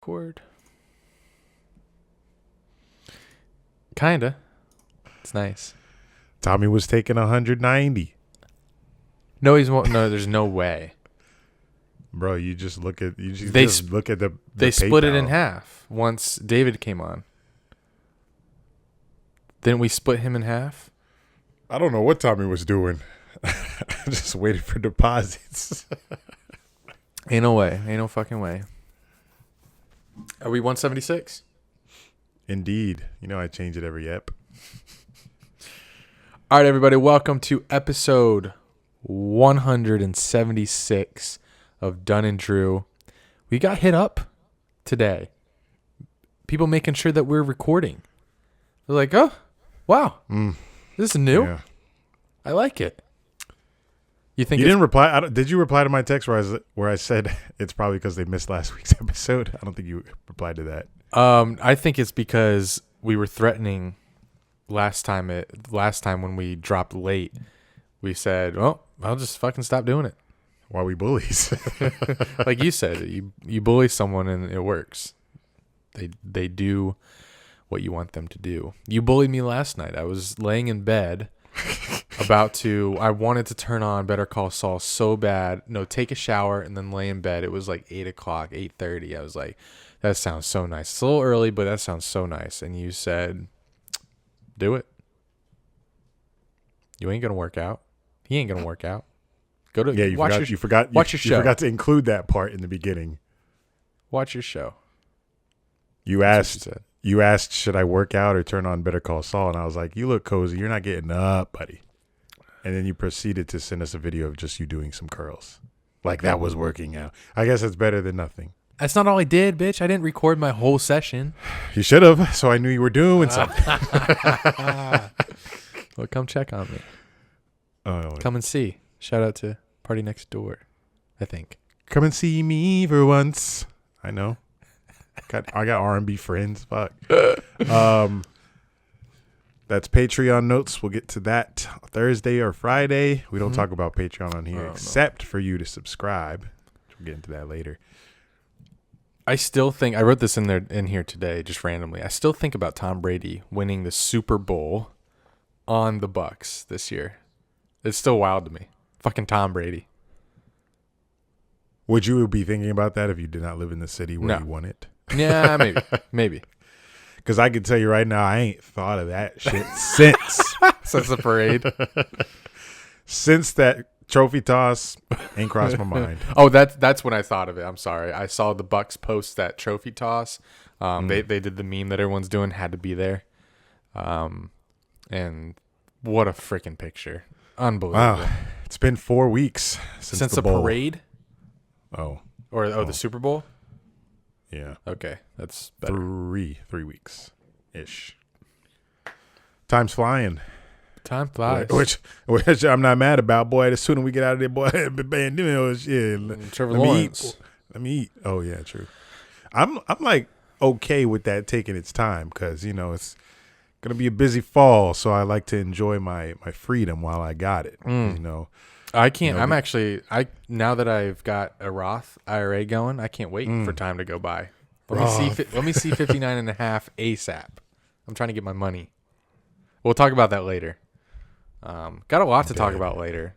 Chord. Kinda. It's nice. Tommy was taking 190. No, there's no way. Bro, you just look at the They split it in PayPal. half once David came on. Didn't we split him in half? I don't know what Tommy was doing. Just waiting for deposits. Ain't no way. Ain't no fucking way. Are we 176? Indeed. You know I change it every ep. All right, everybody. Welcome to episode 176 of Dunn and Drew. We got hit up today. People making sure that we're recording. They're like, oh, wow. This is new. Yeah. I like it. You think you didn't reply? Did you reply to my text where I said it's probably because they missed last week's episode? I don't think you replied to that. I think it's because we were threatening last time when we dropped late. We said, "Well, I'll just fucking stop doing it." Why we bullies? Like you said, you bully someone and it works. They do what you want them to do. You bullied me last night. I was laying in bed. I wanted to turn on Better Call Saul so bad. No, take a shower and then lay in bed. It was like 8 o'clock, 8:30. I was like, that sounds so nice. It's a little early, but that sounds so nice. And you said, do it. You ain't going to work out. He ain't going to work out. Go to you forgot your show. You forgot to include that part in the beginning. Watch your show. You asked, should I work out or turn on Better Call Saul? And I was like, you look cozy. You're not getting up, buddy. And then you proceeded to send us a video of just you doing some curls. Like that was working out. I guess it's better than nothing. That's not all I did, bitch. I didn't record my whole session. You should have, so I knew you were doing something. Well, come check on me. Come and see. Shout out to Party Next Door, I think. Come and see me for once. I know. I got R&B friends. Fuck. That's Patreon notes. We'll get to that Thursday or Friday. We don't talk about Patreon on here except for you to subscribe. We'll get into that later. I still think I wrote this in here today just randomly. I still think about Tom Brady winning the Super Bowl on the Bucs this year. It's still wild to me. Fucking Tom Brady. Would you be thinking about that if you did not live in the city where you won it? Yeah, maybe. Because I can tell you right now, I ain't thought of that shit since the parade. Since that trophy toss, ain't crossed my mind. Oh, that's when I thought of it. I'm sorry. I saw the Bucks post that trophy toss. They did the meme that everyone's doing. Had to be there. And what a freaking picture! Unbelievable. Wow, it's been 4 weeks since the bowl. Parade. Oh, the Super Bowl. Yeah. Okay, that's better. 3 weeks ish. Time's flying. Time flies. Which I'm not mad about, boy. The sooner we get out of there, boy, shit. Trevor Lawrence. Let me eat. Oh yeah, true. I'm like okay with that taking its time because it's gonna be a busy fall, so I like to enjoy my freedom while I got it. I can't. Now that I've got a Roth IRA going, I can't wait for time to go by. Let me see 59 and a half ASAP. I'm trying to get my money. We'll talk about that later. Got a lot to talk about later.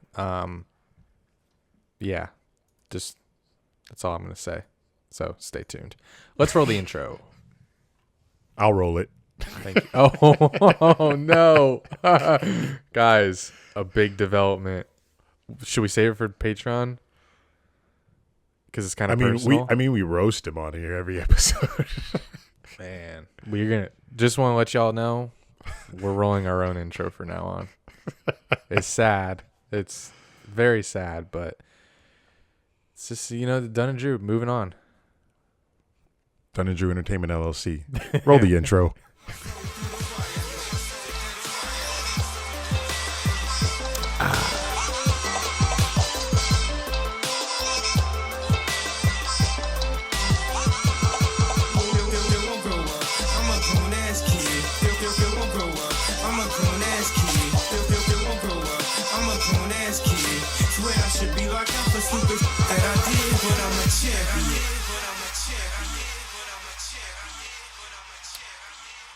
Yeah, just that's all I'm gonna say. So stay tuned. Let's roll the intro. I'll roll it. Thank you. Oh no, guys, a big development. Should we save it for Patreon? Because it's kind of personal. We roast him on here every episode. Man, just want to let y'all know we're rolling our own intro from now on. It's sad. It's very sad, but it's just Dunn and Drew moving on. Dunn and Drew Entertainment LLC. Roll the intro.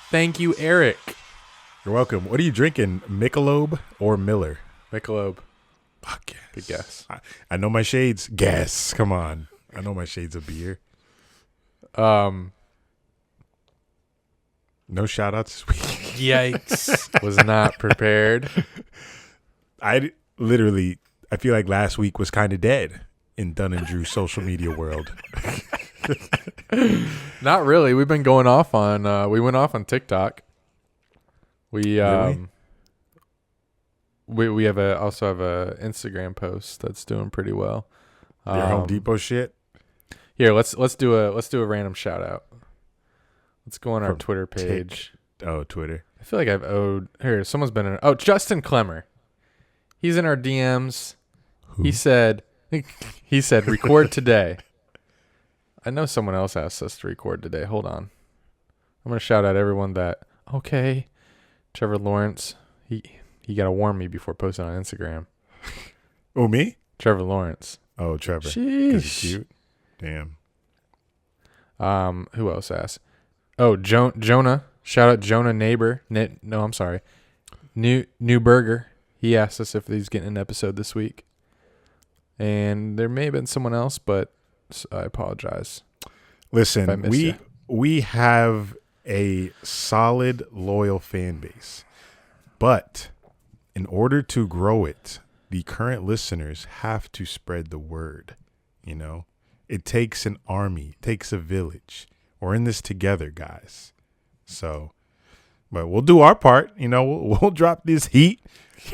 Thank you, Eric. You're welcome. What are you drinking? Michelob or Miller? Michelob. Fuck yes. Good guess. I know my shades. Guess. Come on. I know my shades of beer. No shout outs this week. Yikes. Was not prepared. I feel like last week was kind of dead in Dunn and Drew social media world. Not really. We've been going off on we went off on TikTok. We also have a Instagram post that's doing pretty well. Your Home Depot shit. Here, let's do a random shout out. Let's go on our Twitter page. Twitter. I feel like I've owed here. Someone's been in. Oh, Justin Clemmer. He's in our DMs. Who? He said record today. I know someone else asked us to record today. Hold on. I'm gonna shout out everyone that okay. Trevor Lawrence. He gotta warn me before posting on Instagram. Oh, me? Trevor Lawrence. Oh, Trevor. 'Cause Sheesh. he's cute. Damn. Who else asked? Oh, Jonah. Shout out Jonah Neighbor. No, I'm sorry. New Burger. He asked us if he's getting an episode this week. And there may have been someone else, but I apologize. Listen, we have a solid, loyal fan base. But in order to grow it, the current listeners have to spread the word. You know, it takes an army, it takes a village. We're in this together, guys. So, but we'll do our part. You know, we'll drop this heat.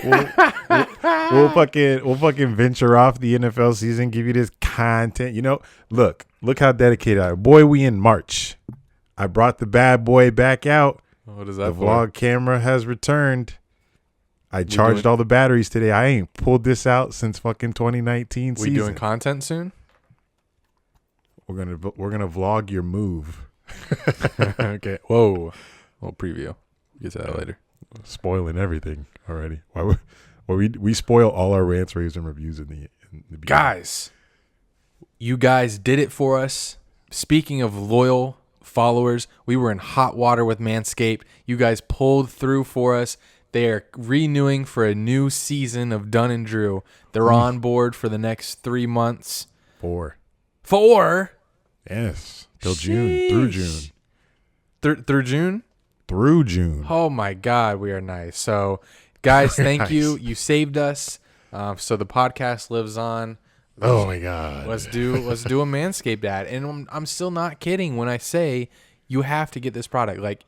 We'll fucking venture off the NFL season, give you this content. You know, look how dedicated I am. Boy, we in March. I brought the bad boy back out. What is that The for? vlog camera has returned. I charged all the batteries today. I ain't pulled this out since fucking 2019 season. We doing content soon? We're gonna vlog your move. Okay. Whoa. Little preview. Get to that later. Spoiling everything already. Why we spoil all our rants, raves, and reviews in the beginning. Guys, you guys did it for us. Speaking of loyal followers, we were in hot water with Manscaped. You guys pulled through for us. They are renewing for a new season of Dunn and Drew. They're on board for the next 3 months. 4. Yes. Till June. Through June. Through June? Through June. Oh my God, we are nice. So, guys, thank Nice. you. You saved us. So the podcast lives on. Oh my God. Let's do a Manscaped ad, and I'm still not kidding when I say you have to get this product. Like,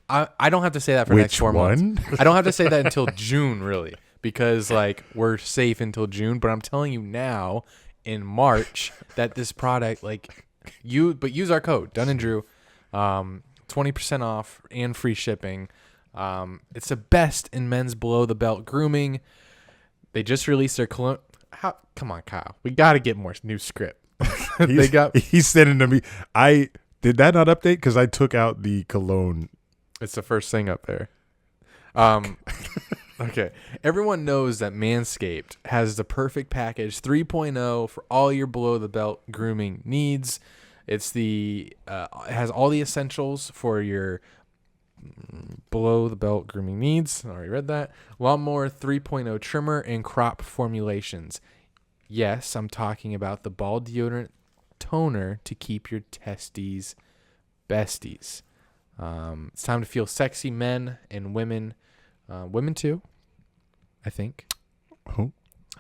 I don't have to say that for the next 4 months. I don't have to say that until June, really, because like we're safe until June. But I'm telling you now, in March, that this product, like, use our code Dunn and Drew, 20% off and free shipping. It's the best in men's below the belt grooming. They just released their cologne. Come on, Kyle. We got to get more new script. He's sending to me. I did that not update because I took out the cologne. It's the first thing up there. Okay. Everyone knows that Manscaped has the perfect package 3.0 for all your below the belt grooming needs. It's it has all the essentials for your below the belt grooming needs. I already read that. Lawnmower 3.0 trimmer and crop formulations. Yes, I'm talking about the ball deodorant toner to keep your testes besties. It's time to feel sexy, men and women. Women too, I think.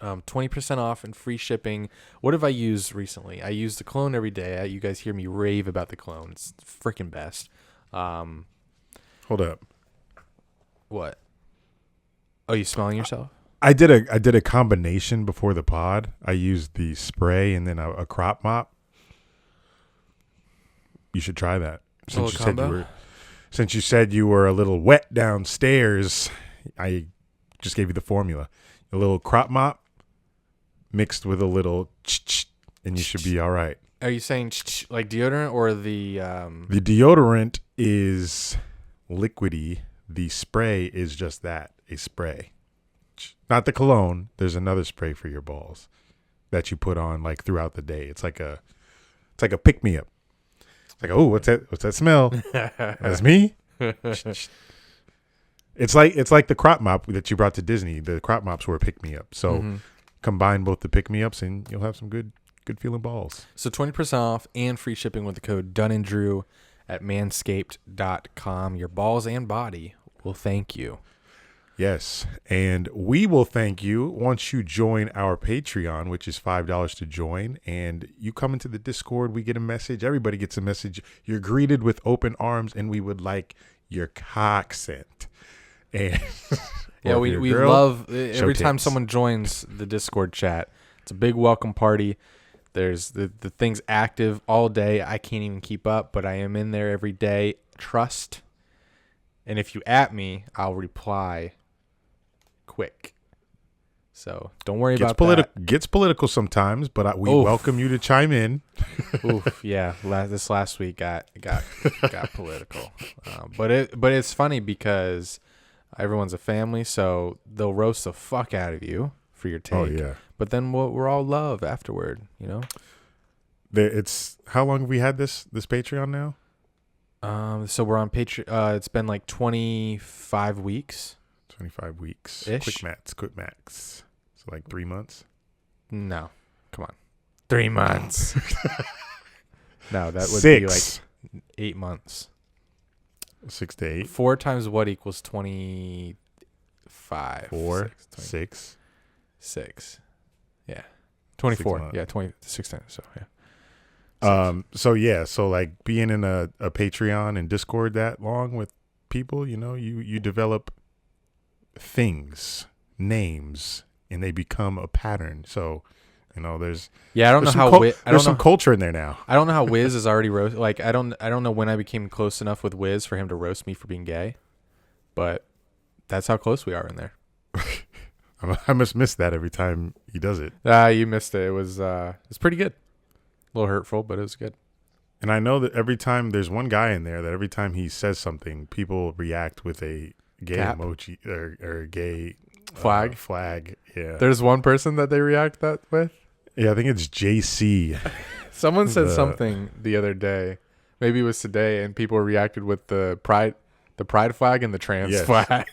20% off and free shipping. What have I used recently? I use the cologne every day. You guys hear me rave about the cologne. It's freaking best. Hold up. What? Oh, you smelling yourself? I did a combination before the pod. I used the spray and then a crop mop. You should try that. Since you said you were a little wet downstairs, I just gave you the formula. A little crop mop mixed with a little and you should be all right. Are you saying like deodorant or the The deodorant is liquidy. The spray is just that, a spray. Not the cologne. There's another spray for your balls that you put on like throughout the day. It's like a pick me up. It's like, oh, what's that smell? That's me. It's like the crop mop that you brought to Disney. The crop mops were a pick me up. So combine both the pick me ups and you'll have some good feeling balls. So 20% off and free shipping with the code Dunn and Drew at manscaped.com. Your balls and body will thank you. Yes, and we will thank you once you join our Patreon, which is $5 to join, and you come into the Discord. We get a message. Everybody gets a message. You're greeted with open arms, and we would like your cock sent. And yeah, we love every time someone joins the Discord chat. It's a big welcome party. There's the thing's active all day. I can't even keep up, but I am in there every day. Trust. And if you at me, I'll reply quick. So don't worry about that. Gets political sometimes, but we welcome you to chime in. Oof, yeah. This last week got political, but it's funny because everyone's a family, so they'll roast the fuck out of you for your take. Oh yeah. But then we're all love afterward, you know. It's how long have we had this Patreon now? So we're on Patreon. It's been like 25 weeks. 25 weeks. Ish. Quick max. So like 3 months? No. Come on. 3 months. No, that would 6. be like 8 months. 6 to 8. 4 times what equals 25? 4, 6. 6. Yeah. 24. Yeah, 26 times. So, yeah. So like being in a Patreon and Discord that long with people, you know, you develop things, names, and they become a pattern. So, you know, there's some culture in there now. I don't know how Wiz is already roast. Like I don't know when I became close enough with Wiz for him to roast me for being gay, but that's how close we are in there. I must miss that every time he does it. You missed it. It was pretty good. A little hurtful, but it was good. And I know that every time there's one guy in there that every time he says something, people react with a gay emoji or a gay flag. Yeah. There's one person that they react that with. Yeah, I think it's JC. Someone said something the other day. Maybe it was today, and people reacted with the pride flag and the trans flag.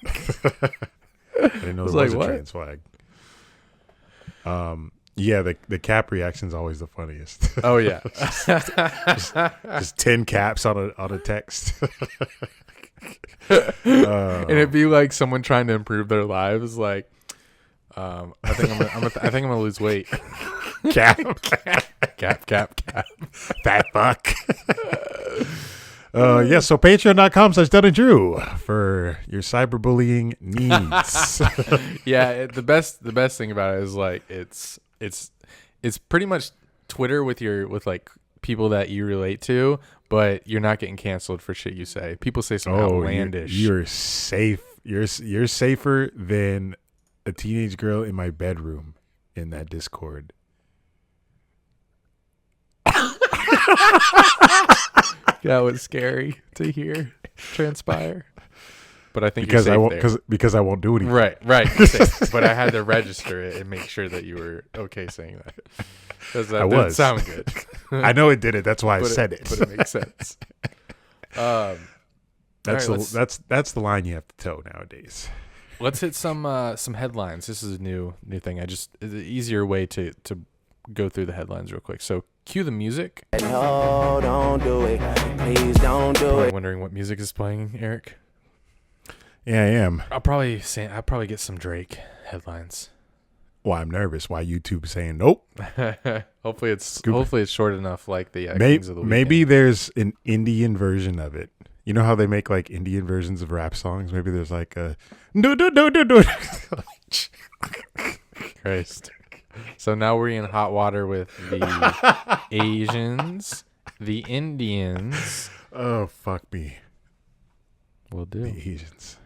I didn't know there was a trans flag. Yeah, the cap reaction's always the funniest. Oh yeah, just 10 caps on a text, and it'd be like someone trying to improve their lives. Like, I think I'm gonna lose weight. Cap. Fat fuck. Yeah, so patreon.com/Dunn and Drew for your cyberbullying needs. Yeah, the best thing about it is like it's pretty much Twitter with like people that you relate to, but you're not getting canceled for shit you say. People say some outlandish. You're safe. You're safer than a teenage girl in my bedroom in that Discord. That was scary to hear transpire. But I think because you're safe I won't there. because I won't do anything. Right. But I had to register it and make sure that you were okay saying that. That didn't sound good. I know it didn't. That's why I said it. But it makes sense. That's the line you have to toe nowadays. Let's hit some headlines. This is a new thing. It's an easier way to go through the headlines real quick. So cue the music. No, don't do it. Please don't do it. Wondering what music is playing, Eric? Yeah, I am. I'll probably get some Drake headlines. Well, I'm nervous. Why YouTube saying nope? Hopefully it's short enough, like the Kings of the Weekend. Maybe there's an Indian version of it. You know how they make like Indian versions of rap songs? Maybe there's like a no. Christ. So now we're in hot water with the Asians, the Indians. Oh, fuck me. Will do. The Asians.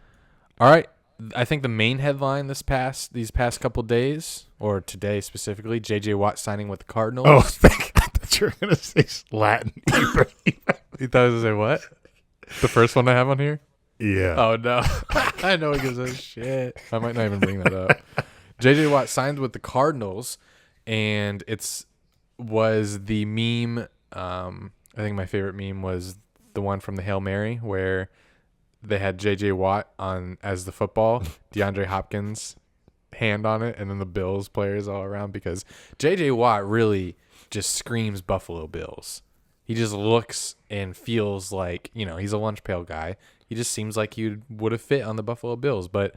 All right. I think the main headline these past couple days, or today specifically, J.J. Watt signing with the Cardinals. Oh, I thought you were going to say Zlatan Ibrahimovic. You thought I was going to say what? The first one I have on here? Yeah. Oh, no. I know he gives a shit. I might not even bring that up. J.J. Watt signed with the Cardinals, and was the meme. I think my favorite meme was the one from the Hail Mary, where they had J.J. Watt on as the football, DeAndre Hopkins hand on it, and then the Bills players all around, because J.J. Watt really just screams Buffalo Bills. He just looks and feels like, he's a lunch pail guy. He just seems like he would have fit on the Buffalo Bills. But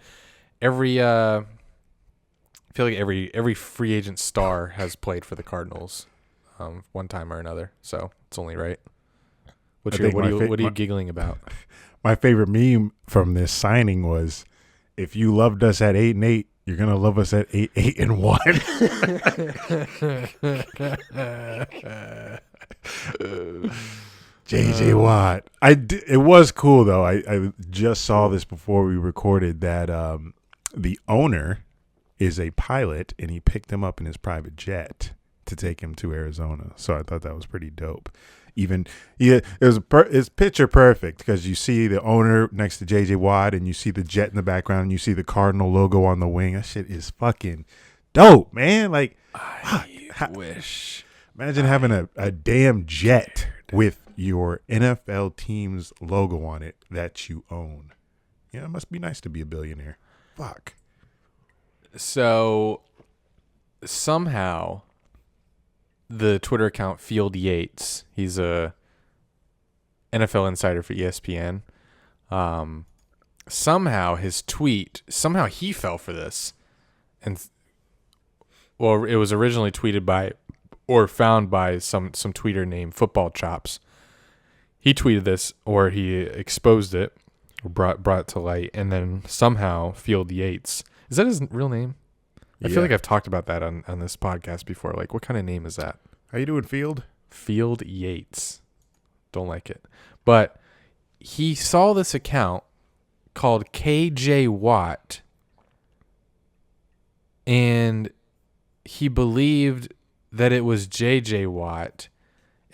I feel like every free agent star has played for the Cardinals one time or another. So it's only right. What are you giggling about? My favorite meme from this signing was, if you loved us at 8-8, you're gonna love us at 8-1. JJ Watt. It was cool though. I just saw this before we recorded that the owner is a pilot, and he picked him up in his private jet to take him to Arizona. So I thought that was pretty dope. It's picture perfect, because you see the owner next to JJ Watt, and you see the jet in the background, and you see the Cardinal logo on the wing. That shit is fucking dope, man. Like, I wish. Imagine having a damn jet with your NFL team's logo on it that you own. Yeah, it must be nice to be a billionaire. Fuck. So somehow the Twitter account Field Yates, he's a NFL insider for ESPN. Somehow he fell for this. And it was originally tweeted by or found by some tweeter named Football Chops. He tweeted this, or he exposed it, or brought it to light, and then somehow Field Yates. Is that his real name? I feel like I've talked about that on this podcast before. Like, what kind of name is that? How you doing, Field? Field Yates. Don't like it. But he saw this account called KJ Watt, and he believed that it was JJ Watt.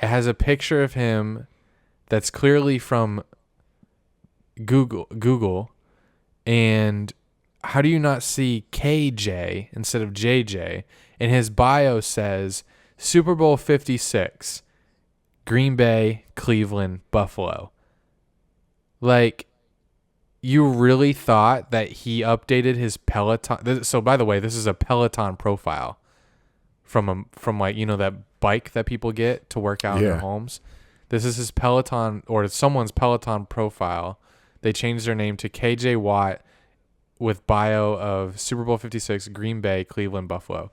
It has a picture of him that's clearly from Google, and how do you not see KJ instead of JJ? And his bio says Super Bowl 56, Green Bay, Cleveland, Buffalo. Like, you really thought that he updated his Peloton? So, by the way, this is a Peloton profile from like, that bike that people get to work out in their homes. This is his Peloton, or someone's Peloton profile. They changed their name to KJ Watt with bio of Super Bowl 56, Green Bay, Cleveland, Buffalo.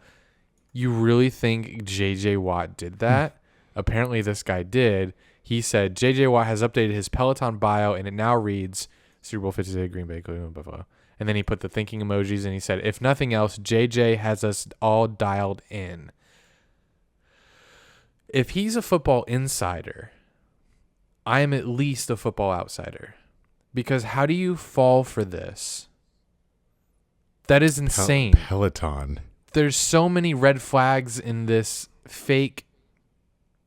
You really think JJ Watt did that? Apparently this guy did. He said JJ Watt has updated his Peloton bio, and it now reads Super Bowl 56, Green Bay, Cleveland, Buffalo. And then he put the thinking emojis, and he said, if nothing else, JJ has us all dialed in. If he's a football insider, I am at least a football outsider. Because how do you fall for this? That is insane. Peloton. There's so many red flags in this fake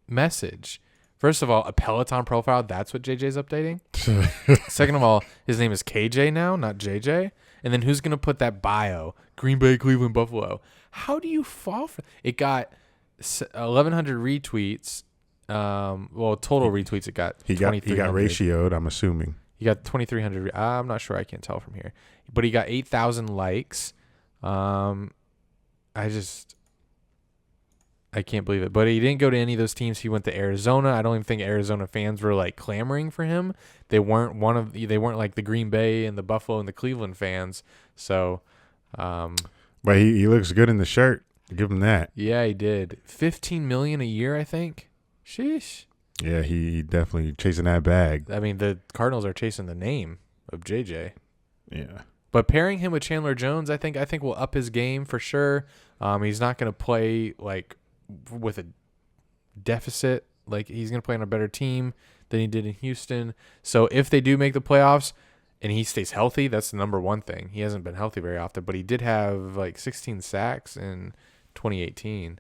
message. First of all, a Peloton profile, that's what JJ's updating. Second of all, his name is KJ now, not JJ. And then who's going to put that bio? Green Bay, Cleveland, Buffalo. How do you fall for it? Got 1,100 retweets. Total retweets, it got 2,300. He got ratioed, I'm assuming. He got 2,300. I'm not sure. I can't tell from here. But he got 8,000 likes. I can't believe it. But he didn't go to any of those teams. He went to Arizona. I don't even think Arizona fans were like clamoring for him. They weren't like the Green Bay and the Buffalo and the Cleveland fans. So, but he looks good in the shirt. Give him that. Yeah, he did. $15 million a year, I think. Sheesh. Yeah, he definitely chasing that bag. I mean, the Cardinals are chasing the name of JJ. Yeah. But pairing him with Chandler Jones, I think will up his game for sure. He's not going to play like with a deficit. Like, he's going to play on a better team than he did in Houston. So if they do make the playoffs and he stays healthy, that's the number one thing. He hasn't been healthy very often, but he did have like 16 sacks in 2018.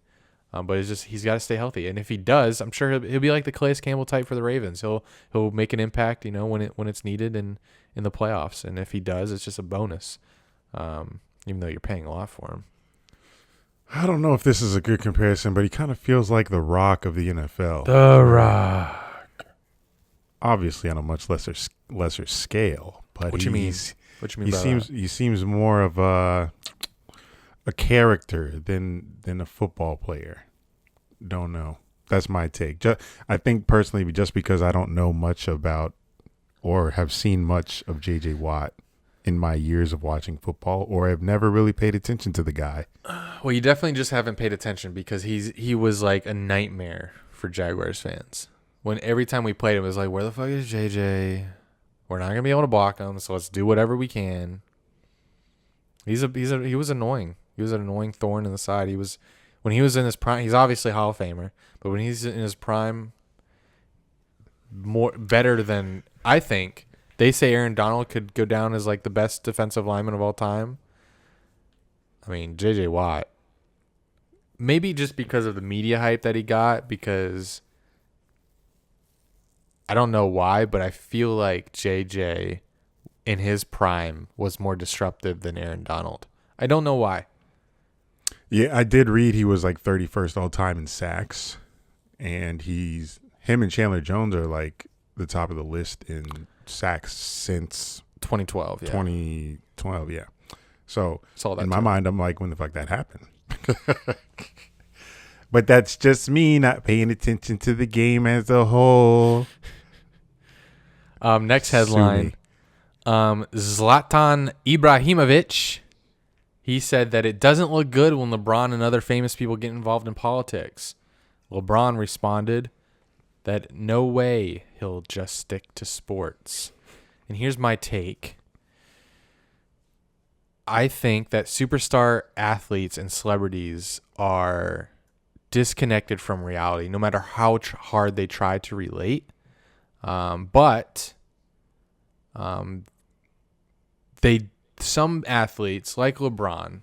But it's just, he's got to stay healthy. And if he does, I'm sure he'll be like the Calais Campbell type for the Ravens. He'll make an impact, when it's needed in the playoffs. And if he does, it's just a bonus, even though you're paying a lot for him. I don't know if this is a good comparison, but he kind of feels like the Rock of the NFL. The Rock. obviously on a much lesser scale. But What you mean? What you mean by that? He seems more of a character than a football player. Don't know. That's my take. I think personally, just because I don't know much about or have seen much of J.J. Watt in my years of watching football, or I've never really paid attention to the guy. Well, you definitely just haven't paid attention because he was like a nightmare for Jaguars fans. When every time we played him, it was like, where the fuck is JJ? We're not gonna be able to block him, so let's do whatever we can. He was annoying. He was an annoying thorn in the side. When he was in his prime, he's obviously Hall of Famer, but when he's in his prime, better than, I think. They say Aaron Donald could go down as like the best defensive lineman of all time. I mean, J.J. Watt, maybe just because of the media hype that he got, because I don't know why, but I feel like J.J. in his prime was more disruptive than Aaron Donald. I don't know why. Yeah, I did read he was like 31st all time in sacks, and him and Chandler Jones are like the top of the list in sacks since 2012. Yeah. 2012, yeah. So in my too. mind, I'm like, when the fuck that happened? But that's just me not paying attention to the game as a whole. Next headline. Zlatan Ibrahimovic. He said that it doesn't look good when LeBron and other famous people get involved in politics. LeBron responded that no way he'll just stick to sports. And here's my take. I think that superstar athletes and celebrities are disconnected from reality, no matter how hard they try to relate. But some athletes like LeBron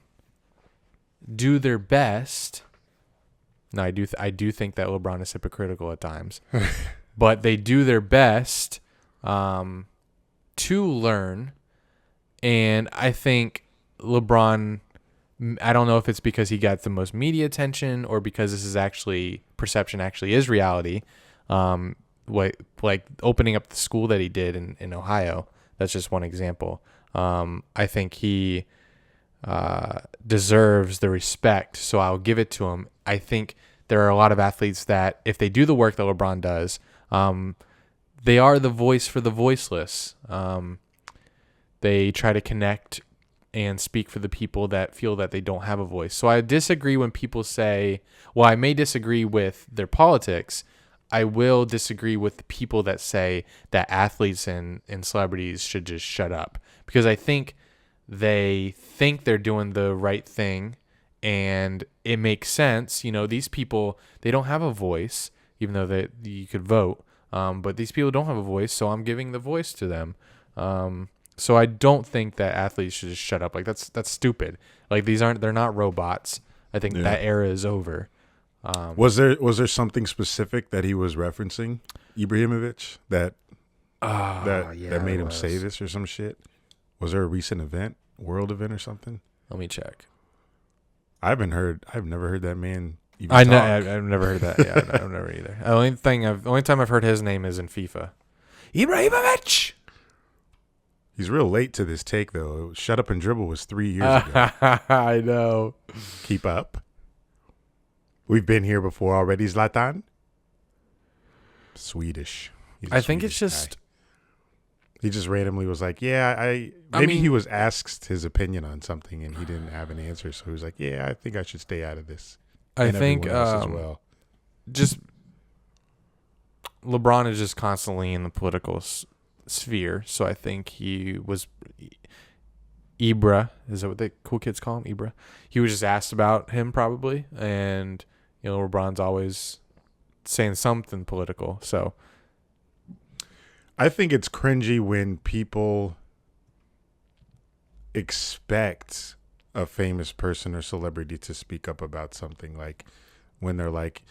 do their best. Now, I do think that LeBron is hypocritical at times, but they do their best to learn. And I think LeBron, I don't know if it's because he got the most media attention or because this is actually perception actually is reality. Like opening up the school that he did in Ohio. That's just one example. I think he deserves the respect, so I'll give it to him. I think there are a lot of athletes that if they do the work that LeBron does, they are the voice for the voiceless. They try to connect and speak for the people that feel that they don't have a voice. So I disagree when people say, well, I may disagree with their politics. I will disagree with the people that say that athletes and celebrities should just shut up, because I think they think they're doing the right thing and it makes sense. You know, these people, they don't have a voice, even though you could vote. But these people don't have a voice, so I'm giving the voice to them. So I don't think that athletes should just shut up. Like that's stupid. Like they're not robots. I think that era is over. Was there something specific that he was referencing, Ibrahimovic, that made him say this or some shit? Was there a recent event, world event or something? Let me check. I've never heard that man even talk. I've never heard that. Yeah, I've never either. The only time I've heard his name is in FIFA. Ibrahimovic. He's real late to this take though. Shut Up and Dribble was 3 years ago. I know. Keep up. We've been here before already, Zlatan. Swedish. I think it's just guy. He just randomly was like, yeah, maybe he was asked his opinion on something and he didn't have an answer, so he was like, yeah, I think I should stay out of this. I and think as well. Just LeBron is just constantly in the political sphere, so I think he was Ibra. Is that what the cool kids call him? Ibra. He was just asked about him probably, and LeBron's always saying something political. So I think it's cringy when people expect a famous person or celebrity to speak up about something, like when they're like,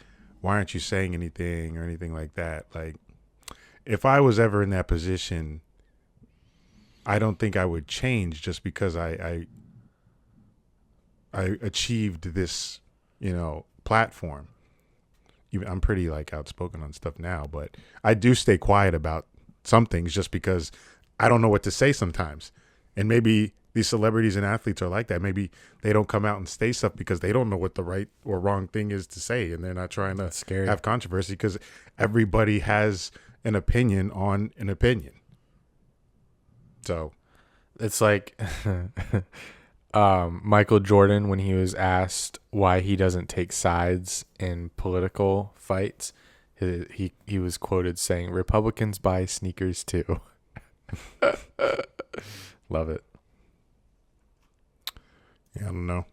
why aren't you saying anything or anything like that? Like, if I was ever in that position, I don't think I would change just because I achieved this, platform. I'm pretty outspoken on stuff now, but I do stay quiet about some things just because I don't know what to say sometimes. And maybe these celebrities and athletes are like that. Maybe they don't come out and say stuff because they don't know what the right or wrong thing is to say. And they're not trying to have controversy because everybody has an opinion on an opinion. So it's like Michael Jordan, when he was asked why he doesn't take sides in political fights, he was quoted saying, "Republicans buy sneakers too." Love it. Yeah, I don't know.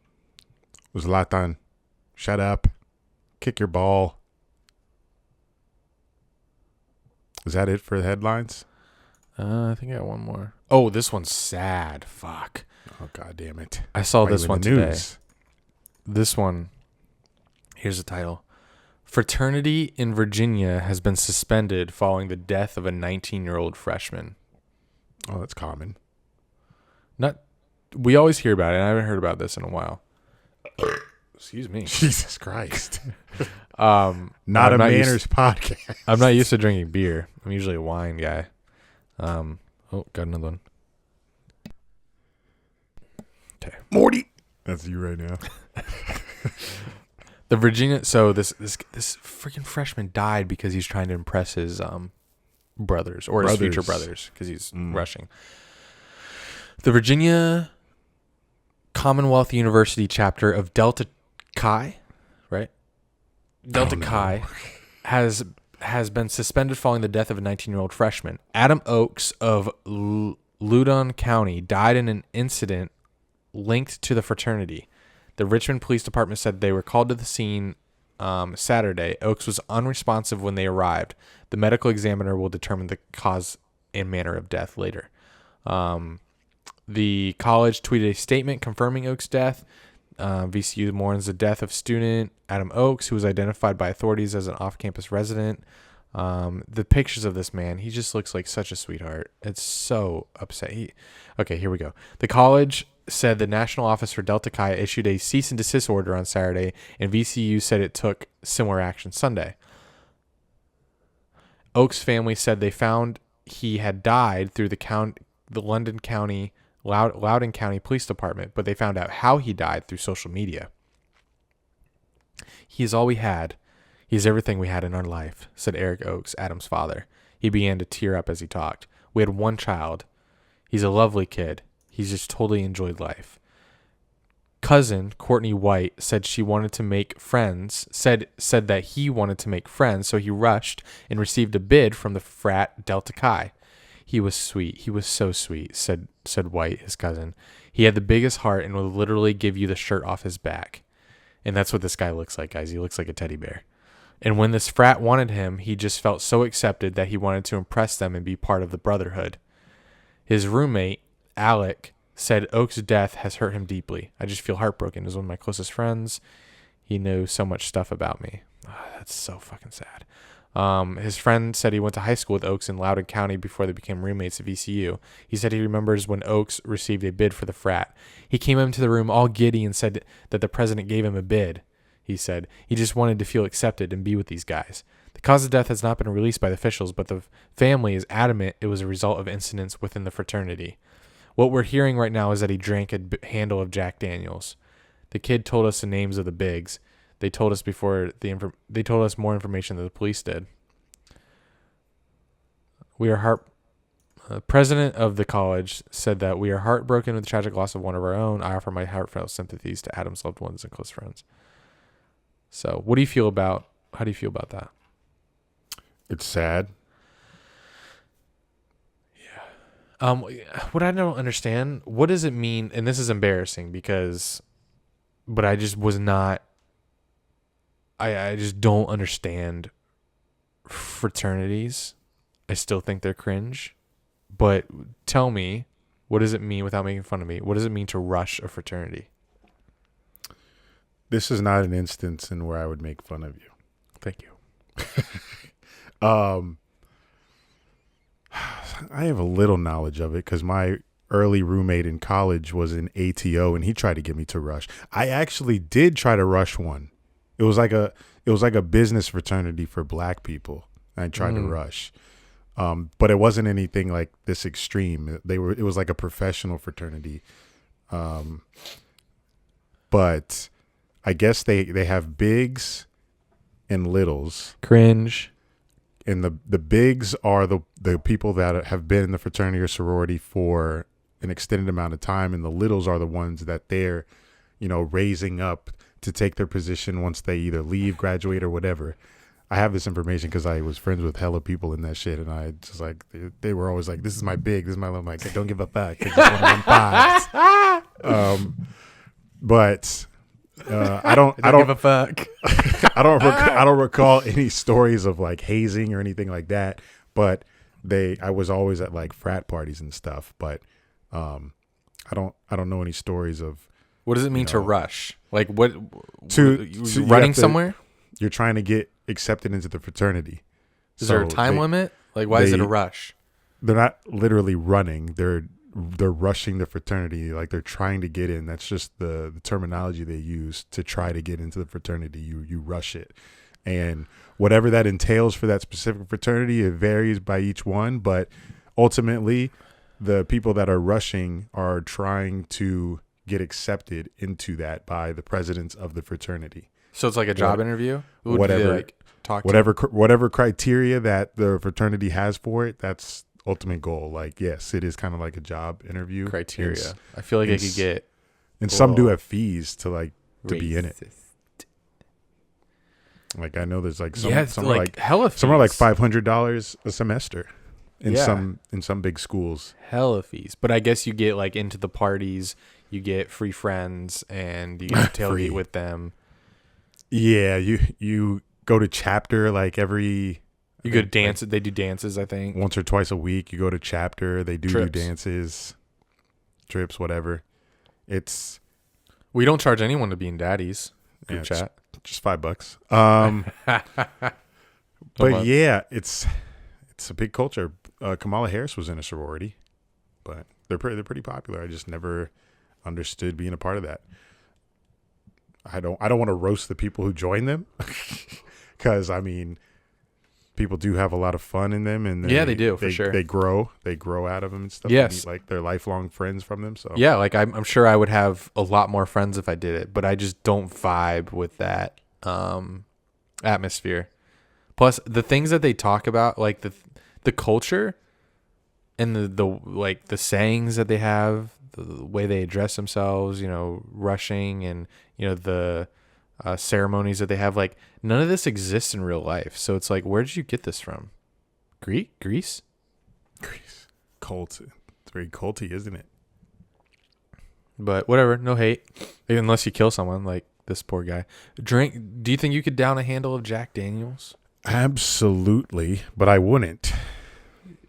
Zlatan, shut up. Kick your ball. Is that it for the headlines? I think I got one more. Oh, this one's sad. Fuck. Oh, God damn it. I saw this one today. This one, here's the title. Fraternity in Virginia has been suspended following the death of a 19-year-old freshman. Oh, that's common. We always hear about it, and I haven't heard about this in a while. Excuse me. Jesus Christ. Not a manners podcast. I'm not used to drinking beer. I'm usually a wine guy. Oh, got another one. Okay. Morty. That's you right now. The Virginia. So this freaking freshman died because he's trying to impress his brothers or his future brothers because he's rushing. The Virginia Commonwealth University chapter of Delta Chi, right? Delta Chi has been suspended following the death of a 19-year-old freshman. Adam Oakes of Loudoun County died in an incident linked to the fraternity. The Richmond Police Department said they were called to the scene Saturday. Oakes was unresponsive when they arrived. The medical examiner will determine the cause and manner of death later. The college tweeted a statement confirming Oakes' death. VCU mourns the death of student Adam Oakes, who was identified by authorities as an off-campus resident. The pictures of this man, he just looks like such a sweetheart. It's so upset. Okay, here we go. The college said the National Office for Delta Chi issued a cease and desist order on Saturday, and VCU said it took similar action Sunday. Oakes' family said they found he had died through the Loudoun County Police Department, but they found out how he died through social media. "He is all we had. He is everything we had in our life," said Eric Oakes, Adam's father. He began to tear up as he talked. "We had one child. He's a lovely kid. He's just totally enjoyed life." Cousin Courtney White said she wanted to make friends, said that he wanted to make friends, so he rushed and received a bid from the frat Delta Chi. "He was sweet. He was so sweet," said White, his cousin. "He had the biggest heart and would literally give you the shirt off his back." And that's what this guy looks like, guys. He looks like a teddy bear. "And when this frat wanted him, he just felt so accepted that he wanted to impress them and be part of the brotherhood." His roommate, Alec, said Oakes' death has hurt him deeply. "I just feel heartbroken. He was one of my closest friends. He knew so much stuff about me." Oh, that's so fucking sad. His friend said he went to high school with Oakes in Loudoun County before they became roommates at VCU. He said he remembers when Oakes received a bid for the frat. "He came into the room all giddy and said that the president gave him a bid," he said. "He just wanted to feel accepted and be with these guys." The cause of death has not been released by the officials, but the family is adamant it was a result of incidents within the fraternity. "What we're hearing right now is that he drank a handle of Jack Daniels. The kid told us the names of the bigs. They told us they told us more information than the police did. President of the college said that we are heartbroken with the tragic loss of one of our own. I offer my heartfelt sympathies to Adam's loved ones and close friends." So, how do you feel about that? It's sad. Yeah. What I don't understand, what does it mean? And this is embarrassing but I just was not. I just don't understand fraternities. I still think they're cringe. But tell me, what does it mean, without making fun of me, what does it mean to rush a fraternity? This is not an instance in where I would make fun of you. Thank you. I have a little knowledge of it because my early roommate in college was in ATO and he tried to get me to rush. I actually did try to rush one. It was like a business fraternity for black people. I tried to rush. But it wasn't anything like this extreme. It was like a professional fraternity. But I guess they have bigs and littles. Cringe. And the bigs are the people that have been in the fraternity or sorority for an extended amount of time, and the littles are the ones that they're, raising up to take their position once they either leave, graduate, or whatever. I have this information because I was friends with hella people in that shit, and I just like they were always like, "This is my big, this is my little." I'm like, don't give a fuck. I just want to win fives. But I don't give a fuck. I don't recall any stories of like hazing or anything like that. But I was always at like frat parties and stuff. But I don't know any stories of. What does it mean to rush? Like what? To running somewhere? You're trying to get accepted into the fraternity. Is there a time limit? Like why is it a rush? They're not literally running. They're rushing the fraternity. Like they're trying to get in. That's just the terminology they use to try to get into the fraternity. You rush it. And whatever that entails for that specific fraternity, it varies by each one. But ultimately, the people that are rushing are trying to get accepted into that by the presidents of the fraternity. So it's like a job interview? Whatever criteria that the fraternity has for it, that's ultimate goal. Like, yes, it is kind of like a job interview. Criteria. I feel like it could get... And some do have fees to be in it. Like, I know there's like some are like hella fees. Some are like $500 a semester in some big schools. Hella fees. But I guess you get like into the parties, you get free friends, and you get to tailgate with them. Yeah, you go to chapter like every. You go to dances. Like, they do dances, I think. Once or twice a week, you go to chapter. They do dances, trips, whatever. We don't charge anyone to be in Daddy's group chat. Just $5. But yeah, it's a big culture. Kamala Harris was in a sorority, but they're pretty popular. I just never understood being a part of that. I don't want to roast the people who join them because I mean, people do have a lot of fun in them, and they do for sure. They grow out of them and stuff. Yes, like they're lifelong friends from them. So yeah, like I'm sure I would have a lot more friends if I did it, but I just don't vibe with that atmosphere. Plus, the things that they talk about, like the culture and the sayings that they have, the way they address themselves, rushing and the ceremonies that they have, like none of this exists in real life. So it's like, where did you get this from? Greece. Cult. It's very culty, isn't it? But whatever, no hate, unless you kill someone like this poor guy. Do you think you could down a handle of Jack Daniels? Absolutely, but I wouldn't.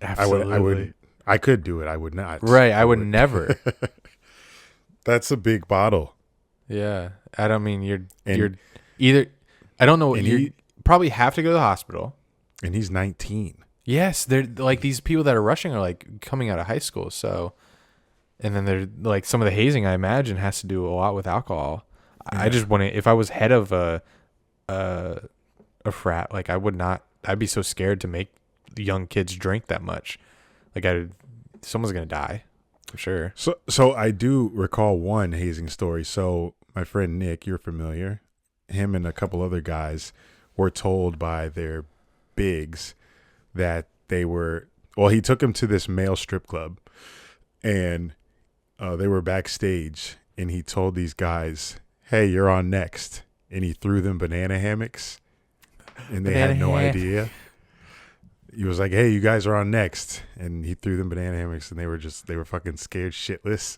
Absolutely. I could do it. I would not. Right. I would never. That's a big bottle. Yeah. I don't mean you're either. I don't know. You probably have to go to the hospital. And he's 19. Yes. They're like these people that are rushing are like coming out of high school. So, and then they're like some of the hazing, I imagine, has to do a lot with alcohol. Yeah. I just wouldn't, if I was head of a frat, like I would not, I'd be so scared to make young kids drink that much. Like someone's going to die for sure. So I do recall one hazing story. So my friend Nick, you're familiar, him and a couple other guys were told by their bigs that he took him to this male strip club and they were backstage and he told these guys, hey, you're on next. And he threw them banana hammocks and they had no idea. He was like, hey, you guys are on next. And he threw them banana hammocks and they were fucking scared shitless.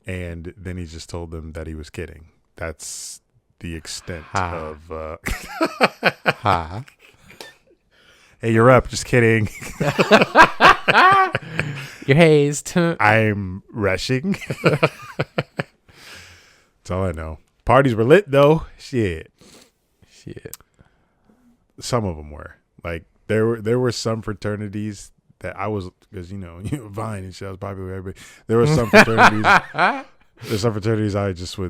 And then he just told them that he was kidding. That's the extent of... Hey, you're up. Just kidding. You're hazed. I'm rushing. That's all I know. Parties were lit, though. Shit. Some of them were. Like, there were some fraternities that I was, because Vine and shit, I was popular with everybody. There were some fraternities. There's some fraternities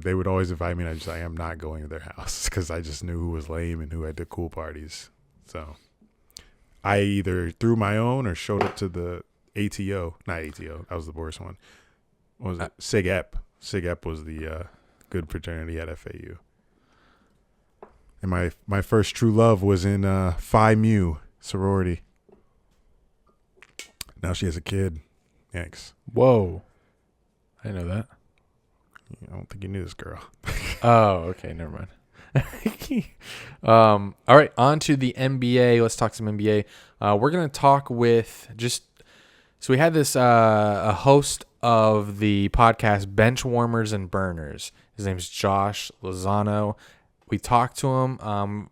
they would always invite me, and I am not going to their house because I just knew who was lame and who had the cool parties. So I either threw my own or showed it to the ATO. Not ATO. That was the worst one. What was it? Sig Ep. Sig Ep was the good fraternity at FAU. And my first true love was in Phi Mu sorority. Now she has a kid. Thanks. Whoa. I didn't know that. I don't think you knew this girl. Oh, okay. Never mind. All right. On to the NBA. Let's talk some NBA. We're going to talk with so we had this a host of the podcast Benchwarmers and Burners. His name's Josh Lozano. We talked to him.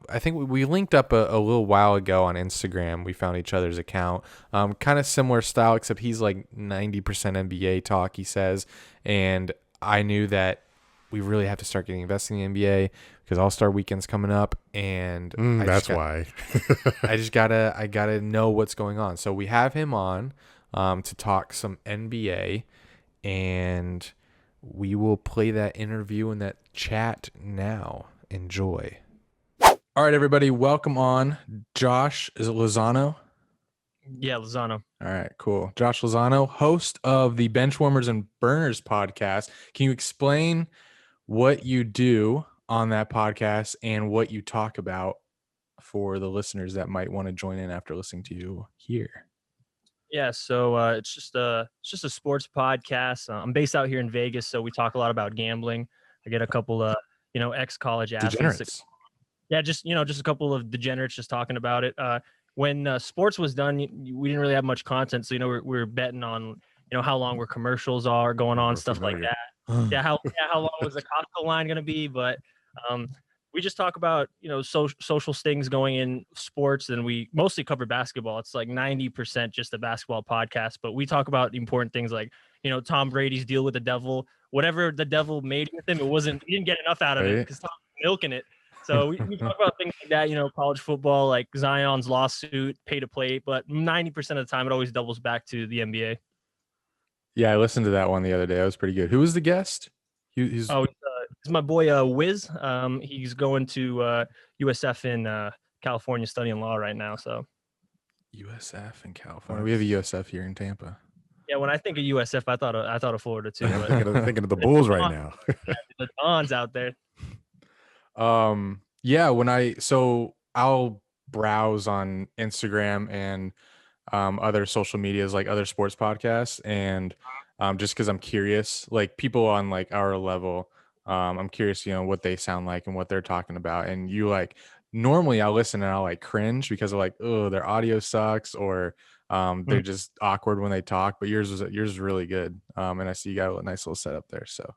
I think we linked up a little while ago on Instagram. We found each other's account. Kind of similar style, except he's like 90% NBA talk, he says. And I knew that we really have to start getting invested in the NBA because All-Star Weekend's coming up. And that's why. I gotta know what's going on. So we have him on to talk some NBA, and we will play that interview and that chat now. Enjoy. All right, everybody, welcome on Josh. Is it Lozano? Yeah, Lozano. All right, cool. Josh Lozano, host of the Benchwarmers and Burners podcast. Can you explain what you do on that podcast and what you talk about for the listeners that might want to join in after listening to you here? Yeah, so it's just a sports podcast. I'm based out here in Vegas, so we talk a lot about gambling. I get a couple of ex-college athletes. Yeah, just a couple of degenerates just talking about it. When sports was done, we didn't really have much content, so we were betting on how long our commercials are going on, stuff like that. How long was the Costco line going to be? But we just talk about social things going in sports, and we mostly cover basketball. It's like 90% just a basketball podcast, but we talk about important things like Tom Brady's deal with the devil. Whatever the devil made with him, he didn't get enough out of it because Tom was milking it. So we talk about things like that, college football, like Zion's lawsuit, pay to play, but 90% of the time it always doubles back to the NBA. Yeah, I listened to that one the other day. That was pretty good. Who was the guest? He's my boy Wiz. He's going to USF in California studying law right now. So USF in California. We have a USF here in Tampa. Yeah, when I think of USF, I thought of Florida too. I'm thinking of the Bulls right now. The Dons out there. Yeah, I'll browse on Instagram and other social medias like other sports podcasts, and just because I'm curious, like people on like our level, I'm curious, what they sound like and what they're talking about. And normally I'll listen and I'll like cringe because of like, oh, their audio sucks, or they're just awkward when they talk. But yours is really good. And I see you got a nice little setup there. So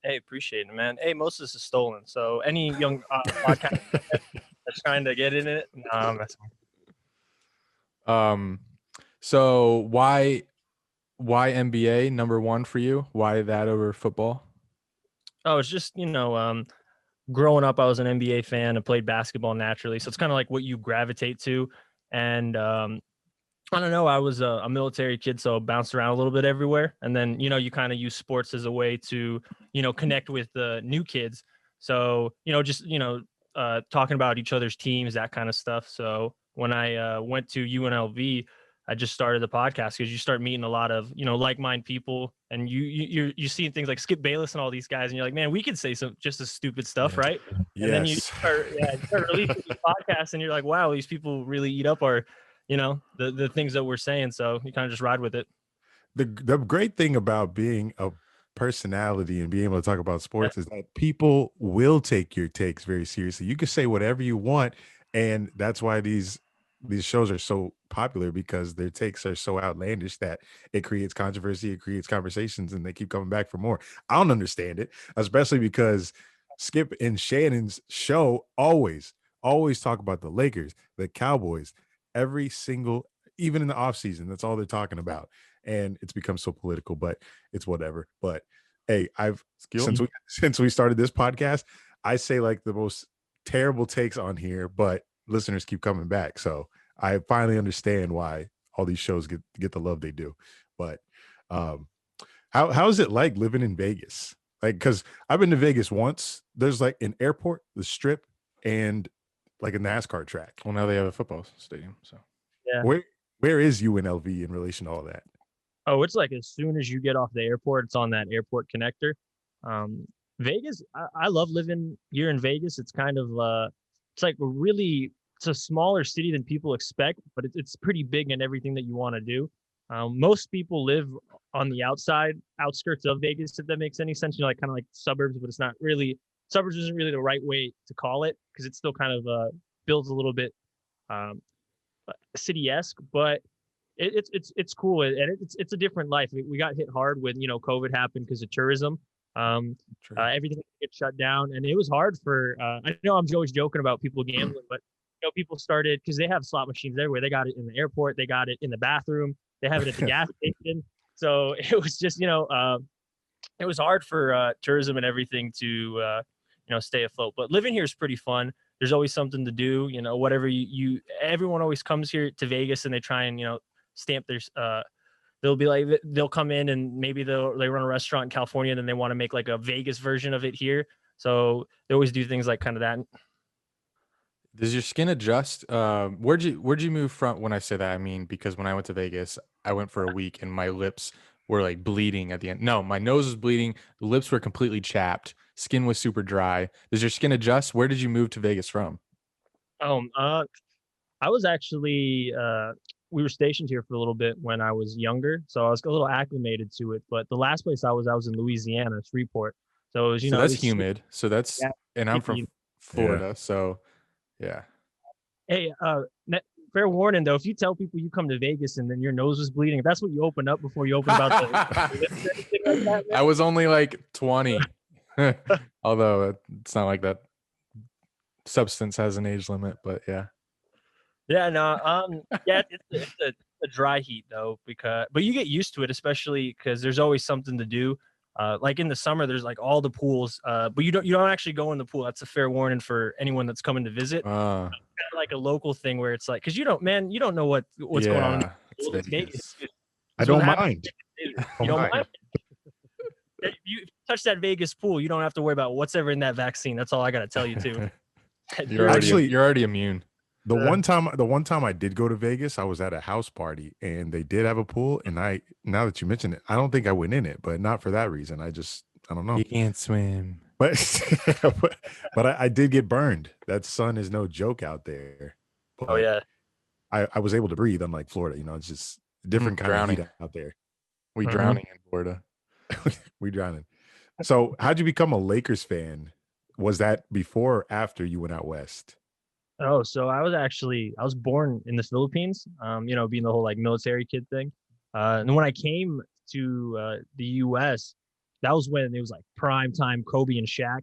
hey, appreciate it, man. Hey, most of this is stolen. So any young podcast that's trying to get in it, so why NBA number one for you? Why that over football? Oh, it's just growing up, I was an NBA fan and played basketball naturally. So it's kind of like what you gravitate to. And I don't know. I was a military kid, so I bounced around a little bit everywhere. And then, you kind of use sports as a way to, connect with the new kids. So, talking about each other's teams, that kind of stuff. So when I went to UNLV, I just started the podcast because you start meeting a lot of, like-minded people, and you're seeing things like Skip Bayless and all these guys, and you're like, man, we could say some just as stupid stuff, right? Yes. And then you start releasing these podcasts, and you're like, wow, these people really eat up our the things that we're saying. So you kind of just ride with it. The great thing about being a personality and being able to talk about sports is that people will take your takes very seriously. You can say whatever you want, and that's why these shows are so popular, because their takes are so outlandish that it creates controversy, it creates conversations, and they keep coming back for more. I don't understand it, especially because Skip and Shannon's show always talk about the Lakers, the Cowboys, every single, even in the off season, that's all they're talking about. And it's become so political, but it's whatever. But hey, since we started this podcast, I say like the most terrible takes on here, but listeners keep coming back. So I finally understand why all these shows get the love they do. But how is it like living in Vegas? Like, because I've been to Vegas once. There's like an airport, the Strip, and like a NASCAR track. Well, now they have a football stadium. So Yeah. Where is UNLV in relation to all that? Oh, it's like as soon as you get off the airport, it's on that airport connector. Vegas, I love living here in Vegas. It's kind of it's like it's a smaller city than people expect, but it's pretty big in everything that you want to do. Most people live on the outskirts of Vegas, if that makes any sense. Like kind of like suburbs, but it's not really suburbs isn't really the right way to call it because it still kind of builds a little bit city-esque, but it's cool and it's a different life. We got hit hard when COVID happened because of tourism. Everything gets shut down, and it was hard for. I know I'm always joking about people gambling, but people started because they have slot machines everywhere. They got it in the airport, they got it in the bathroom, they have it at the gas station. So it was just it was hard for tourism and everything to stay afloat. But living here is pretty fun. There's always something to do. Whatever everyone always comes here to Vegas and they try and stamp their they'll be like they'll come in and maybe they run a restaurant in California and then they want to make like a Vegas version of it here. So they always do things like kind of that. Does your skin adjust? Where'd you move from? When I say that, I mean because when I went to Vegas, I went for a week and my lips were like bleeding at the end. No, my nose was bleeding. The lips were completely chapped. Skin was super dry. Does your skin adjust? Where did you move to Vegas from? I was actually we were stationed here for a little bit when I was younger, so I was a little acclimated to it. But the last place I was in Louisiana, Freeport. So it was, so that's humid. So that's and I'm from Florida, so yeah. Hey, fair warning though, if you tell people you come to Vegas and then your nose was bleeding, if that's what you open up before you open about the I was only like 20. Although it's not like that substance has an age limit, but yeah. Yeah, no, it's a dry heat though, but you get used to it, especially because there's always something to do. Like in the summer, there's like all the pools, but you don't actually go in the pool. That's a fair warning for anyone that's coming to visit. Kind of like a local thing where it's like, because you don't know what's going on. It's Vegas. I don't mind. You don't mind. If you touch that Vegas pool, you don't have to worry about what's ever in that vaccine. That's all I got to tell you too. You're already immune. The one time I did go to Vegas, I was at a house party and they did have a pool. And now that you mention it, I don't think I went in it, but not for that reason. I don't know. You can't swim. But I did get burned. That sun is no joke out there. But oh yeah. I was able to breathe, unlike Florida. It's just a different kind of heat out there. We drowning in Florida. We drowning. So how'd you become a Lakers fan? Was that before or after you went out west? Oh, so I was born in the Philippines, being the whole like military kid thing. And when I came to the US, that was when it was like prime time Kobe and Shaq.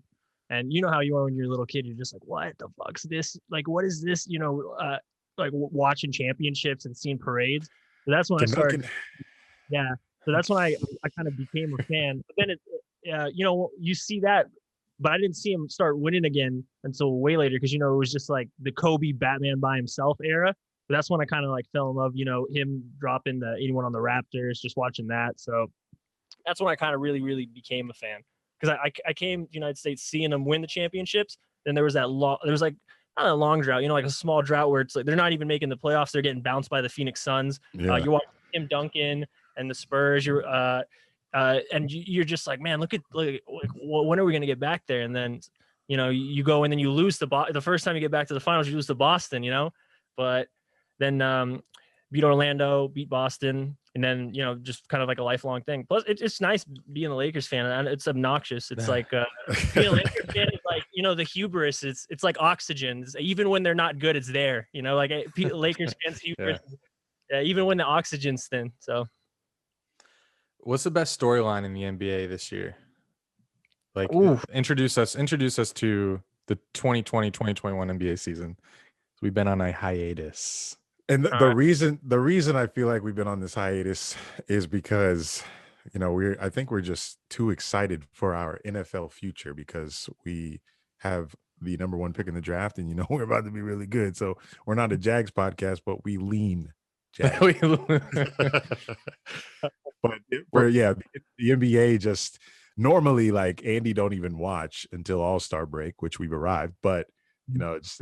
And you know how you are when you're a little kid, you're just like, what the fuck's this? Like, what is this? Like watching championships and seeing parades. So that's when I started. Yeah. So that's when I kind of became a fan. But then you see that, but I didn't see him start winning again until way later because, it was just like the Kobe Batman by himself era. But that's when I kind of like fell in love, him dropping the 81 on the Raptors, just watching that. So that's when I kind of really, really became a fan because I came to the United States seeing them win the championships. Then there was not a long drought, like a small drought where it's like they're not even making the playoffs. They're getting bounced by the Phoenix Suns. Yeah. You watch Tim Duncan and the Spurs. And you're just like, man, look when are we going to get back there? And then, you go and then you lose the first time you get back to the finals, you lose to Boston, but then beat Orlando, beat Boston, and then, just kind of like a lifelong thing. Plus it's nice being a Lakers fan, and it's obnoxious. It's like being a Lakers fan is like, the hubris. It's like oxygen. Even when they're not good, it's there, like Lakers fans hubris. Yeah, even when the oxygen's thin. So what's the best storyline in the NBA this year? Like, introduce us to the 2020-2021 NBA season. We've been on a hiatus. And the reason I feel like we've been on this hiatus is because, I think we're just too excited for our NFL future because we have the number 1 pick in the draft and, we're about to be really good. So we're not a Jags podcast, but we lean Jags. But the NBA just normally, like, Andy don't even watch until All-Star break, which we've arrived. But You know, it's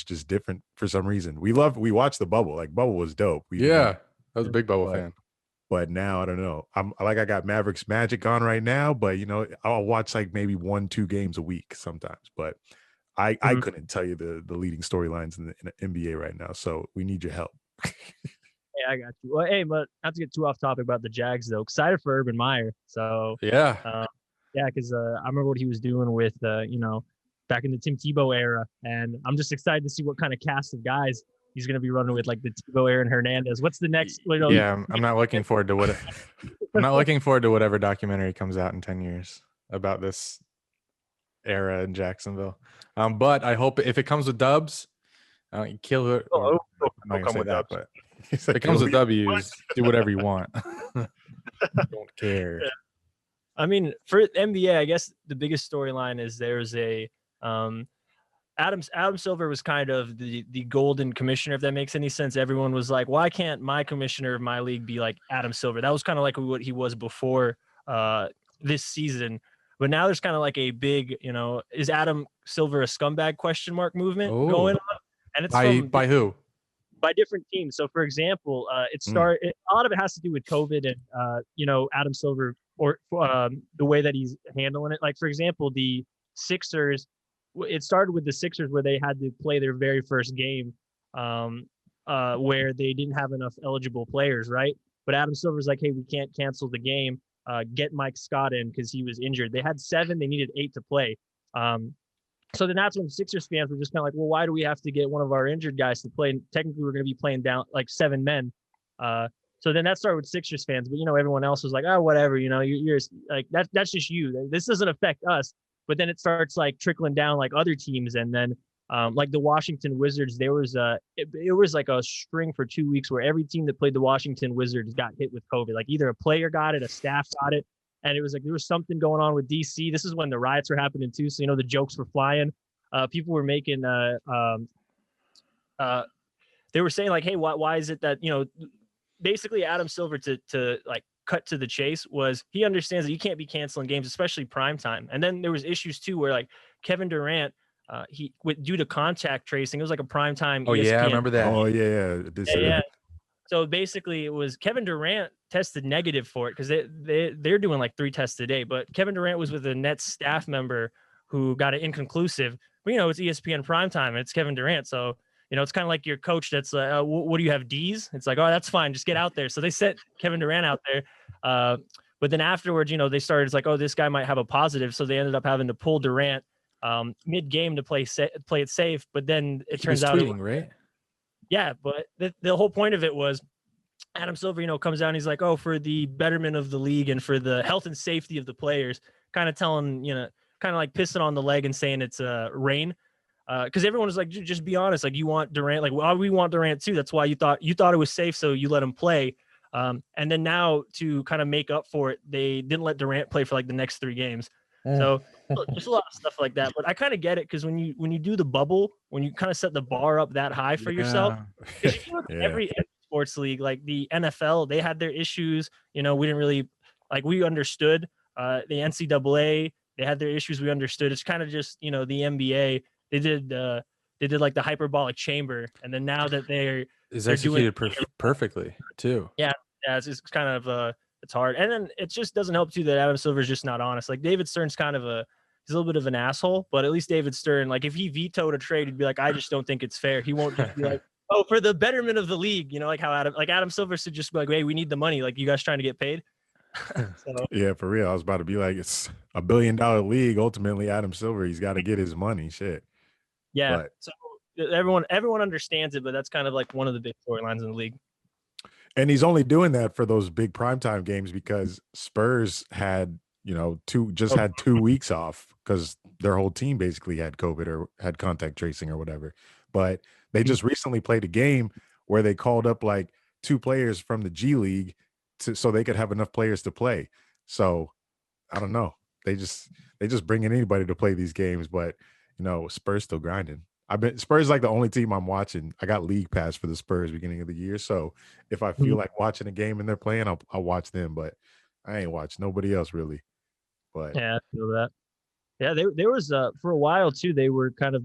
just different for some reason. We watched the bubble. Like bubble was dope. I was a big bubble fan. But now I don't know. I got Mavericks Magic on right now, but you know, I'll watch like maybe 1-2 games a week sometimes. But I couldn't tell you the leading storylines in the NBA right now. So we need your help. Hey, I got you. Well, hey, but not to get too off topic about the Jags though. Excited for Urban Meyer. So yeah, because I remember what he was doing with back in the Tim Tebow era, and I'm just excited to see what kind of cast of guys he's going to be running with, like the Tebow, Aaron Hernandez. What's the next? I'm not looking forward to I'm not looking forward to whatever documentary comes out in 10 years about this era in Jacksonville. But I hope if it comes with dubs, kill it. I'm not gonna say that, but if it comes with W's, do whatever you want. Don't care. Yeah. I mean, for NBA, I guess the biggest storyline is there's a Adam Silver was kind of the golden commissioner, if that makes any sense. Everyone was like, why can't my commissioner of my league be like Adam Silver? That was kind of like what he was before this season. But now there's kind of like a big, is Adam Silver a scumbag movement going on? And it's by who? By different teams. So for example, a lot of it has to do with COVID and Adam Silver or the way that he's handling it. Like for example, the Sixers, it started with the Sixers where they had to play their very first game where they didn't have enough eligible players, right? But Adam Silver's like, hey, we can't cancel the game. Get Mike Scott in because he was injured. They had 7, they needed 8 to play. So then that's when Sixers fans were just kind of like, well, why do we have to get one of our injured guys to play? And technically, we're going to be playing down like 7 men. So then that started with Sixers fans, but everyone else was like, oh, whatever, you're like that's just you. This doesn't affect us. But then it starts like trickling down like other teams, and then like the Washington Wizards, there was it was like a string for 2 weeks where every team that played the Washington Wizards got hit with COVID. Like either a player got it, a staff got it, and it was like there was something going on with DC. This is when the riots were happening too, so the jokes were flying. People were making they were saying like, hey, why is it that basically Adam Silver to like cut to the chase was he understands that you can't be canceling games, especially prime time. And then there was issues too where like Kevin Durant, due to contact tracing, it was like a prime time. Oh ESPN. Yeah, I remember that. Oh yeah. So basically, it was Kevin Durant tested negative for it because they're doing like 3 tests a day. But Kevin Durant was with a Nets staff member who got it inconclusive. But it's ESPN primetime and it's Kevin Durant, so it's kind of like your coach that's like, what do you have, D's? It's like, oh, that's fine, just get out there. So they set Kevin Durant out there. But then afterwards, they started, it's like, oh, this guy might have a positive. So they ended up having to pull Durant mid-game to play it safe. But then it turns out tweeting, right? Yeah, but the whole point of it was Adam Silver, comes out and he's like, oh, for the betterment of the league and for the health and safety of the players, kind of telling, kind of like pissing on the leg and saying it's rain. Because everyone was like, just be honest. Like you want Durant, like well, we want Durant too. That's why you thought it was safe, so you let him play. And then now to kind of make up for it, they didn't let Durant play for like the next 3 games. So just a lot of stuff like that. But I kind of get it because when you do the bubble, when you kind of set the bar up that high for yourself, every sports league, like the NFL, they had their issues. We didn't really we understood. The NCAA, they had their issues. We understood. It's kind of just the NBA. They did like the hyperbolic chamber, and then now that they're executed perfectly too. Yeah, it's kind of it's hard, and then it just doesn't help too that Adam Silver's just not honest. Like David Stern's kind of he's a little bit of an asshole, but at least David Stern, like if he vetoed a trade, he'd be like, I just don't think it's fair. He won't just be like, oh, for the betterment of the league, like how Adam Silver should just be like, hey, we need the money. Like you guys trying to get paid. So. Yeah, for real. I was about to be like, it's $1 billion league. Ultimately, Adam Silver, he's got to get his money. Shit. Yeah. But, so everyone understands it, but that's kind of like one of the big storylines in the league. And he's only doing that for those big primetime games because Spurs had, 2 weeks off because their whole team basically had COVID or had contact tracing or whatever. But they just recently played a game where they called up like 2 players from the G League so they could have enough players to play. So I don't know. They just bring in anybody to play these games, but Spurs still grinding. Spurs like the only team I'm watching. I got league pass for the Spurs beginning of the year. So if I feel like watching a game and they're playing, I'll watch them, but I ain't watch nobody else really. But yeah, I feel that. Yeah, there was for a while too, they were kind of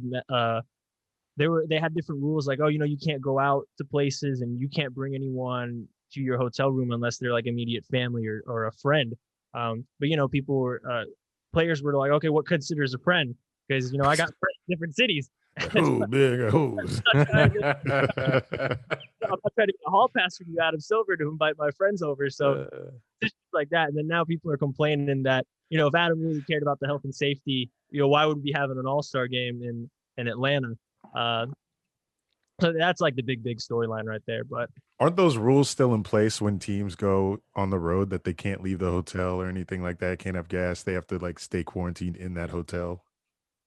they had different rules, like, oh, you can't go out to places and you can't bring anyone to your hotel room unless they're like immediate family or a friend. But people were players were like, okay, what considers a friend? Because I got friends in different cities. Who big who? I'm not trying to get a hall pass from you, Adam Silver, to invite my friends over. So just like that. And then now people are complaining that, if Adam really cared about the health and safety, why would we be having an all-star game in Atlanta? So that's like the big storyline right there. But aren't those rules still in place when teams go on the road that they can't leave the hotel or anything like that? Can't have gas. They have to like stay quarantined in that hotel.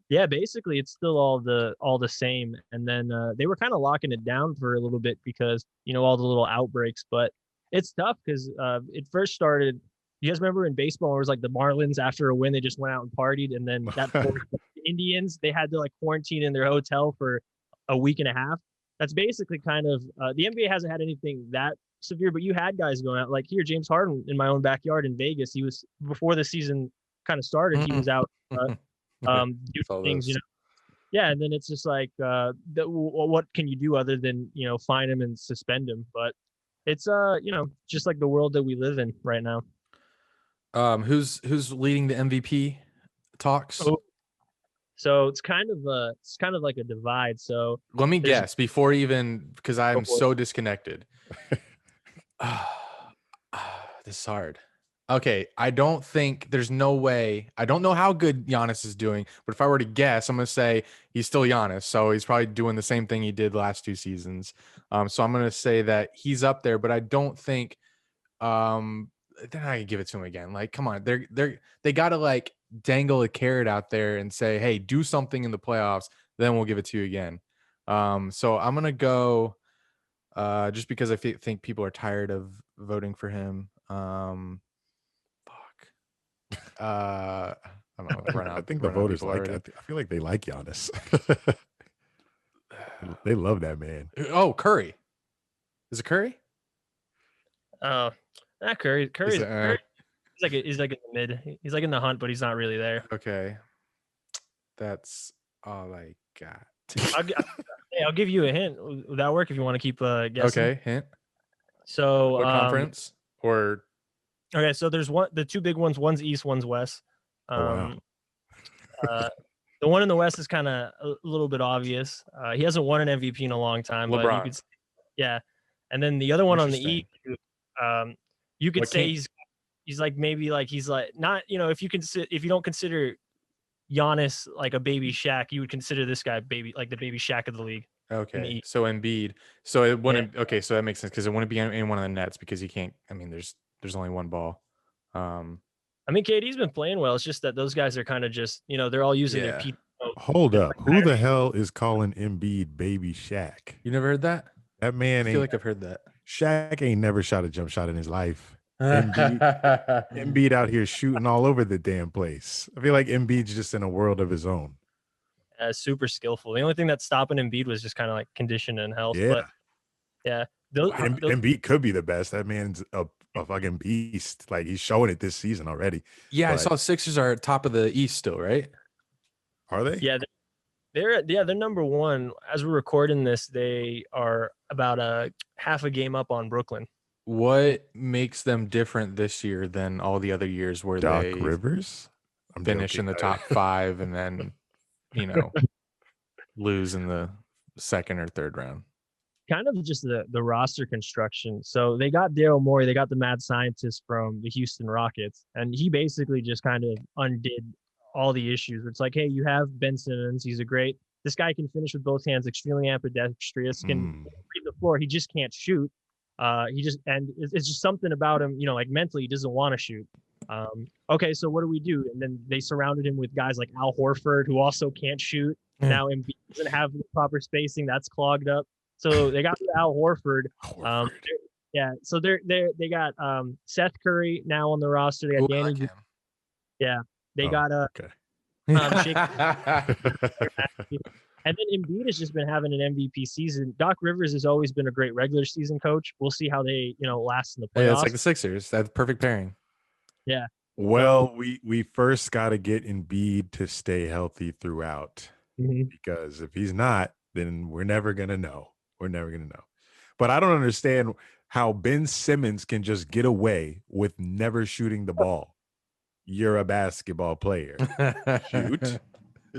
Yeah, basically it's still all the same. And then they were kind of locking it down for a little bit because all the little outbreaks. But it's tough because it first started. You guys remember in baseball, where it was like the Marlins after a win, they just went out and partied, and then that the Indians, they had to like quarantine in their hotel for a week and a half. That's basically kind of the NBA hasn't had anything that severe, but you had guys going out like here, James Harden in my own backyard in Vegas. He was before the season kind of started. He was out doing things, Yeah, and then it's just like, what can you do other than fine him and suspend him? But it's just like the world that we live in right now. Who's leading the MVP talks? Oh. So it's kind of like a divide. So let me guess before even, because I'm so disconnected. This is hard. Okay, I don't think there's no way. I don't know how good Giannis is doing, but if I were to guess, I'm going to say he's still Giannis. So he's probably doing the same thing he did last 2 seasons. So I'm going to say that he's up there, but I don't think then I can give it to him again. Like, come on, they got to like dangle a carrot out there and say, hey, do something in the playoffs, then we'll give it to you again. So I'm going to go just because I think people are tired of voting for him. I don't know. Run out, I think the voters like. I feel like they like Giannis. They love that man. Oh, Curry. Is it Curry? Oh, not Curry. Curry's he's like in the mid. He's like in the hunt, but he's not really there. Okay, that's all I got. I'll give you a hint. Would that work if you want to keep guessing? Okay, hint. So what conference or? Okay, so there's the 2 big ones. One's East, one's West. Wow. The one in the West is kind of a little bit obvious. He hasn't won an MVP in a long time. LeBron. But you could, yeah. And then the other one on the East, you could say he's like maybe like he's like not if you don't consider Giannis like a baby Shaq, you would consider this guy baby like the baby Shaq of the league. Okay, so Embiid. So it wouldn't. Yeah. Okay, so that makes sense because it wouldn't be in one of the Nets because you can't. I mean, there's only one ball. I mean, KD's been playing well. It's just that those guys are kind of just, they're all using their peak. Hold up. Who the hell is calling Embiid baby Shaq? You never heard that? That man I feel like I've heard that. Shaq ain't never shot a jump shot in his life. Embiid out here shooting all over the damn place. I feel like Embiid's just in a world of his own. Super skillful. The only thing that's stopping Embiid was just kind of like condition and health. Yeah. But yeah. Embiid could be the best. That man's a fucking beast. Like he's showing it this season already. Yeah, but I saw Sixers are top of the East still, right? Are they? Yeah, they're number 1. As we're recording this, they are about a half a game up on Brooklyn. What makes them different this year than all the other years where Doc they Rivers finish in the top 5 and then lose in the second or third round? Kind of just the roster construction. So they got Daryl Morey, they got the mad scientist from the Houston Rockets, and he basically just kind of undid all the issues. It's like, hey, you have Ben Simmons. This guy can finish with both hands, extremely ambidextrous, can read the floor. He just can't shoot. It's just something about him, like mentally he doesn't want to shoot. Okay, so what do we do? And then they surrounded him with guys like Al Horford, who also can't shoot. Now Embiid doesn't have the proper spacing. That's clogged up. So they got Al Horford. So they got Seth Curry now on the roster. They got Danny. Yeah, they got Shake. And then Embiid has just been having an MVP season. Doc Rivers has always been a great regular season coach. We'll see how they last in the playoffs. Yeah, it's like the Sixers. That's perfect pairing. Yeah. Well, we first got to get Embiid to stay healthy throughout, because if he's not, then we're never gonna know. We're never gonna know. But I don't understand how Ben Simmons can just get away with never shooting the ball. You're a basketball player. Shoot.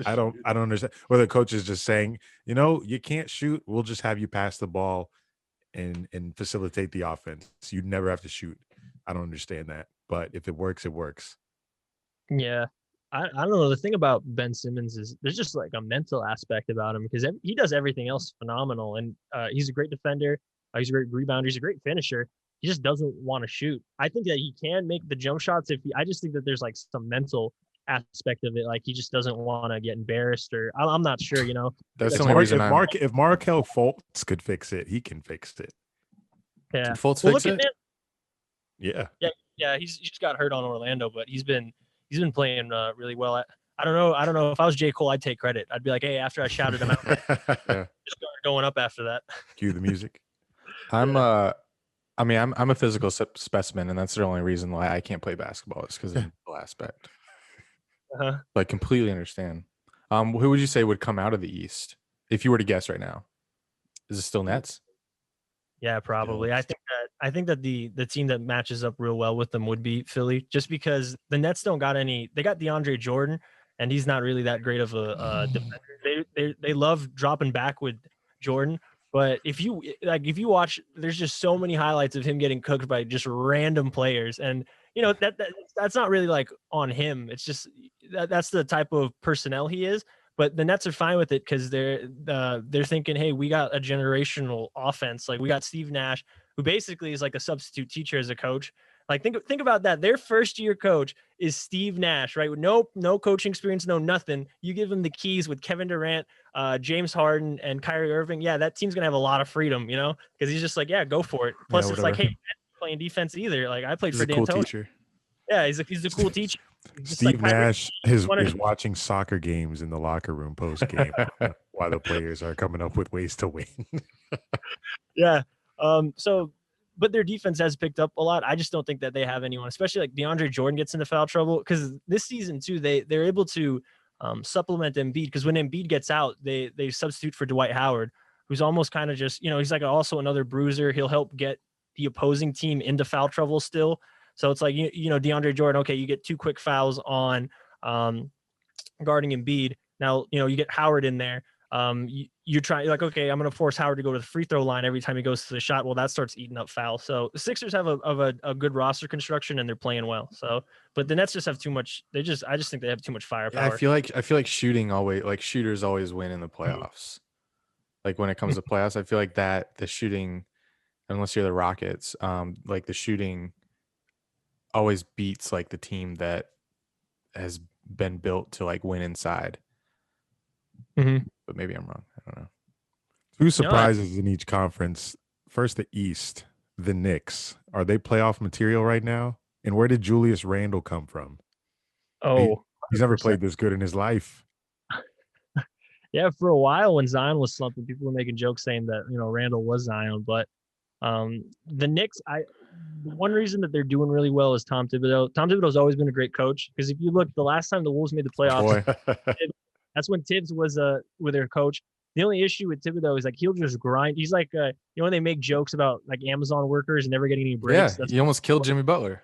I don't understand. Or the coach is just saying, you can't shoot. We'll just have you pass the ball and facilitate the offense. You never have to shoot. I don't understand that. But if it works, it works. Yeah. I don't know. The thing about Ben Simmons is there's just like a mental aspect about him because he does everything else phenomenal. And he's a great defender. He's a great rebounder. He's a great finisher. He just doesn't want to shoot. I think that he can make the jump shots. I just think that there's like some mental aspect of it. Like he just doesn't want to get embarrassed or I'm not sure, That's the only reason if Markelle Fultz could fix it, he can fix it. Yeah. Can Fultz fix it? Yeah. Yeah. He's just got hurt on Orlando, but he's been playing really well. I don't know. If I was J. Cole, I'd take credit. I'd be like, hey, after I shouted him out, just started going up after that. Cue the music. I'm a physical specimen, and that's the only reason why I can't play basketball is because of the mental aspect. Like, completely understand. Who would you say would come out of the East if you were to guess right now? Is it still Nets? Yeah, probably. I think that the team that matches up real well with them would be Philly, just because the Nets don't got any. They got DeAndre Jordan, and he's not really that great of a defender. They love dropping back with Jordan, but if you watch, there's just so many highlights of him getting cooked by just random players, and that's not really like on him. It's just that's the type of personnel he is. But the Nets are fine with it because they're thinking, hey, we got a generational offense. Like we got Steve Nash, who basically is like a substitute teacher as a coach. Like think about that. Their first year coach is Steve Nash, right? With no coaching experience, no nothing. You give him the keys with Kevin Durant, James Harden, and Kyrie Irving. Yeah, that team's gonna have a lot of freedom, because he's just like, yeah, go for it. Plus, it's like, hey, I'm not playing defense either. Like I played for D'Antoni. Cool teacher. Yeah, he's a cool teacher. Steve Nash is watching soccer games in the locker room post game while the players are coming up with ways to win. Yeah. But their defense has picked up a lot. I just don't think that they have anyone, especially like DeAndre Jordan gets into foul trouble because this season too, they're able to supplement Embiid because when Embiid gets out, they substitute for Dwight Howard, who's almost kind of just, he's like also another bruiser. He'll help get the opposing team into foul trouble still. So it's like, DeAndre Jordan, okay, you get 2 quick fouls on guarding Embiid. Now, you get Howard in there. You're trying, like, okay, I'm going to force Howard to go to the free throw line every time he goes to the shot. Well, that starts eating up fouls. So the Sixers have a good roster construction and they're playing well. So, but the Nets just have too much. I just think they have too much firepower. Yeah, I feel like shooters always win in the playoffs. Like when it comes to playoffs, I feel like that the shooting, unless you're the Rockets, like the shooting always beats like the team that has been built to like win inside. Mm-hmm. But maybe I'm wrong. I don't know. 2 surprises in each conference. First, the East, the Knicks. Are they playoff material right now? And where did Julius Randle come from? Oh, he's never played this good in his life. Yeah, for a while when Zion was slumping, people were making jokes saying that Randle was Zion, but the Knicks, the one reason that they're doing really well is Tom Thibodeau. Tom Thibodeau's always been a great coach because if you look, the last time the Wolves made the playoffs, that's when Tibbs was with their coach. The only issue with Thibodeau is like he'll just grind. He's like when they make jokes about like Amazon workers never getting any breaks. Yeah, he almost killed Jimmy Butler.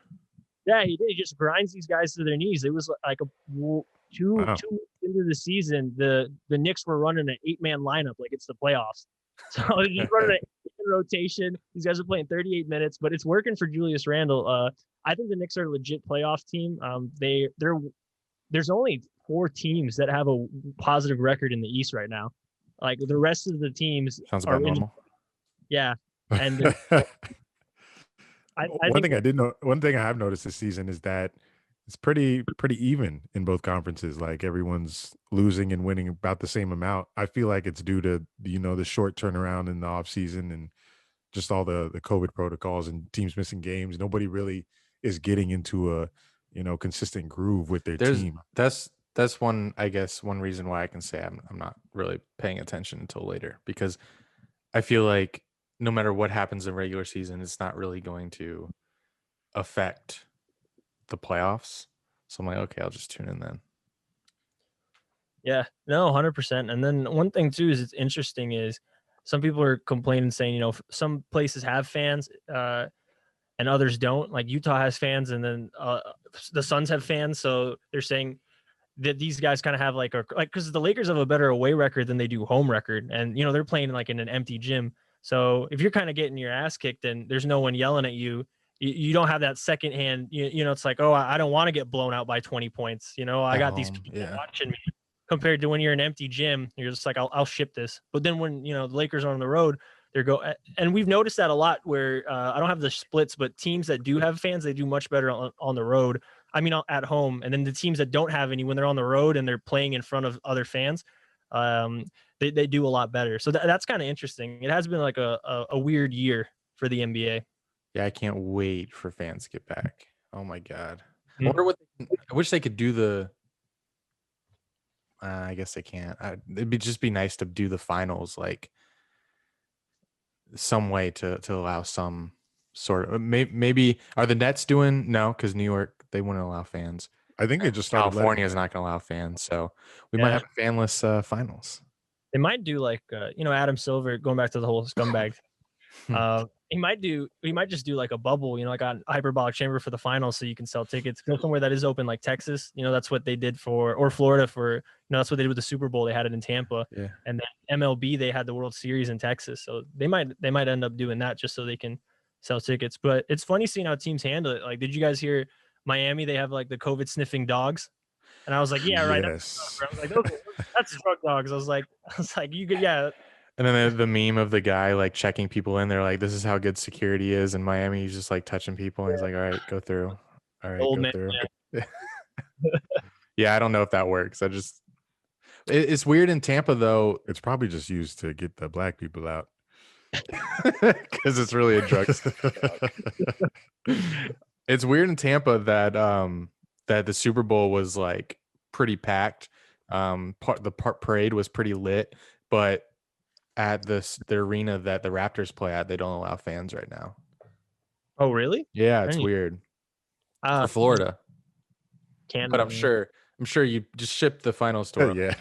Yeah, he did. He just grinds these guys to their knees. It was like two weeks into the season, the Knicks were running an 8-man lineup like it's the playoffs. So he's running a rotation. These guys are playing 38 minutes, but it's working for Julius Randle. I think the Knicks are a legit playoff team. There's only 4 teams that have a positive record in the East right now. Like the rest of the teams sounds about normal. Yeah, and one thing I have noticed this season is that it's pretty even in both conferences. Like everyone's losing and winning about the same amount. I feel like it's due to the short turnaround in the off season and just all the COVID protocols and teams missing games. Nobody really is getting into a consistent groove with their team. That's one reason why I can say I'm not really paying attention until later, because I feel like no matter what happens in regular season, it's not really going to affect the playoffs. So I'm like, okay, I'll just tune in then. Yeah, no, 100%. And then one thing too is it's interesting is some people are complaining saying, some places have fans and others don't. Like Utah has fans, and then the Suns have fans. So they're saying that these guys kind of have like because the Lakers have a better away record than they do home record, and they're playing like in an empty gym. So if you're kind of getting your ass kicked and there's no one yelling at you, you don't have that second hand. It's like, oh, I don't want to get blown out by 20 points. I got these people watching me. Compared to when you're in an empty gym, you're just like, I'll ship this. But then when the Lakers are on the road, and we've noticed that a lot where I don't have the splits, but teams that do have fans, they do much better on the road. I mean, at home. And then the teams that don't have any, when they're on the road and they're playing in front of other fans, they do a lot better. So that's kind of interesting. It has been like a weird year for the NBA. Yeah, I can't wait for fans to get back. Oh my God. I wonder what I wish they could do the I guess they can't. It'd just be nice to do the finals like some way to allow some sort of maybe are the Nets doing no because New York they wouldn't allow fans. I think they just California is not going to allow fans, so we might have a fanless finals. They might do like Adam Silver going back to the whole scumbag. He might just do like a bubble, like a hyperbolic chamber for the finals, so you can sell tickets. Go somewhere that is open, like Texas. That's what they did or Florida for. That's what they did with the Super Bowl. They had it in Tampa, and then MLB they had the World Series in Texas. So they might end up doing that just so they can sell tickets. But it's funny seeing how teams handle it. Like, did you guys hear Miami? They have like the COVID sniffing dogs, and I was like, yeah, right. Yes. I was like, that's drug dogs. I was like, you could, yeah. And then the meme of the guy like checking people in, they're like, this is how good security is in Miami. He's just like touching people. And he's like, all right, go through. All right, go through. Yeah. Yeah, I don't know if that works. It's weird in Tampa though. It's probably just used to get the black people out. Because it's really a drug. It's weird in Tampa that that the Super Bowl was like pretty packed. The parade was pretty lit, but at the arena that the Raptors play at, they don't allow fans right now. Oh, really? Yeah, it's weird. For Florida. Canada, but I'm sure you just shipped the finals to yeah.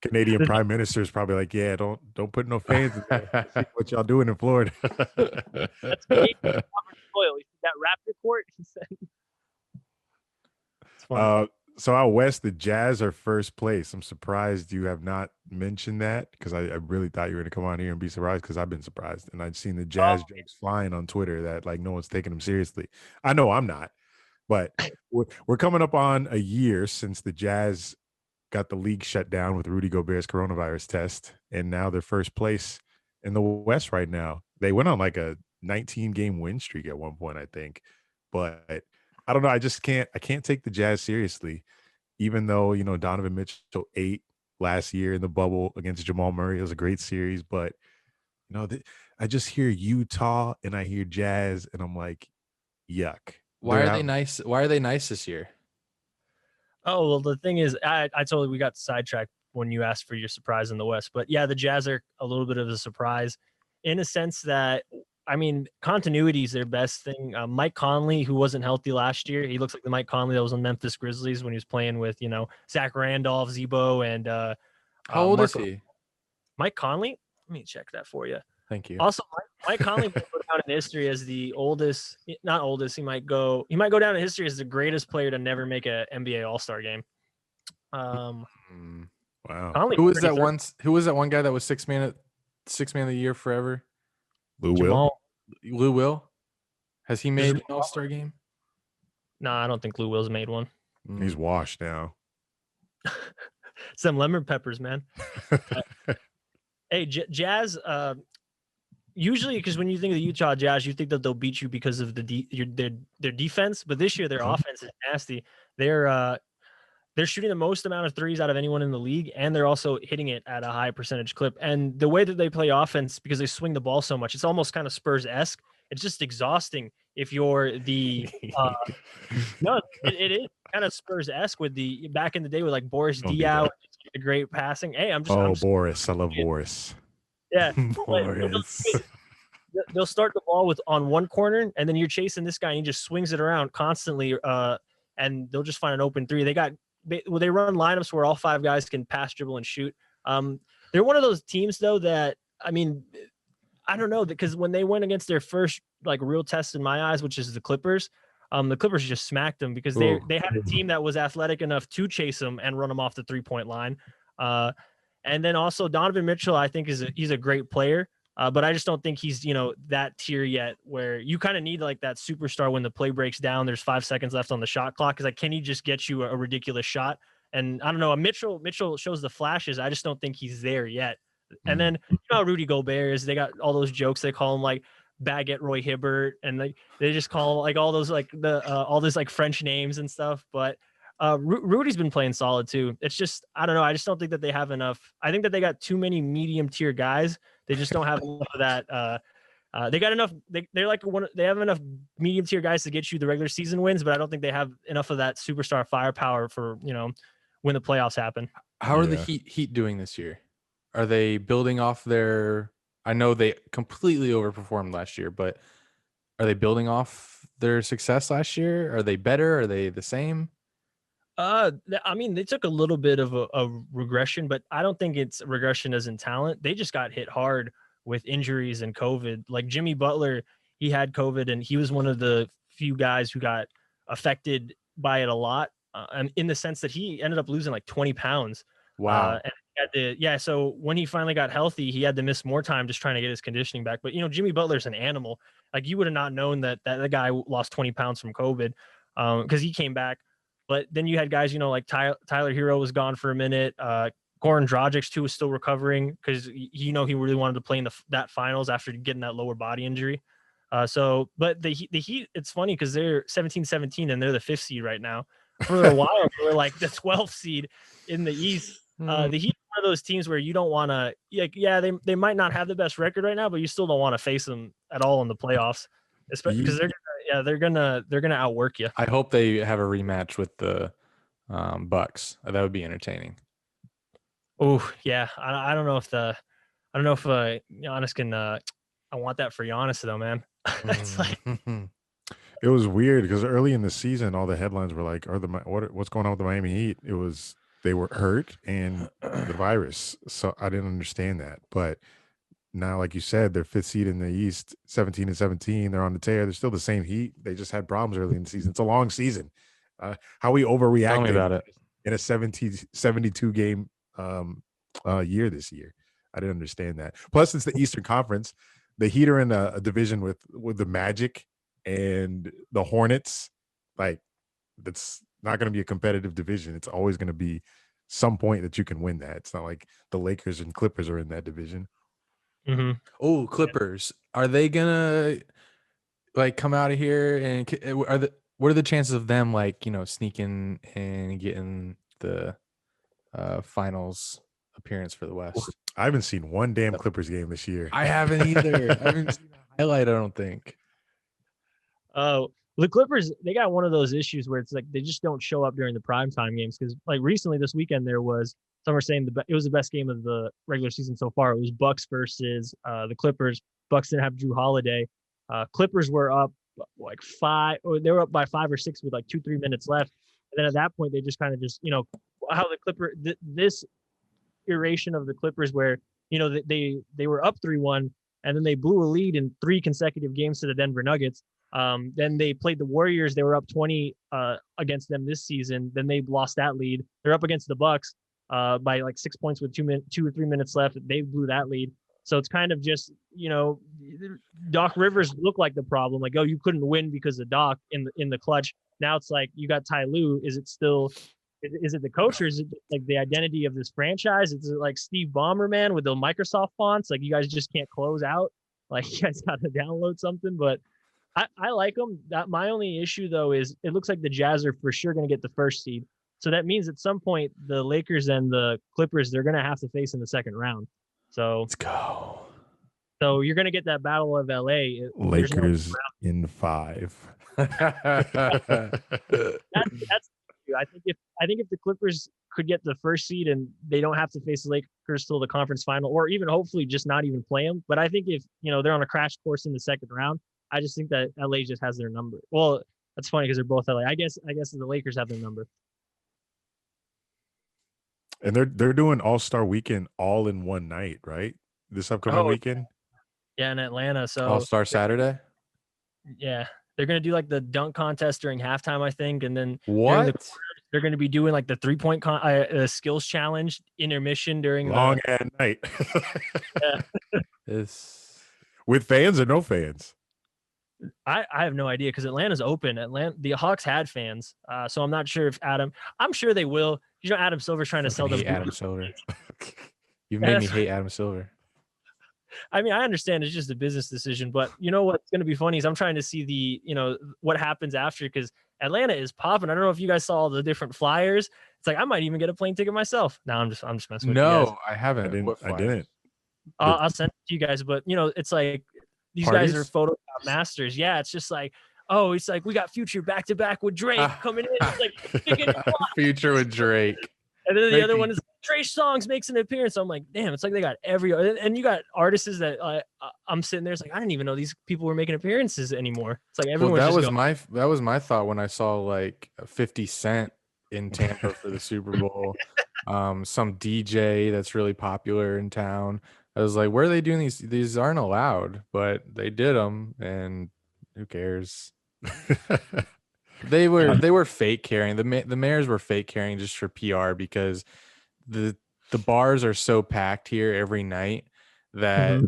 Canadian Prime Minister is probably like, yeah, don't put no fans in there. See what y'all doing in Florida. That's great. That Raptor court. It's fun. So out west, the Jazz are first place. I'm surprised you have not mentioned that because I really thought you were going to come on here and be surprised because I've been surprised. And I'd seen the Jazz jokes flying on Twitter that like no one's taking them seriously. I know I'm not, but we're coming up on a year since the Jazz got the league shut down with Rudy Gobert's coronavirus test. And now they're first place in the West right now. They went on like a 19-game win streak at one point, I think. But I don't know. I can't take the Jazz seriously, even though, Donovan Mitchell 8 last year in the bubble against Jamal Murray. It was a great series, but I just hear Utah and I hear Jazz and I'm like, yuck. Why are they nice? Why are they nice this year? Oh, well, the thing is, I told you we got sidetracked when you asked for your surprise in the West, but yeah, the Jazz are a little bit of a surprise in a sense that, I mean, continuity is their best thing. Mike Conley, who wasn't healthy last year, he looks like the Mike Conley that was on Memphis Grizzlies when he was playing with, Zach Randolph, Zebo, and how old is he? Mike Conley? Let me check that for you. Thank you. Also, Mike Conley will go down in history as the oldest, not oldest. He might go down in history as the greatest player to never make an NBA All-Star game. Wow. Conley Who was that one guy that was six man of the year forever? Lou Will? Has he made an All-Star game? No, I don't think Lou Will's made one. He's washed now. Some lemon peppers, man. Hey, Jazz. Usually, because when you think of the Utah Jazz, you think that they'll beat you because of their defense. But this year, their offense is nasty. They're shooting the most amount of threes out of anyone in the league, and they're also hitting it at a high percentage clip. And the way that they play offense, because they swing the ball so much, it's almost kind of Spurs-esque. It's just exhausting if you're the no, it is kind of Spurs-esque with the back in the day with like Boris Diaw, the great passing. Hey, I'm just Boris. I love Boris. Yeah, Boris. They'll start the ball on one corner, and then you're chasing this guy, and he just swings it around constantly, and they'll just find an open three. They got they run lineups where all 5 guys can pass, dribble, and shoot. They're one of those teams though that, I mean, I don't know, because when they went against their first like real test in my eyes, which is the Clippers just smacked them because they had a team that was athletic enough to chase them and run them off the 3-point line. And then also Donovan Mitchell, I think he's a great player. But I just don't think he's, that tier yet where you kind of need like that superstar when the play breaks down. There's 5 seconds left on the shot clock. Cause like, can he just get you a ridiculous shot? And I don't know, Mitchell shows the flashes. I just don't think he's there yet. And then, Rudy Gobert is, they got all those jokes. They call him like Baguette Roy Hibbert. And they just call like all those, like all those like French names and stuff. But Rudy's been playing solid too. It's just, I don't know. I just don't think that they have enough. I think that they got too many medium tier guys. They just don't have enough of that. They got enough. They have enough medium tier guys to get you the regular season wins, but I don't think they have enough of that superstar firepower for, when the playoffs happen. How are the Heat doing this year? Are they building off their, I know they completely overperformed last year, but are they building off their success last year? Are they better? Are they the same? I mean, they took a little bit of a regression, but I don't think it's regression as in talent. They just got hit hard with injuries and COVID. Like Jimmy Butler, he had COVID, and he was one of the few guys who got affected by it a lot, and in the sense that he ended up losing like 20 pounds. Wow. So when he finally got healthy, he had to miss more time just trying to get his conditioning back. But, Jimmy Butler's an animal. Like, you would have not known that the guy lost 20 pounds from COVID because he came back. But then you had guys, like Tyler Hero was gone for a minute. Goran Dragic too was still recovering because he really wanted to play in that finals after getting that lower body injury. But the Heat, it's funny because they're 17-17 and they're the 5th seed right now. For a while, they were like the 12th seed in the East. The Heat are one of those teams where you don't want to. They might not have the best record right now, but you still don't want to face them at all in the playoffs, especially because they're gonna outwork you. I hope they have a rematch with the Bucks. That would be entertaining. Oh yeah, I don't know if Giannis can. I want that for Giannis though, man. It's like it was weird because early in the season, all the headlines were like, what's going on with the Miami Heat?" It was they were hurt and the virus, so I didn't understand that. But now, like you said, they're 5th seed in the East, 17-17. They're on the tear. They're still the same Heat. They just had problems early in the season. It's a long season. How we overreacted Tell me about it. In a 72 game year this year. I didn't understand that. Plus, it's the Eastern Conference. The Heat are in a division with the Magic and the Hornets. Like, that's not going to be a competitive division. It's always going to be some point that you can win that. It's not like the Lakers and Clippers are in that division. Mm-hmm. Oh, Clippers. Are they gonna like come out of here and what are the chances of them sneaking and getting the finals appearance for the West? I haven't seen one damn Clippers game this year. I haven't either. I haven't seen a highlight, I don't think. The Clippers, they got one of those issues where it's like they just don't show up during the primetime games because like recently this weekend some are saying it was the best game of the regular season so far. It was Bucks versus the Clippers. Bucks didn't have Drew Holiday. Clippers were up like 5, or they were up by 5 or 6 with like 2-3 minutes left. And then at that point, they just kind of how the this iteration of the Clippers where, they were up 3-1 and then they blew a lead in 3 consecutive games to the Denver Nuggets. Then they played the Warriors. They were up 20 against them this season. Then they lost that lead. They're up against the Bucks by like 6 points with 2 or 3 minutes left. They blew that lead. So it's kind of just, Doc Rivers looked like the problem. Like, oh, you couldn't win because of Doc in the clutch. Now it's like you got Ty Lue. Is it the coach, or is it like the identity of this franchise? Is it like Steve Ballmer with the Microsoft fonts? Like, you guys just can't close out. Like, you guys got to download something. But I like them. My only issue though is it looks like the Jazz are for sure going to get the 1st seed. So that means at some point the Lakers and the Clippers, they're going to have to face in the 2nd round. So let's go. So you're going to get that battle of LA. Lakers in 5. That's I think if the Clippers could get the 1st seed and they don't have to face the Lakers till the conference final, or even hopefully just not even play them. But I think if they're on a crash course in the 2nd round, I just think that LA just has their number. Well, that's funny because they're both LA. I guess the Lakers have their number. And they're doing All-Star Weekend all in one night, right? This upcoming weekend. Yeah, in Atlanta. So All-Star Saturday. Yeah, they're gonna do like the dunk contest during halftime, I think, and then during the What? quarter, they're gonna be doing like the 3-point skills challenge intermission during Long at night. With fans or no fans? I have no idea because Atlanta's open. The Hawks had fans, so I'm not sure if I'm sure they will. You know, Adam Silver's trying to sell them. Adam Silver. You've made me hate Adam Silver. I mean, I understand it's just a business decision, but you know what's going to be funny is I'm trying to see what happens after, because Atlanta is popping. I don't know if you guys saw all the different flyers. It's like I might even get a plane ticket myself. No, I'm just messing with you guys. No, I haven't. I didn't. I'll send it to you guys, but it's like these guys are Photoshop masters. Yeah, it's just like, oh, it's like we got Future back to back with Drake coming in. It's like Future with Drake. And then the other one is Trey Songz makes an appearance. So I'm like, damn, it's like they got and you got artists that I'm sitting there. It's like I didn't even know these people were making appearances anymore. It's like everyone. Well, that was my thought when I saw like 50 Cent in Tampa for the Super Bowl. Some DJ that's really popular in town. I was like, where are they doing these? These aren't allowed, but they did them, and who cares? They were fake carrying. The mayors were fake carrying just for PR, because the bars are so packed here every night that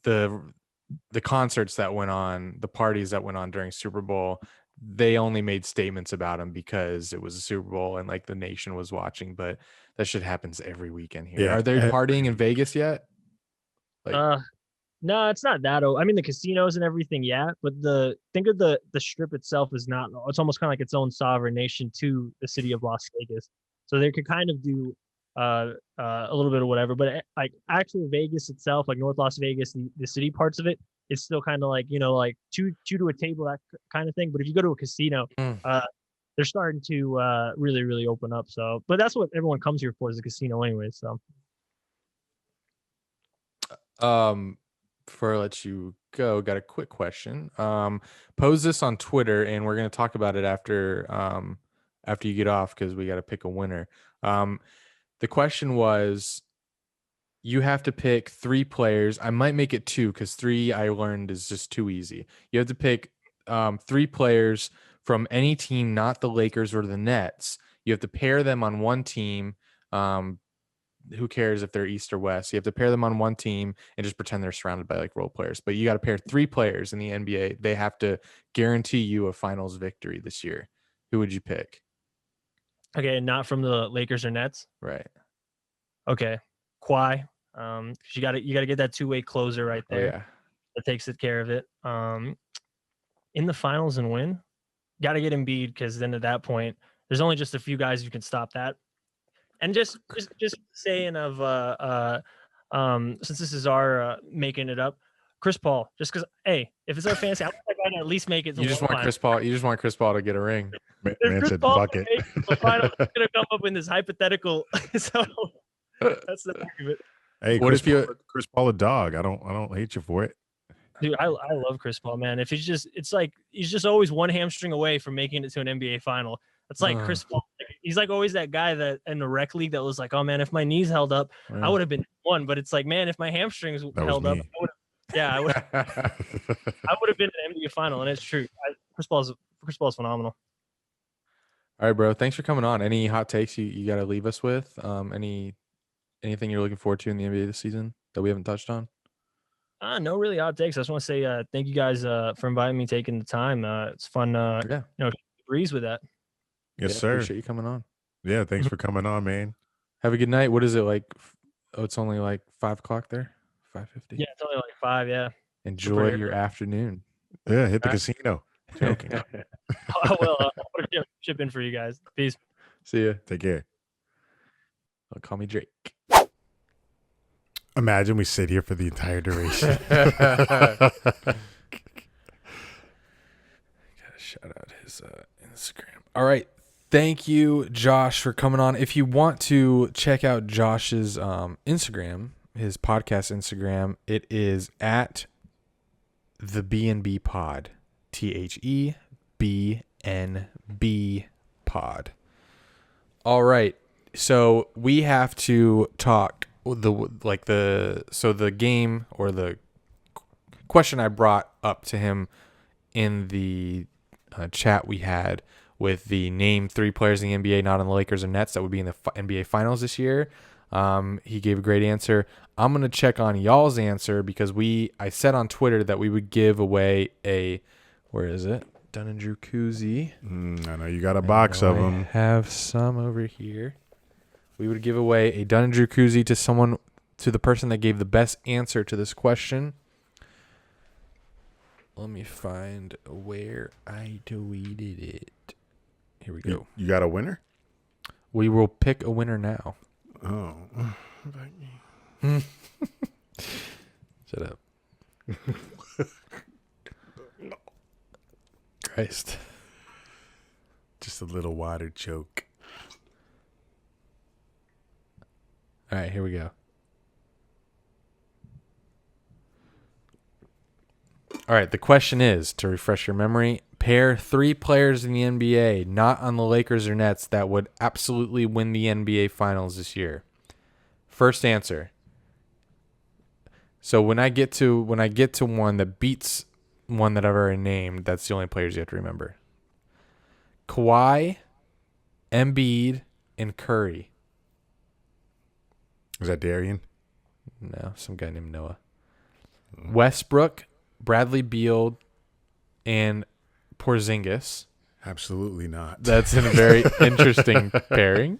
the concerts that went on, the parties that went on during Super Bowl, they only made statements about them because it was a Super Bowl and like the nation was watching. But that shit happens every weekend here. Yeah. Are they partying in Vegas yet? No, it's not that old. I mean, the casinos and everything, yeah, but think of the strip itself is not. It's almost kind of like its own sovereign nation to the city of Las Vegas, so they could kind of do a little bit of whatever. But like actual Vegas itself, like North Las Vegas, the city parts of it, it's still kind of like like two to a table, that kind of thing. But if you go to a casino, they're starting to really really open up. So, but that's what everyone comes here for, is a casino anyway. So, before I let you go, got a quick question. Pose this on Twitter, and we're going to talk about it after you get off, because we got to pick a winner. The question was, you have to pick 3 players. I might make it 2, because 3 I learned is just too easy. You have to pick 3 players from any team, not the Lakers or the Nets. You have to pair them on one team. Who cares if they're East or West? You have to pair them on one team and just pretend they're surrounded by like role players. But you got to pair 3 players in the NBA. They have to guarantee you a finals victory this year. Who would you pick? Okay, not from the Lakers or Nets. Right. Okay, Kawhi. You got to get that 2-way closer right there. Oh, yeah. That takes care of it. In the finals and win, got to get Embiid, because then at that point, there's only just a few guys who can stop that. And just saying of since this is our making it up, Chris Paul. Just because, hey, if it's our fantasy, I want that guy to at least make it. You just want Chris Paul. You just want Chris Paul to get a ring. Man said, "Fuck it." The final is gonna come up in this hypothetical. So that's the back of it. Hey, Chris Paul a dog? I don't hate you for it. Dude, I love Chris Paul, man. If it's like he's just always one hamstring away from making it to an NBA final. It's like Chris Paul. He's like always that guy that in the rec league that was like, oh man, if my knees held up, I would have been one. But it's like, man, if my hamstrings held up, I would have been in an NBA final. And it's true. Chris Paul's phenomenal. All right, bro. Thanks for coming on. Any hot takes you got to leave us with? Anything you're looking forward to in the NBA this season that we haven't touched on? No really hot takes. I just want to say thank you guys for inviting me, taking the time. It's fun. Breeze with that. Yes, sir. Appreciate you coming on. Yeah, thanks for coming on, man. Have a good night. What is it like? Oh, it's only like 5 o'clock there. 5:50. Yeah, it's only like 5. Yeah. Enjoy your afternoon. Yeah, hit the casino. Joking. I will. I'll chip in for you guys. Peace. See ya. Take care. Call me Drake. Imagine we sit here for the entire duration. Gotta shout out his Instagram. All right. Thank you, Josh, for coming on. If you want to check out Josh's Instagram, his podcast Instagram, it is at the BNB Pod. THEBNB Pod. All right. So we have to talk the game or the question I brought up to him in the chat we had with the name 3 players in the NBA not on the Lakers or Nets that would be in the NBA Finals this year. He gave a great answer. I'm going to check on y'all's answer because I said on Twitter that we would give away where is it? Dunn and Drew koozie. I know you got a box of them. I have some over here. We would give away a Dunn and Drew koozie to the person that gave the best answer to this question. Let me find where I tweeted it. Here we go. You got a winner? We will pick a winner now. Oh. Shut up. Christ. Just a little water choke. All right, here we go. All right, the question is, to refresh your memory, pair 3 players in the NBA not on the Lakers or Nets that would absolutely win the NBA Finals this year. First answer. So when I get to one that beats one that I've already named, that's the only players you have to remember. Kawhi, Embiid, and Curry. Is that Darian? No, some guy named Noah. Westbrook, Bradley Beal, and Porzingis. Absolutely not. That's a very interesting pairing.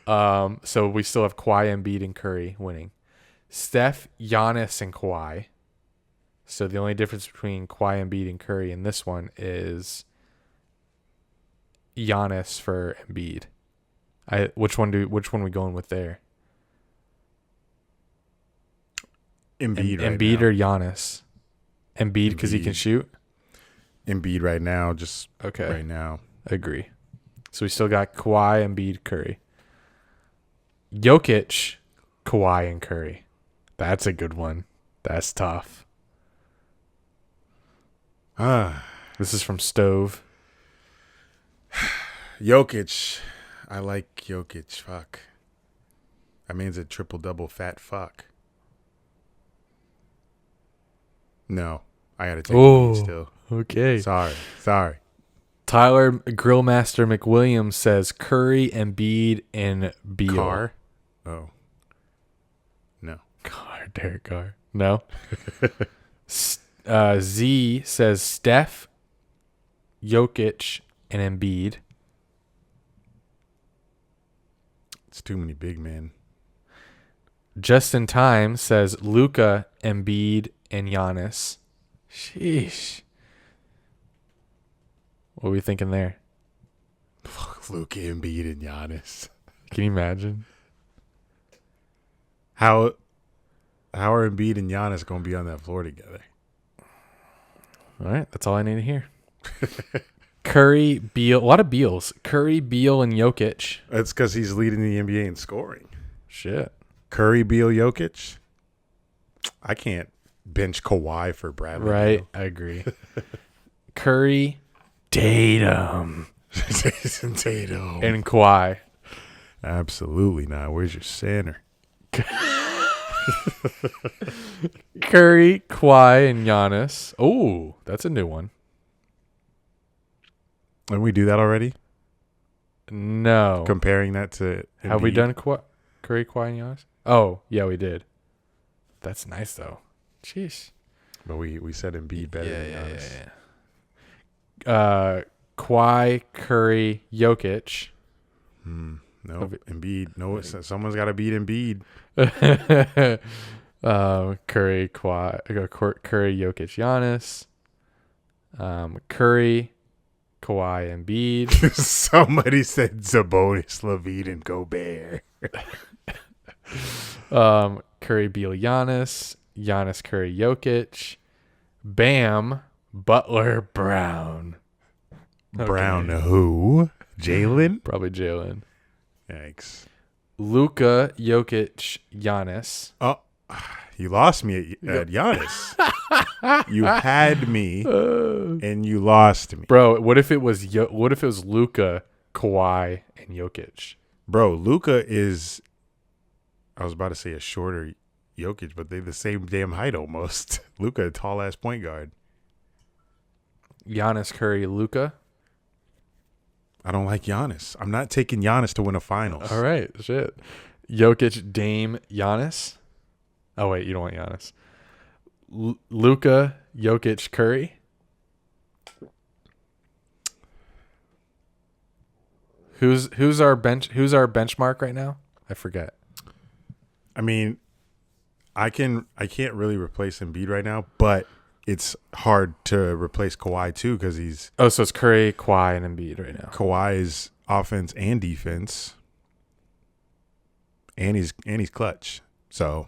So we still have Kawhi, Embiid, and Curry winning. Steph, Giannis, and Kawhi. So the only difference between Kawhi, Embiid, and Curry in this one is Giannis for Embiid. Which one we going with there? Embiid right Embiid now. or Giannis? Embiid because he can shoot? Embiid right now, just okay. Right now. Agree. So we still got Kawhi, Embiid, Curry. Jokic, Kawhi, and Curry. That's a good one. That's tough. This is from Stove. Jokic. I like Jokic. Fuck. That means a triple-double fat fuck. No. I got to take Embiid still. Okay. Sorry. Tyler Grillmaster McWilliams says Curry, Embiid, and Beal. Carr? Oh. No. Derek Carr. No. Z says Steph, Jokic, and Embiid. It's too many big men. Just in Time says Luka, Embiid, and Giannis. Sheesh. What are we thinking there? Fuck Luka, Embiid, and Giannis. Can you imagine? How are Embiid and Giannis going to be on that floor together? All right, that's all I need to hear. Curry, Beal, a lot of Beals. Curry, Beal, and Jokic. That's because he's leading the NBA in scoring. Shit. Curry, Beal, Jokic. I can't bench Kawhi for Bradley. Right, Beal. I agree. Curry, Tatum, Jason Tatum, and Kawhi. Absolutely not. Where's your center? Curry, Kawhi, and Giannis. Oh, that's a new one. Didn't we do that already? No. Comparing that to Embiid? Have we done Curry, Kawhi, and Giannis? Oh, yeah, we did. That's nice, though. Jeez. But we said Embiid better than Giannis. Yeah. Kawhi, Curry, Jokic. No, Embiid. No, someone's got to beat Embiid. Curry, Jokic, Giannis. Curry, Kawhi, Embiid. Somebody said Sabonis, Levine, and Gobert. Curry, Beal, Giannis. Giannis, Curry, Jokic. Bam, Butler, Brown. Okay. Brown who? Jalen? Probably Jalen. Yikes. Luka, Jokic, Giannis. Oh, you lost me at Giannis. You had me, and you lost me. Bro, what if it was Luka, Kawhi, and Jokic? Bro, Luka is, I was about to say a shorter Jokic, but they're the same damn height almost. Luka, a tall-ass point guard. Giannis, Curry, Luka. I don't like Giannis. I'm not taking Giannis to win a finals. All right, shit. Jokic, Dame, Giannis. Oh, wait, you don't want Giannis. Luka, Jokic, Curry. Who's our benchmark right now? I forget. I mean, I can't really replace Embiid right now, but it's hard to replace Kawhi too because he's. Oh, so it's Curry, Kawhi, and Embiid right now. Kawhi's offense and defense, and he's clutch. So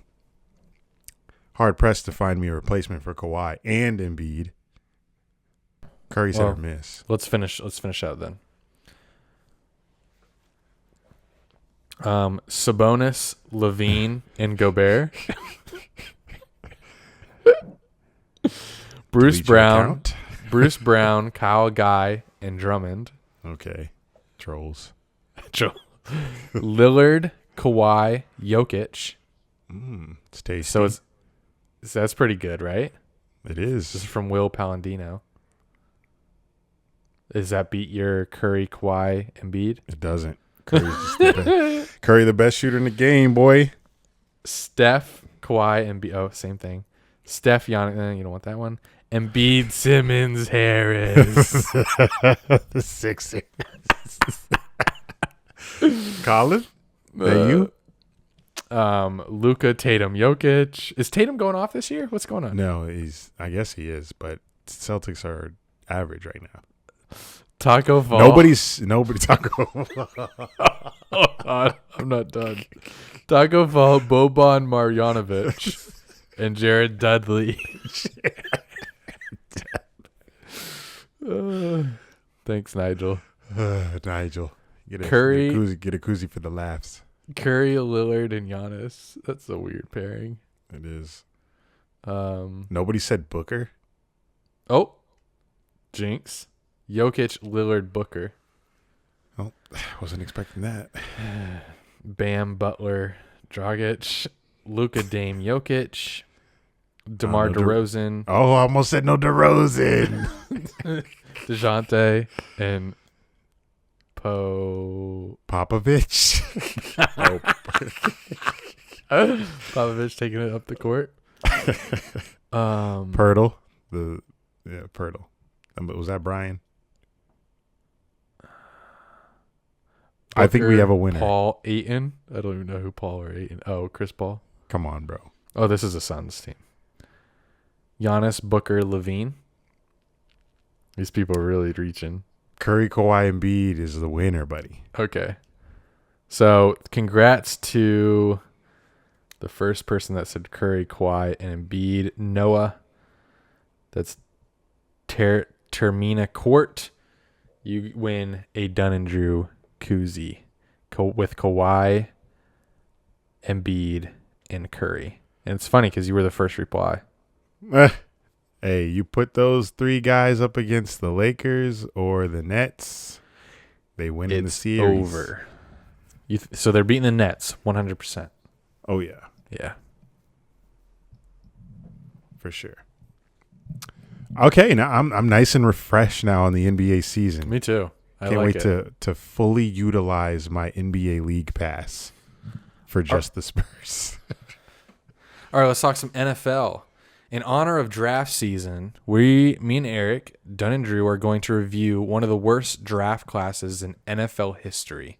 hard pressed to find me a replacement for Kawhi and Embiid. Curry's hit or miss. Let's finish out then. Sabonis, Levine, and Gobert. Bruce Brown, Kyle Guy, and Drummond. Okay, trolls. Lillard, Kawhi, Jokic. It's tasty. So that's pretty good, right? It is. This is from Will Palladino. Does that beat your Curry, Kawhi, Embiid? It doesn't. Curry's just Curry, the best shooter in the game, boy. Steph, Kawhi, Embiid. Oh, same thing. Steph, Giannis. You don't want that one. Embiid, Simmons, Harris. The Sixers. Colin? That you? Luka, Tatum, Jokic. Is Tatum going off this year? What's going on? No, I guess he is, but Celtics are average right now. Taco Fall. Nobody Taco. Oh God, I'm not done. Taco Fall, Boban Marjanovic, and Jared Dudley. Thanks, Nigel. Nigel, get a koozie for the laughs. Curry, Lillard, and Giannis. That's a weird pairing. It is. Nobody said Booker. Oh, Jinx. Jokic, Lillard, Booker. Oh, wasn't expecting that. Bam, Butler, Dragic, Luka, Dame, Jokic, DeMar DeRozan. Oh, I almost said no DeRozan. DeJounte and Popovich. Popovich taking it up the court. Pirtle. Pirtle. Was that Brian? Booker, I think we have a winner. Paul Ayton. I don't even know who Paul or Ayton. Oh, Chris Paul. Come on, bro. Oh, this is a Suns team. Giannis, Booker, Levine. These people are really reaching. Curry, Kawhi, and Embiid is the winner, buddy. Okay. So, congrats to the first person that said Curry, Kawhi, and Embiid. Noah. That's Termina Court. You win a Dunn and Drew koozie with Kawhi, Embiid, and Curry. And it's funny because you were the first reply. Hey, you put those three guys up against the Lakers or the Nets, they win in the series. It's over. So they're beating the Nets 100%. Oh, yeah. Yeah. For sure. Okay, now I'm nice and refreshed now on the NBA season. Me too. Can't wait to fully utilize my NBA League Pass for just the Spurs. All right, let's talk some NFL. In honor of draft season, me and Eric, Dunn and Drew, are going to review one of the worst draft classes in NFL history,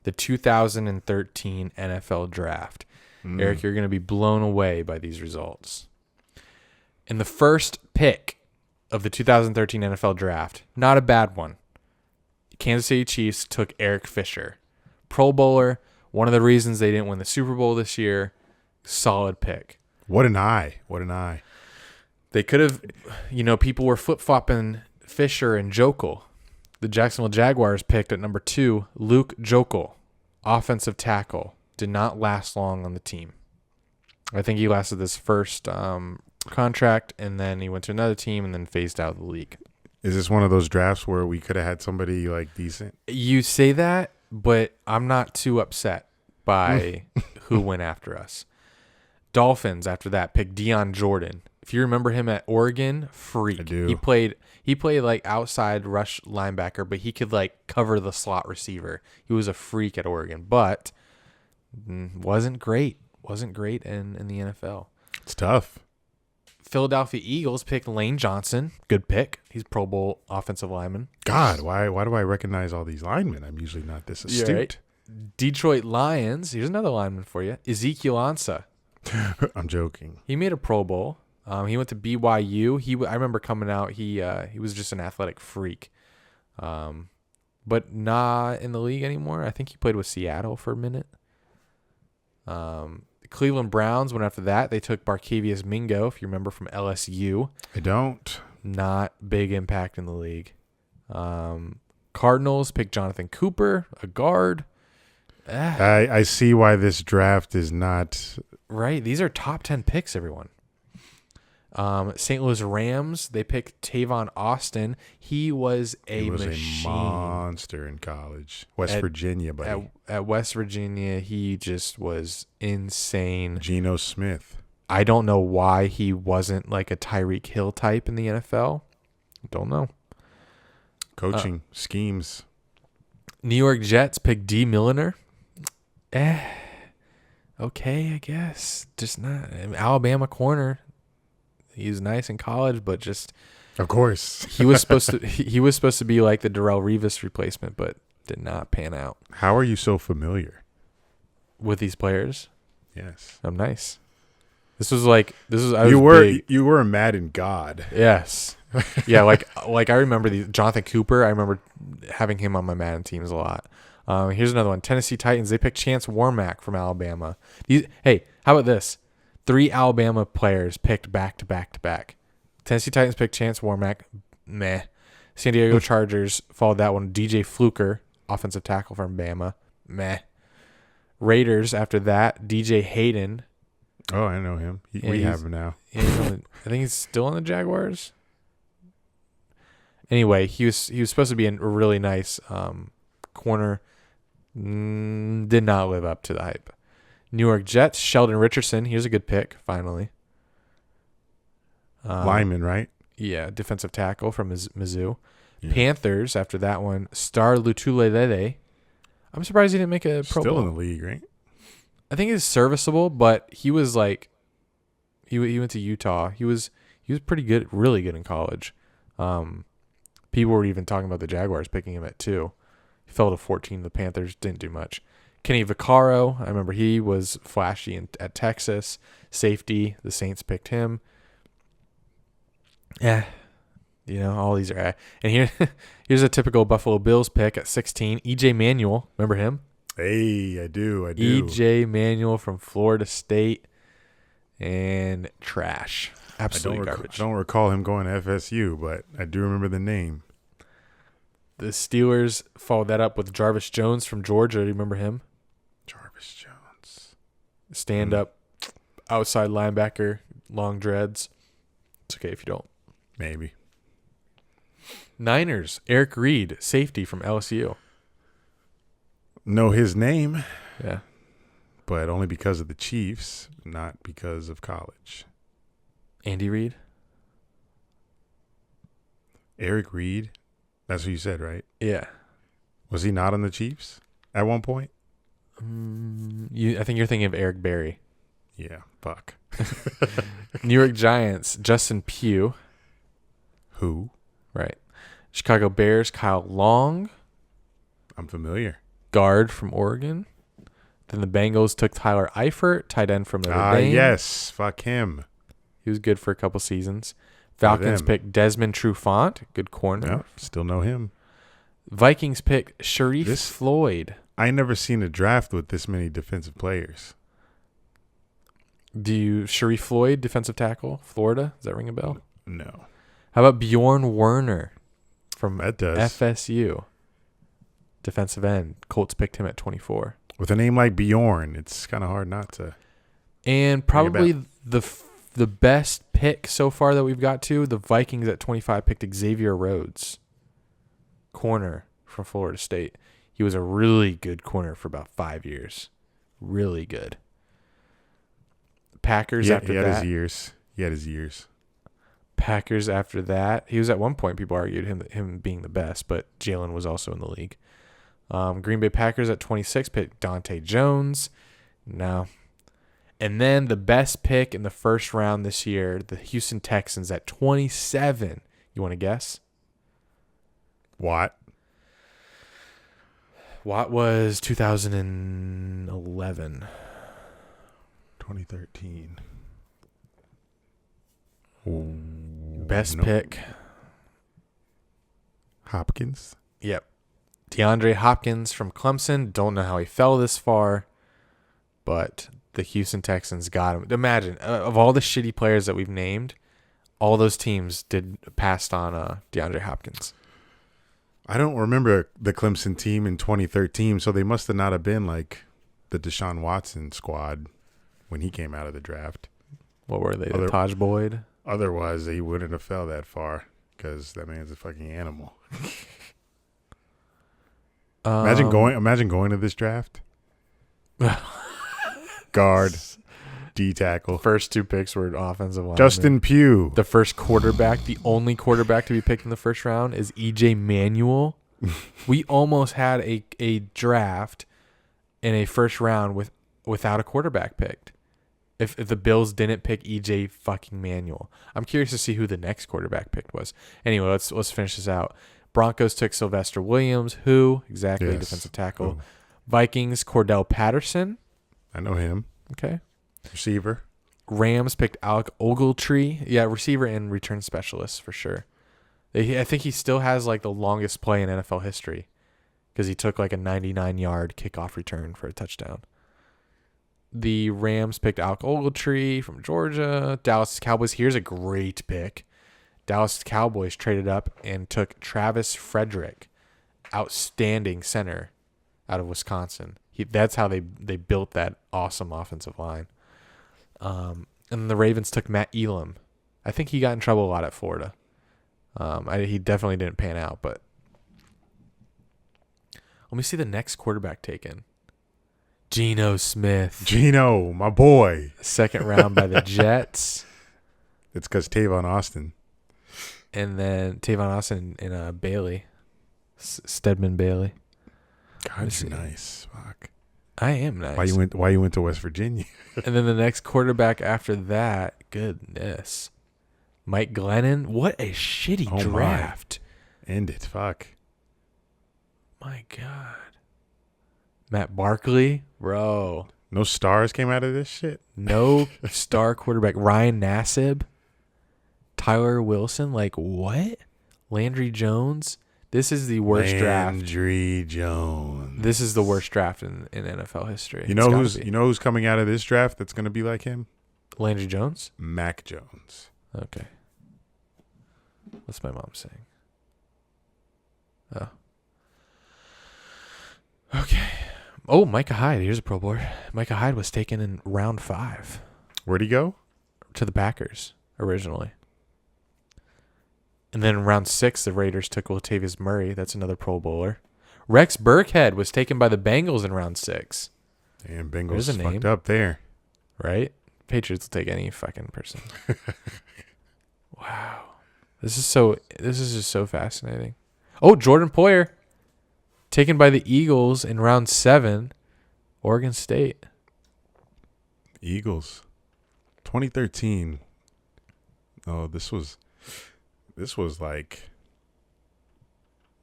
the 2013 NFL Draft. Eric, you're going to be blown away by these results. In the first pick of the 2013 NFL Draft, not a bad one, Kansas City Chiefs took Eric Fisher, Pro Bowler, one of the reasons they didn't win the Super Bowl this year. Solid pick. What an eye. What an eye. They could have, people were flip-flopping Fisher and Jokel. The Jacksonville Jaguars picked at number 2, Luke Jokel, offensive tackle. Did not last long on the team. I think he lasted this first contract, and then he went to another team and then phased out of the league. Is this one of those drafts where we could have had somebody like decent? You say that, but I'm not too upset by who went after us. Dolphins after that picked Deion Jordan. If you remember him at Oregon, freak. I do. He played like outside rush linebacker, but he could like cover the slot receiver. He was a freak at Oregon, but wasn't great. Wasn't great in the NFL. It's tough. Philadelphia Eagles picked Lane Johnson. Good pick. He's Pro Bowl offensive lineman. God, why do I recognize all these linemen? I'm usually not this astute. Yeah, right? Detroit Lions. Here's another lineman for you. Ezekiel Anza. I'm joking. He made a Pro Bowl. He went to BYU. I remember coming out. He was just an athletic freak, but not in the league anymore. I think he played with Seattle for a minute. Cleveland Browns went after that. They took Barkevious Mingo, if you remember, from LSU. I don't. Not big impact in the league. Cardinals picked Jonathan Cooper, a guard. I see why this draft is not right. These are top 10 picks, everyone. St. Louis Rams, they picked Tavon Austin. He was a machine. A monster in college. West Virginia, buddy. At West Virginia, he just was insane. Geno Smith. I don't know why he wasn't like a Tyreek Hill type in the NFL. Don't know. Coaching schemes. New York Jets picked D. Milliner. Okay, I guess. Just not. Alabama corner. He was nice in college, but just of course he was supposed to be like the Darrelle Revis replacement, but did not pan out. How are you so familiar with these players? Yes, I'm nice. You were a Madden god. Yes, yeah. Like I remember Jonathan Cooper. I remember having him on my Madden teams a lot. Here's another one. Tennessee Titans. They picked Chance Warmack from Alabama. Hey, how about this? 3 Alabama players picked back to back to back. Tennessee Titans picked Chance Warmack. Meh. San Diego Chargers followed that one. DJ Fluker, offensive tackle from Bama. Meh. Raiders after that. DJ Hayden. Oh, I know him. We have him now. I think he's still on the Jaguars. Anyway, he was supposed to be a really nice corner. Did not live up to the hype. New York Jets, Sheldon Richardson. Here's a good pick, finally. Lineman, right? Yeah, defensive tackle from Mizzou. Yeah. Panthers, after that one, Star Lutulelele. I'm surprised he didn't make a Pro Bowl. Still in the league, right? I think he's serviceable, but he was like, he went to Utah. He was pretty good, really good in college. People were even talking about the Jaguars picking him at 2. He fell to 14. The Panthers didn't do much. Kenny Vaccaro, I remember he was flashy at Texas. Safety, the Saints picked him. Yeah, all these are. And here's a typical Buffalo Bills pick at 16. E.J. Manuel, remember him? Hey, I do. E.J. Manuel from Florida State, and trash. Absolute garbage. I don't recall him going to FSU, but I do remember the name. The Steelers followed that up with Jarvis Jones from Georgia. Do you remember him? Jarvis Jones. Stand up, outside linebacker, long dreads. It's okay if you don't. Maybe. Niners, Eric Reed, safety from LSU. Know his name. Yeah. But only because of the Chiefs, not because of college. Andy Reid? Eric Reed? That's what you said, right? Yeah. Was he not on the Chiefs at one point? I think you're thinking of Eric Berry. Yeah, fuck. New York Giants, Justin Pugh. Who? Right. Chicago Bears, Kyle Long. I'm familiar. Guard from Oregon. Then the Bengals took Tyler Eifert, tight end from Notre Dame. Yes. Fuck him. He was good for a couple seasons. Falcons picked Desmond Trufant, good corner. Yep, still know him. Vikings picked Sharif Floyd. I never seen a draft with this many defensive players. Sharif Floyd, defensive tackle, Florida? Does that ring a bell? No. How about Bjorn Werner from that does. FSU? Defensive end. Colts picked him at 24. With a name like Bjorn, it's kind of hard not to. And probably the best pick so far that we've got to, the Vikings at 25 picked Xavier Rhodes, corner from Florida State. He was a really good corner for about 5 years. Really good. Packers after that. He had his years. Packers after that. He was at one point, people argued him being the best, but Jalen was also in the league. Green Bay Packers at 26 picked Dante Jones. No. And then the best pick in the first round this year, the Houston Texans at 27. You want to guess? Watt was 2011. 2013. Best pick. Hopkins. Yep. DeAndre Hopkins from Clemson. Don't know how he fell this far, but the Houston Texans got him. Imagine, of all the shitty players that we've named, all those teams passed on DeAndre Hopkins. I don't remember the Clemson team in 2013, so they must have not have been like the Deshaun Watson squad when he came out of the draft. What were they? The Taj Boyd? Otherwise, he wouldn't have fell that far because that man's a fucking animal. Imagine going to this draft. Guard, D tackle. First two picks were offensive line. Justin Pugh. The first quarterback, the only quarterback to be picked in the first round is EJ Manuel. We almost had a draft in a first round without a quarterback picked. If the Bills didn't pick EJ fucking Manuel. I'm curious to see who the next quarterback picked was. Anyway, let's finish this out. Broncos took Sylvester Williams. Who? Exactly, yes. Defensive tackle. Who? Vikings, Cordell Patterson. I know him. Okay. Receiver. Rams picked Alec Ogletree. Yeah, receiver and return specialist for sure. I think he still has like the longest play in NFL history because he took like a 99-yard kickoff return for a touchdown. The Rams picked Alec Ogletree from Georgia. Dallas Cowboys. Here's a great pick. Dallas Cowboys traded up and took Travis Frederick, outstanding center out of Wisconsin. That's how they built that awesome offensive line. And the Ravens took Matt Elam. I think he got in trouble a lot at Florida. He definitely didn't pan out, but let me see the next quarterback taken. Geno Smith. Geno, my boy. Second round by the Jets. It's because Tavon Austin. And then Tavon Austin and Bailey. Stedman Bailey. God, you're nice. Fuck. I am nice. Why you went to West Virginia? And then the next quarterback after that, goodness. Mike Glennon. What a shitty draft. End it. Fuck. My God. Matt Barkley, bro. No stars came out of this shit? No star quarterback. Ryan Nassib. Tyler Wilson. Like, what? Landry Jones. This is the worst draft. Landry Jones. This is the worst draft in NFL history. You know who's coming out of this draft that's going to be like him? Landry Jones? Mac Jones. Okay. What's my mom saying? Oh. Okay. Oh, Micah Hyde. Here's a Pro Bowler. Micah Hyde was taken in round 5. Where'd he go? To the Packers originally. And then in round 6, the Raiders took Latavius Murray. That's another Pro Bowler. Rex Burkhead was taken by the Bengals in round 6. And Bengals fucked up there. Right? Patriots will take any fucking person. Wow. This is just so fascinating. Oh, Jordan Poyer. Taken by the Eagles in round 7. Oregon State. Eagles. 2013. Oh, this was like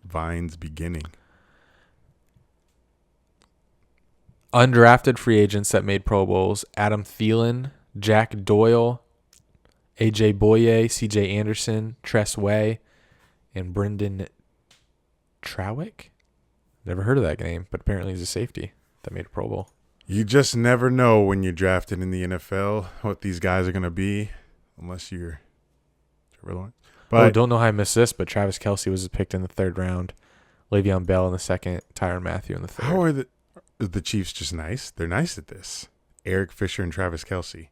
Vine's beginning. Undrafted free agents that made Pro Bowls. Adam Thielen, Jack Doyle, A.J. Boye, C.J. Anderson, Tress Way, and Brendan Trawick. Never heard of that name, but apparently he's a safety that made a Pro Bowl. You just never know when you're drafted in the NFL what these guys are going to be unless you're Trevor Lawrence. But don't know how I missed this, but Travis Kelce was picked in the 3rd round. Le'Veon Bell in the 2nd. Tyrann Mathieu in the 3rd. How are the Chiefs just nice? They're nice at this. Eric Fisher and Travis Kelce.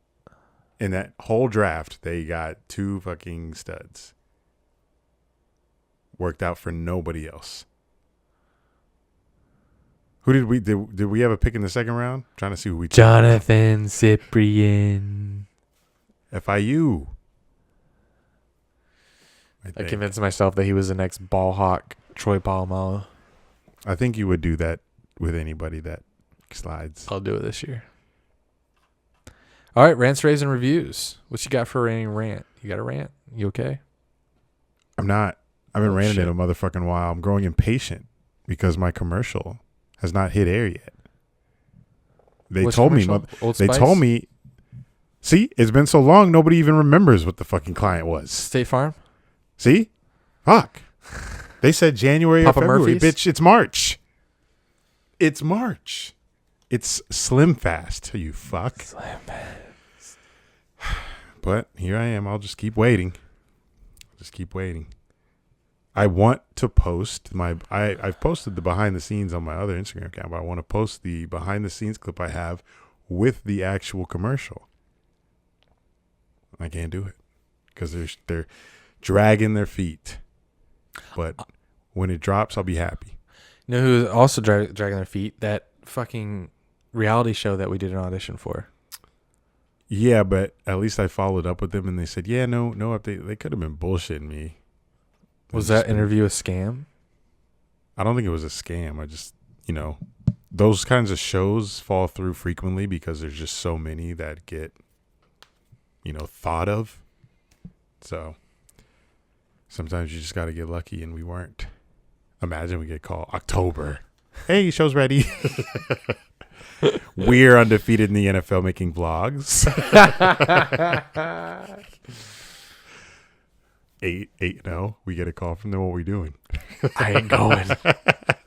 In that whole draft, they got 2 fucking studs. Worked out for nobody else. Who did we have a pick in the second round? I'm trying to see who we took. Jonathan Cyprien. FIU. I convinced myself that he was the next ball hawk, Troy Polamalu. I think you would do that with anybody that slides. I'll do it this year. All right, rants, raves, and reviews. What you got for a rant? You got a rant? You okay? I'm not. I haven't ranted in a motherfucking while. I'm growing impatient because my commercial has not hit air yet. They told me. See, it's been so long, nobody even remembers what the fucking client was. State Farm? See? Fuck. They said January or February. Murphy's? Bitch, it's March. It's March. It's Slim Fast, you fuck. Slim Fast. But here I am. I'll just keep waiting. I want to post I've posted the behind the scenes on my other Instagram account, but I want to post the behind the scenes clip I have with the actual commercial. I can't do it because they're dragging their feet. But when it drops, I'll be happy. You know who's also dragging their feet? That fucking reality show that we did an audition for. Yeah, but at least I followed up with them and they said, yeah, no update. They could have been bullshitting me. Was that interview a scam? I don't think it was a scam. I just, those kinds of shows fall through frequently because there's just so many that get, thought of. So sometimes you just got to get lucky, and we weren't. Imagine we get called October. Hey, show's ready. We're undefeated in the NFL making vlogs. 8-0. We get a call from them. What are we doing? I ain't going.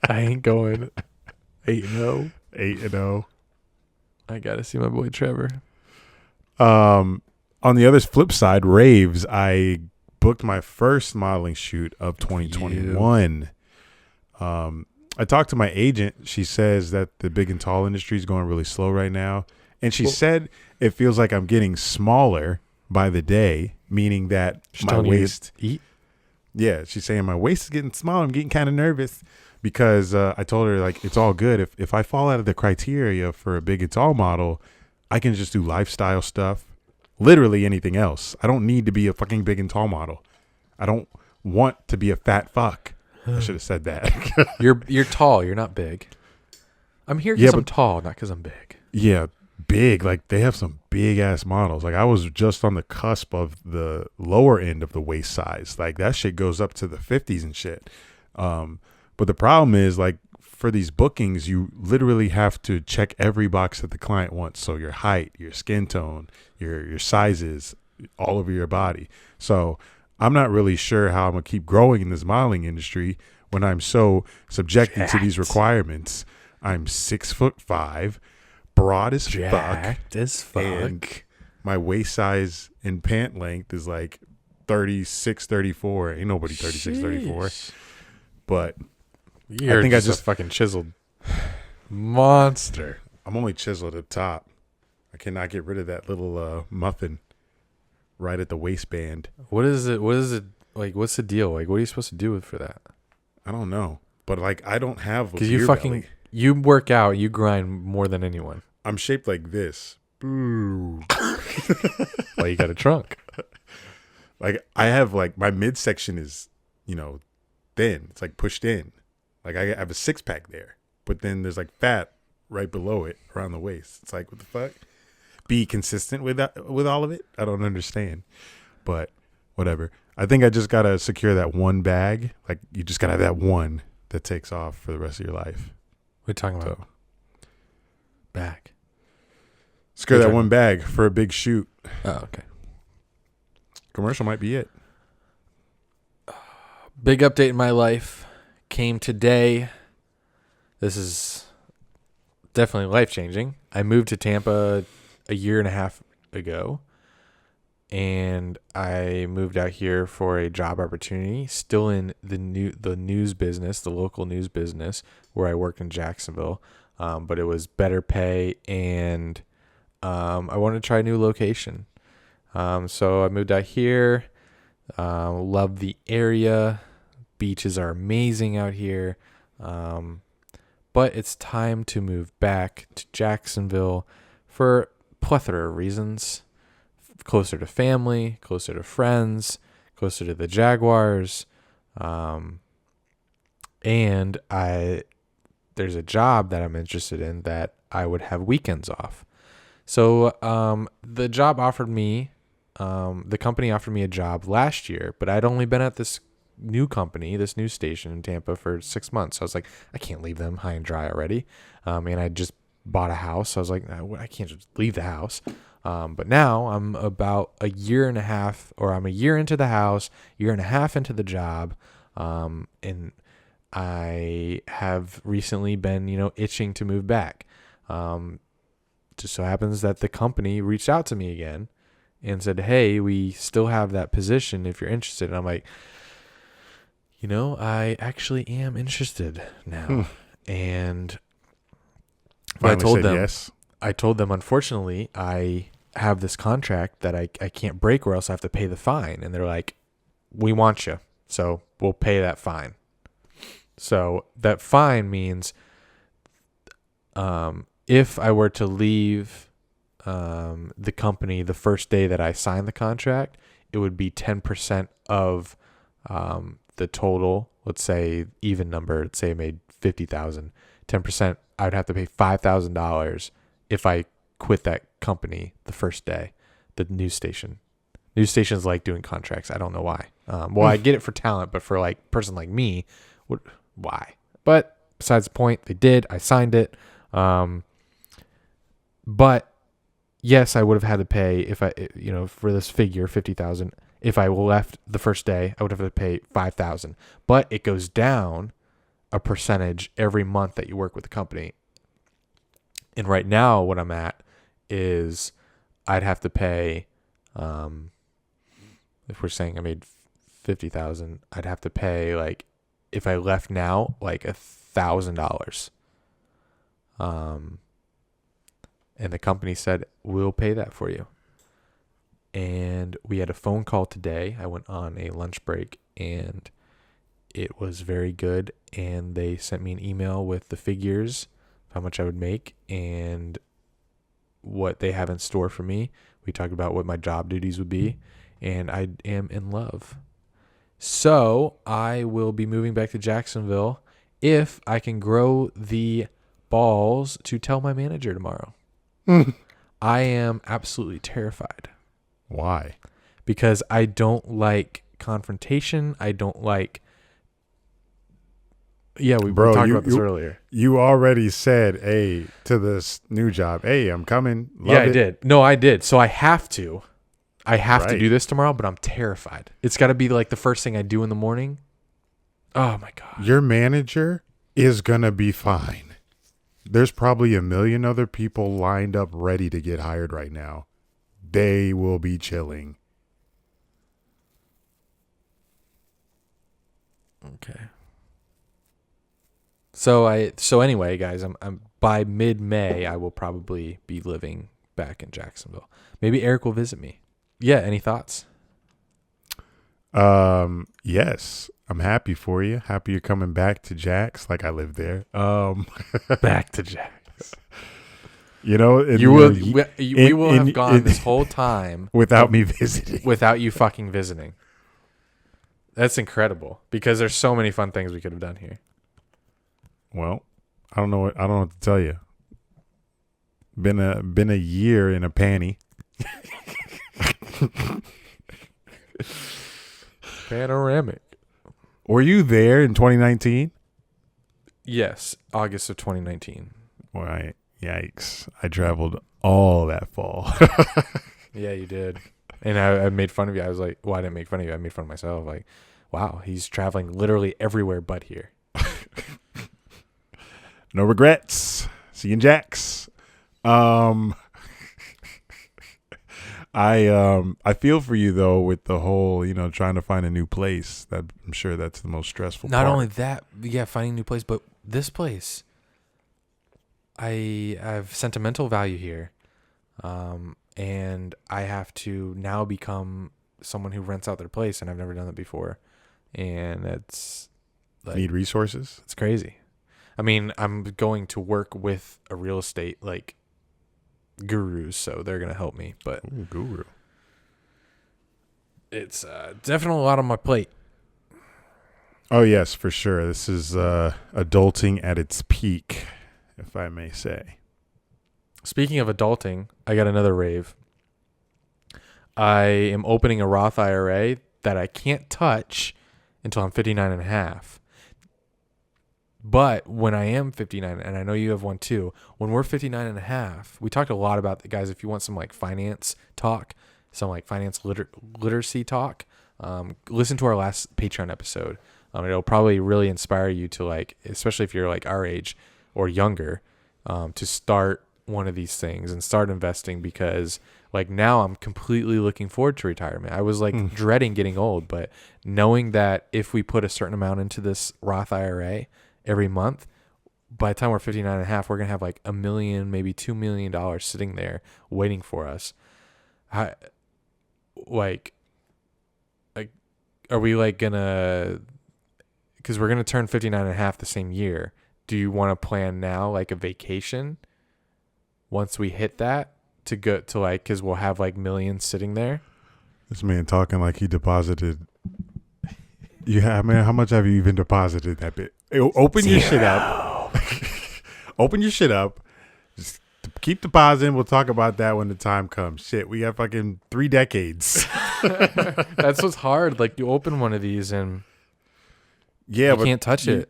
8-0. 8-0. I got to see my boy Trevor. On the other flip side, raves, I booked my first modeling shoot of 2021. I talked to my agent. She says that the big and tall industry is going really slow right now. And she said it feels like I'm getting smaller by the day, meaning that my waist. Yeah, she's saying my waist is getting smaller. I'm getting kind of nervous because I told her, like, it's all good. If I fall out of the criteria for a big and tall model, I can just do lifestyle stuff. Literally anything else. I don't need to be a fucking big and tall model. I don't want to be a fat fuck. I should have said that. You're tall. You're not big. I'm here because I'm tall, not because I'm big. Yeah, big. Like, they have some big ass models. Like, I was just on the cusp of the lower end of the waist size. Like, that shit goes up to the 50s and shit. But the problem is, like, for these bookings, you literally have to check every box that the client wants. So your height, your skin tone, your sizes, all over your body. So I'm not really sure how I'm going to keep growing in this modeling industry when I'm so subjected to these requirements. I'm 6'5", broad as fuck. And my waist size and pant length is like 36, 34. Ain't nobody 36, 34. But I think I just fucking chiseled monster. I'm only chiseled at the top. I cannot get rid of that little muffin right at the waistband. What is it? Like, what's the deal? Like, what are you supposed to do for that? I don't know. But, like, I don't have a because belly. You work out, you grind more than anyone. I'm shaped like this. Boo. Well, you got a trunk. Like, I have, like, my midsection is, thin. It's like pushed in. Like, I have a six pack there, but then there's like fat right below it around the waist. It's like, what the fuck? Be consistent with that, with all of it. I don't understand, but whatever. I think I just gotta secure that one bag. Like, you just gotta have that one that takes off for the rest of your life. What are you talking about? Bag. Secure that one bag for a big shoot. Oh, okay. Commercial might be it. Big update in my life came today. This is definitely life-changing. I moved to Tampa a year and a half ago, and I moved out here for a job opportunity, still in the news business, the local news business, where I worked in Jacksonville, but it was better pay, and I wanted to try a new location. So I moved out here. Love the area. Beaches are amazing out here. but it's time to move back to Jacksonville for plethora of reasons. Closer to family, closer to friends, closer to the Jaguars. And there's a job that I'm interested in that I would have weekends off. So the job offered me, the company offered me a job last year, but I'd only been at this new company, this new station in Tampa for 6 months. So I was like, I can't leave them high and dry already. And I just bought a house. So I was like, I can't just leave the house. But now I'm about a year and a half, or I'm a year into the house, year and a half into the job. And I have recently been, itching to move back. Just so happens that the company reached out to me again and said, hey, we still have that position if you're interested. And I'm like, I actually am interested now. And I told them, yes. I told them, unfortunately, I have this contract that I can't break or else I have to pay the fine. And they're like, we want you, so we'll pay that fine. So that fine means if I were to leave the company the first day that I signed the contract, it would be 10% of the total. Let's say even number, let's say I made $50,000, 10%, I would have to pay $5,000 if I quit that company the first day. The news station. News stations like doing contracts. I don't know why. Well, I get it for talent, but for like a person like me, why? But besides the point, they did. I signed it. But yes, I would have had to pay if I, for this figure, $50,000. If I left the first day, I would have to pay $5,000. But it goes down a percentage every month that you work with the company. And right now, what I'm at is I'd have to pay. If we're saying I made $50,000, I'd have to pay, like, if I left now, like $1,000. And the company said, we'll pay that for you. And we had a phone call today. I went on a lunch break and it was very good. And they sent me an email with the figures, how much I would make and what they have in store for me. We talked about what my job duties would be, and I am in love. So I will be moving back to Jacksonville if I can grow the balls to tell my manager tomorrow. I am absolutely terrified. Why? Because I don't like confrontation. I don't like... Yeah, we talked about this earlier. You already said, hey, to this new job, hey, I'm coming. I did. No, I did. So I have to. To do this tomorrow, but I'm terrified. It's got to be like the first thing I do in the morning. Oh, my God. Your manager is going to be fine. There's probably a million other people lined up ready to get hired right now. They will be chilling. Okay. So anyway, guys, I'm by mid-May I will probably be living back in Jacksonville. Maybe Eric will visit me. Yeah, any thoughts? Yes. I'm happy for you. Happy you're coming back to Jax, like I live there. Back to Jax. We will have gone this whole time without me visiting. Without you fucking visiting. That's incredible because there's so many fun things we could have done here. Well, I don't know what to tell you. Been a year in a panty. Panoramic. Were you there in 2019? Yes, August of 2019. Right. Yikes. I traveled all that fall. Yeah, you did. And I made fun of you. I was like, well, I didn't make fun of you. I made fun of myself. Like, wow, he's traveling literally everywhere but here. No regrets. See you in Jax. I feel for you though with the whole, trying to find a new place. That I'm sure that's the most stressful part. Not only that, yeah, finding a new place, but this place, I have sentimental value here. And I have to now become someone who rents out their place, and I've never done that before. And it's like, need resources. It's crazy. I mean, I'm going to work with a real estate like gurus, so they're gonna help me. But Ooh, guru. it's definitely a lot on my plate. Oh yes, for sure. This is adulting at its peak, if I may say. Speaking of adulting, I got another rave. I am opening a Roth IRA that I can't touch until I'm 59 and a half. But when I am 59, and I know you have one too, when we're 59 and a half, we talked a lot about the guys. If you want some like finance talk, some like finance literacy talk, listen to our last Patreon episode. It'll probably really inspire you to like, especially if you're like our age or younger, to start one of these things and start investing, because like now I'm completely looking forward to retirement. I was like dreading getting old, but knowing that if we put a certain amount into this Roth IRA every month, by the time we're 59 and a half, we're going to have like $1 million, maybe $2 million sitting there waiting for us. Are we like gonna, because we're going to turn 59 and a half the same year. Do you want to plan now like a vacation once we hit that to go to like, because we'll have like millions sitting there? This man talking like he deposited. Yeah, man, how much have you even deposited that bit? Open your shit up. Open your shit up. Just keep depositing. We'll talk about that when the time comes. Shit, we got fucking 3 decades. That's what's hard. Like you open one of these and yeah, you can't touch it.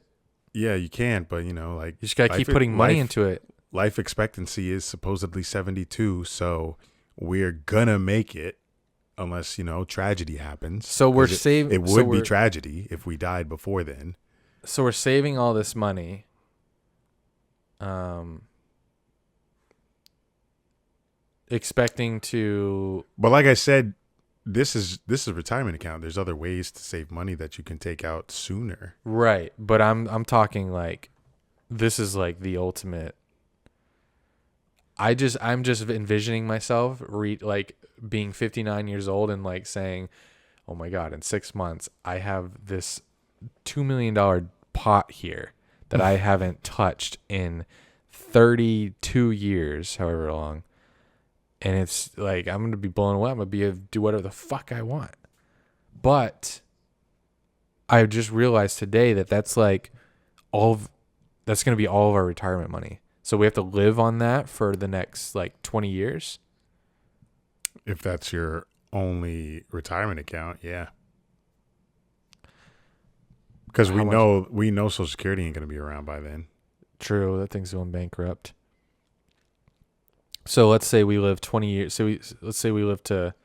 Yeah, you can, but you know, like you just gotta keep putting money into it. Life expectancy is supposedly 72, so we're gonna make it unless, you know, tragedy happens. So we're saving. It would be tragedy if we died before then. So we're saving all this money. Expecting to. But like I said, this is a retirement account. There's other ways to save money that you can take out sooner. Right, but I'm talking like this is like the ultimate. I'm just envisioning myself like being 59 years old and like saying, "Oh my God, in 6 months I have this $2 million pot here that I haven't touched in 32 years, however long." And it's like, I'm going to be blown away. I'm going to do whatever the fuck I want. But I just realized today that that's like that's going to be all of our retirement money. So we have to live on that for the next like 20 years. If that's your only retirement account, yeah. Because we know Social Security ain't going to be around by then. True, that thing's going bankrupt. So let's say we live 20 years. Let's say we live to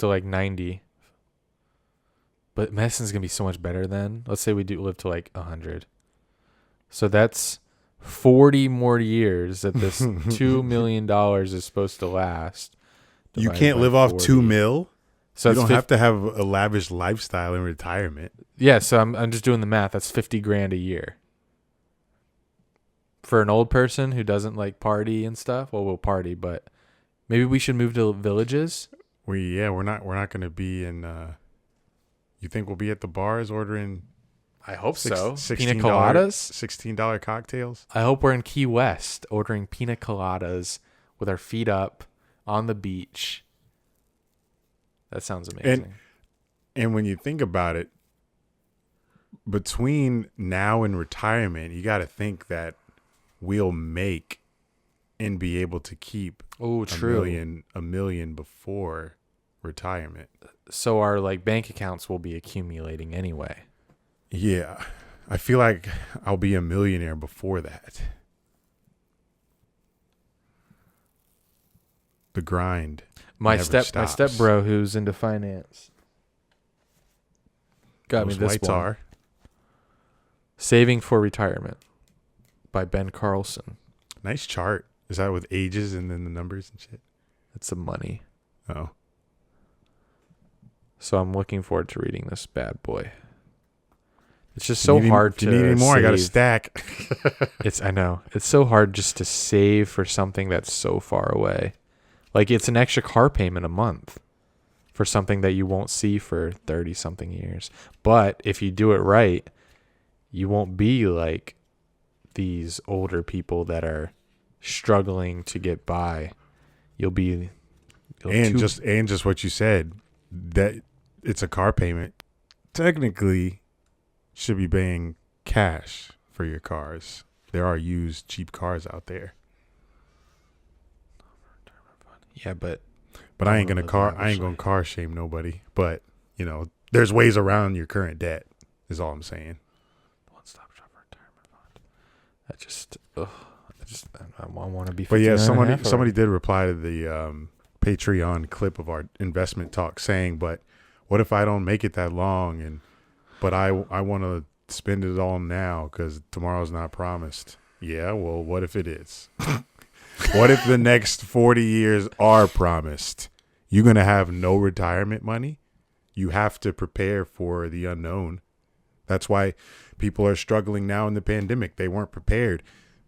like 90. But medicine's going to be so much better then. Let's say we do live to like 100. So that's 40 more years that this $2 million is supposed to last. You can't live 40. Off $2 million. So you don't have to have a lavish lifestyle in retirement. Yeah, so I'm just doing the math. That's $50,000 a year. For an old person who doesn't like party and stuff, well, we'll party, but maybe we should move to villages. We're not going to be in. You think we'll be at the bars ordering? I hope so. Pina coladas, $16 cocktails. I hope we're in Key West ordering pina coladas with our feet up on the beach. That sounds amazing. And when you think about it, between now and retirement, you got to think that we'll make and be able to keep a million before retirement. So our like bank accounts will be accumulating anyway. Yeah. I feel like I'll be a millionaire before that. The grind. My step bro who's into finance got me this one. Saving for Retirement by Ben Carlson. Nice chart. Is that with ages and then the numbers and shit? That's some money. Oh. So I'm looking forward to reading this bad boy. It's just so hard to. If you need any more, I got a stack. I know. It's so hard just to save for something that's so far away. Like it's an extra car payment a month for something that you won't see for 30 something years. But if you do it right, you won't be like these older people that are struggling to get by, just what you said, that it's a car payment. Technically, should be paying cash for your cars. There are used cheap cars out there. Yeah, but I ain't gonna car shame nobody. But there's ways around your current debt. Is all I'm saying. One-stop shop retirement fund. I want to be. But yeah, somebody did reply to the Patreon clip of our investment talk saying, "But what if I don't make it that long? But I want to spend it all now because tomorrow's not promised." Yeah, well, what if it is? What if the next 40 years are promised? You're going to have no retirement money? You have to prepare for the unknown. That's why people are struggling now in the pandemic. They weren't prepared.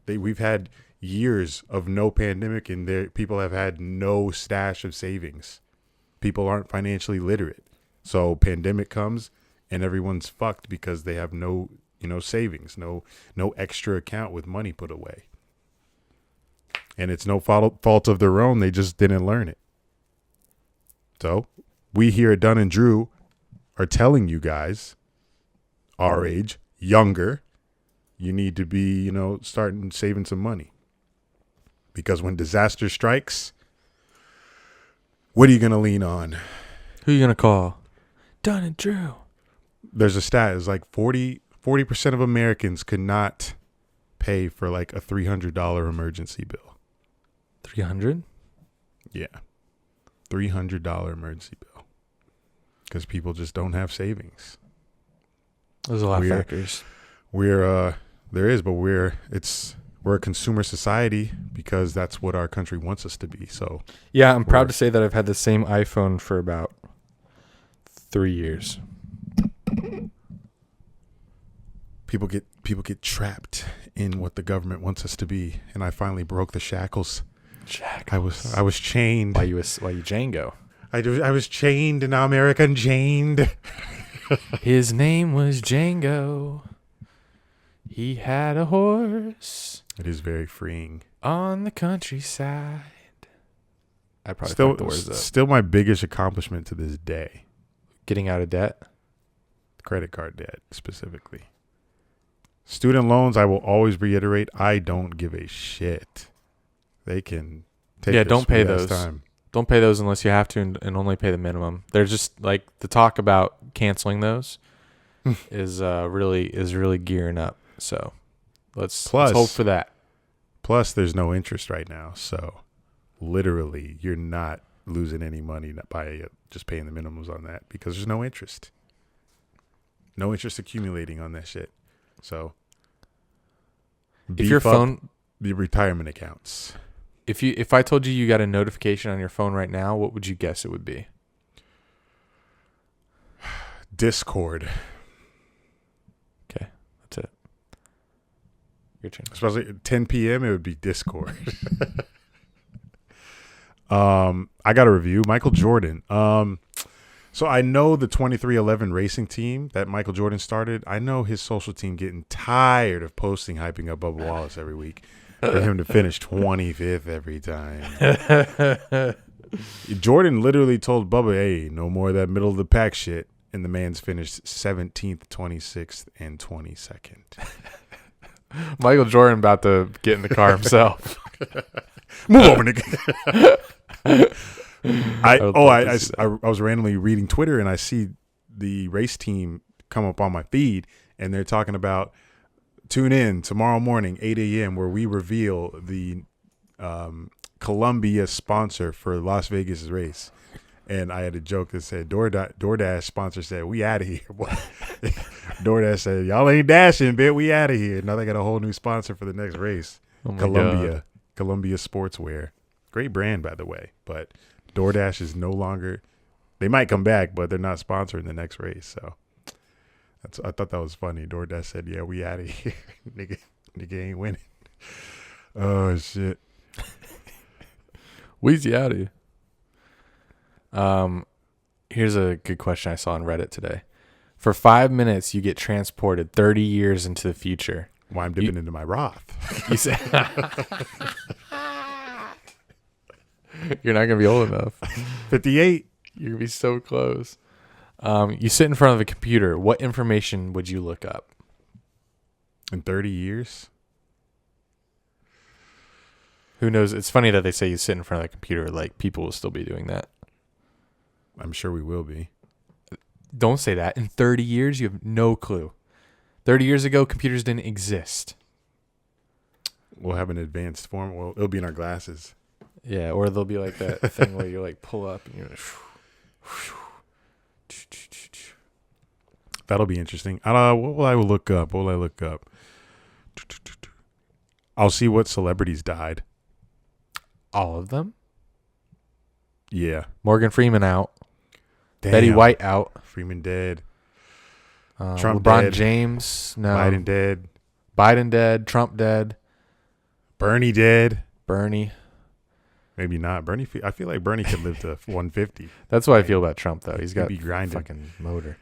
We've had years of no pandemic, and people have had no stash of savings. People aren't financially literate. So pandemic comes, and everyone's fucked because they have no savings, no extra account with money put away. And it's no fault of their own. They just didn't learn it. So we here at Dunn and Drew are telling you guys, our age, younger, you need to be, starting saving some money. Because when disaster strikes, what are you going to lean on? Who are you going to call? Dunn and Drew. There's a stat. It's like 40% of Americans could not pay for like a $300 emergency bill. 300? Yeah. $300 emergency bill. Because people just don't have savings. There's a lot of factors. We're a consumer society because that's what our country wants us to be. So yeah, I'm proud to say that I've had the same iPhone for about 3 years. People get trapped in what the government wants us to be, and I finally broke the shackles. I was chained. Why you Django? I was chained, and now American chained. His name was Django. He had a horse. It is very freeing. On the countryside. I probably fucked the words up. Still my biggest accomplishment to this day. Getting out of debt? Credit card debt, specifically. Student loans, I will always reiterate, I don't give a shit. They can take don't pay those. Time. Don't pay those unless you have to and only pay the minimum. They're just like the talk about canceling those is really gearing up. So let's hope for that. Plus, there's no interest right now. So literally, you're not losing any money by just paying the minimums on that because there's no interest. No interest accumulating on that shit. So if your phone, the retirement accounts. If I told you got a notification on your phone right now, what would you guess it would be? Discord. Okay, that's it. Your turn. Especially at 10 p.m. it would be Discord. I got a review. Michael Jordan. So I know the 2311 racing team that Michael Jordan started. I know his social team getting tired of posting hyping up Bubba Wallace every week. For him to finish 25th every time. Jordan literally told Bubba, hey, no more of that middle of the pack shit. And the man's finished 17th, 26th, and 22nd. Michael Jordan about to get in the car himself. Move over, nigga. I was randomly reading Twitter and I see the race team come up on my feed and they're talking about tune in tomorrow morning, 8 a.m., where we reveal the Columbia sponsor for Las Vegas race. And I had a joke that said, DoorDash sponsor said, we out of here. DoorDash said, y'all ain't dashing, bitch. We out of here. Now they got a whole new sponsor for the next race. Oh my Columbia. God. Columbia Sportswear. Great brand, by the way. But DoorDash is no longer, they might come back, but they're not sponsoring the next race. So I thought that was funny. DoorDash said, yeah, we out of here. Nigga ain't winning. Oh, shit. Weezy out of here. Here's a good question I saw on Reddit today. For 5 minutes, you get transported 30 years into the future. Why I'm dipping into my Roth. You said you're not gonna be old enough. 58. You're gonna be so close. You sit in front of a computer. What information would you look up? In 30 years? Who knows? It's funny that they say you sit in front of a computer. Like, people will still be doing that. I'm sure we will be. Don't say that. In 30 years, you have no clue. 30 years ago, computers didn't exist. We'll have an advanced form. Well, it'll be in our glasses. Yeah, or there'll be like that thing where you like pull up and you're like, that'll be interesting. What will I look up? I'll see what celebrities died. all of them. Yeah. Morgan Freeman out. Damn. Betty White out. Freeman dead. Trump LeBron dead. James no. Biden dead. Biden dead. Trump dead. Bernie dead. Bernie. Maybe not. Bernie. I feel like Bernie could live to 150. That's what I feel about Trump, though. He's got be grinding. fucking motor.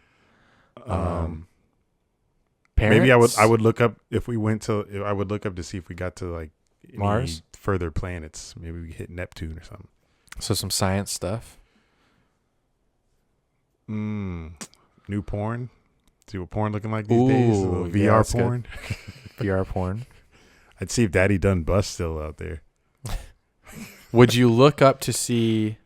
Maybe I would look up if we went to. I would look up to see if we got to like Mars, further planets. Maybe we hit Neptune or something. So some science stuff. New porn. See what porn looking like these days. VR porn. VR porn. I'd see if Daddy Dunn Bus still out there. Would you look up to see?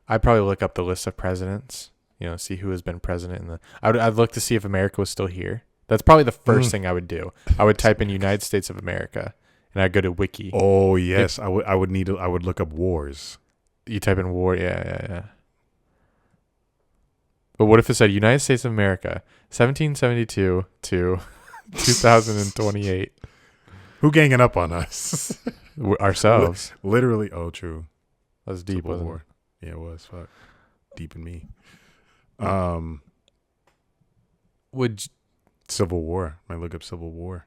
I'd probably look up the list of presidents. You know, see who has been president. I'd look to see if America was still here. That's probably the first thing I would do. I would type in United States of America, and I'd go to Wiki. Oh yes, I would look up wars. You type in war, yeah. But what if it said United States of America, 1772 to 2028? Who ganging up on us? Ourselves. Literally. Oh, true. That was deep, wasn't it? Yeah, it was. Fuck. Deep in me. Civil War. Might look up Civil War.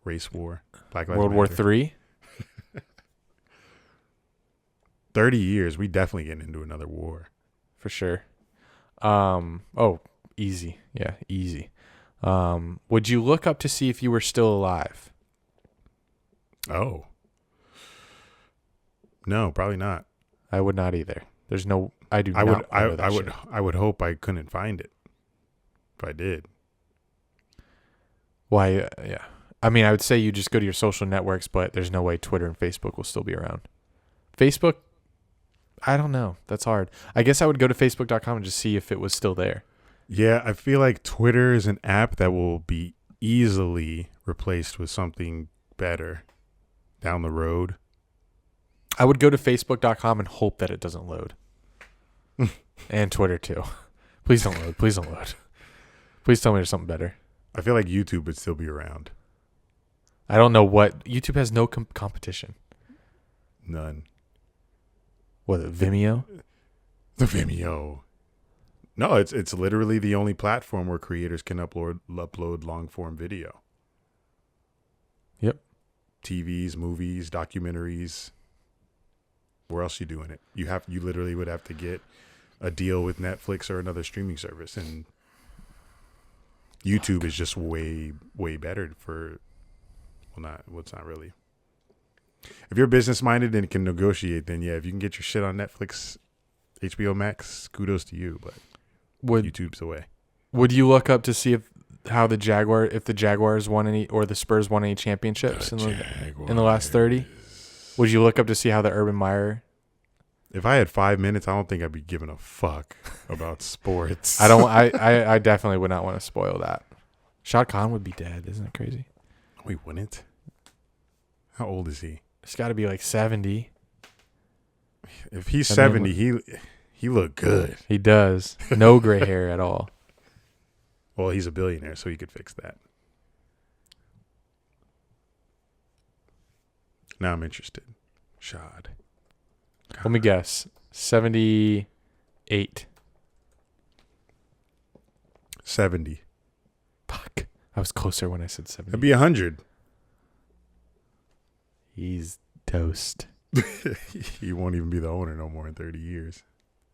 Race War. Black Lives World War Matter. III? 30 years. We definitely getting into another war. For sure. Easy. Yeah, easy. Would you look up to see if you were still alive? Oh. No, probably not. I would not either. There's no. I do. I not would. know that shit. I would hope I couldn't find it. If I did. Why? Yeah. I mean, I would say you just go to your social networks, but there's no way Twitter and Facebook will still be around. Facebook. I don't know. That's hard. I guess I would go to Facebook.com and just see if it was still there. Yeah, I feel like Twitter is an app that will be easily replaced with something better down the road. I would go to Facebook.com and hope that it doesn't load. And Twitter too. Please don't load. Please don't load. Please tell me there's something better. I feel like YouTube would still be around. I don't know what. YouTube has no competition. None. What, Vimeo? The Vimeo. No, it's literally the only platform where creators can upload long form video. Yep. TVs, movies, documentaries. Where else you doing it? You literally would have to get a deal with Netflix or another streaming service, and YouTube is just way better for. It's not really. If you're business minded and can negotiate, then yeah, if you can get your shit on Netflix, HBO Max, kudos to you. But YouTube's the way. Would you look up to see if the Jaguars won any or the Spurs won any championships in the last 30? Would you look up to see how the Urban Meyer? If I had 5 minutes, I don't think I'd be giving a fuck about sports. I definitely would not want to spoil that. Shad Khan would be dead. Isn't that crazy? Wait, wouldn't? How old is he? He's got to be like 70. If he's 70, he look good. He does. No gray hair at all. Well, he's a billionaire, so he could fix that. Now I'm interested. Shad. God. Let me guess. 78. 70. Fuck. I was closer when I said 70. That'd be 100. He's toast. He won't even be the owner no more in 30 years.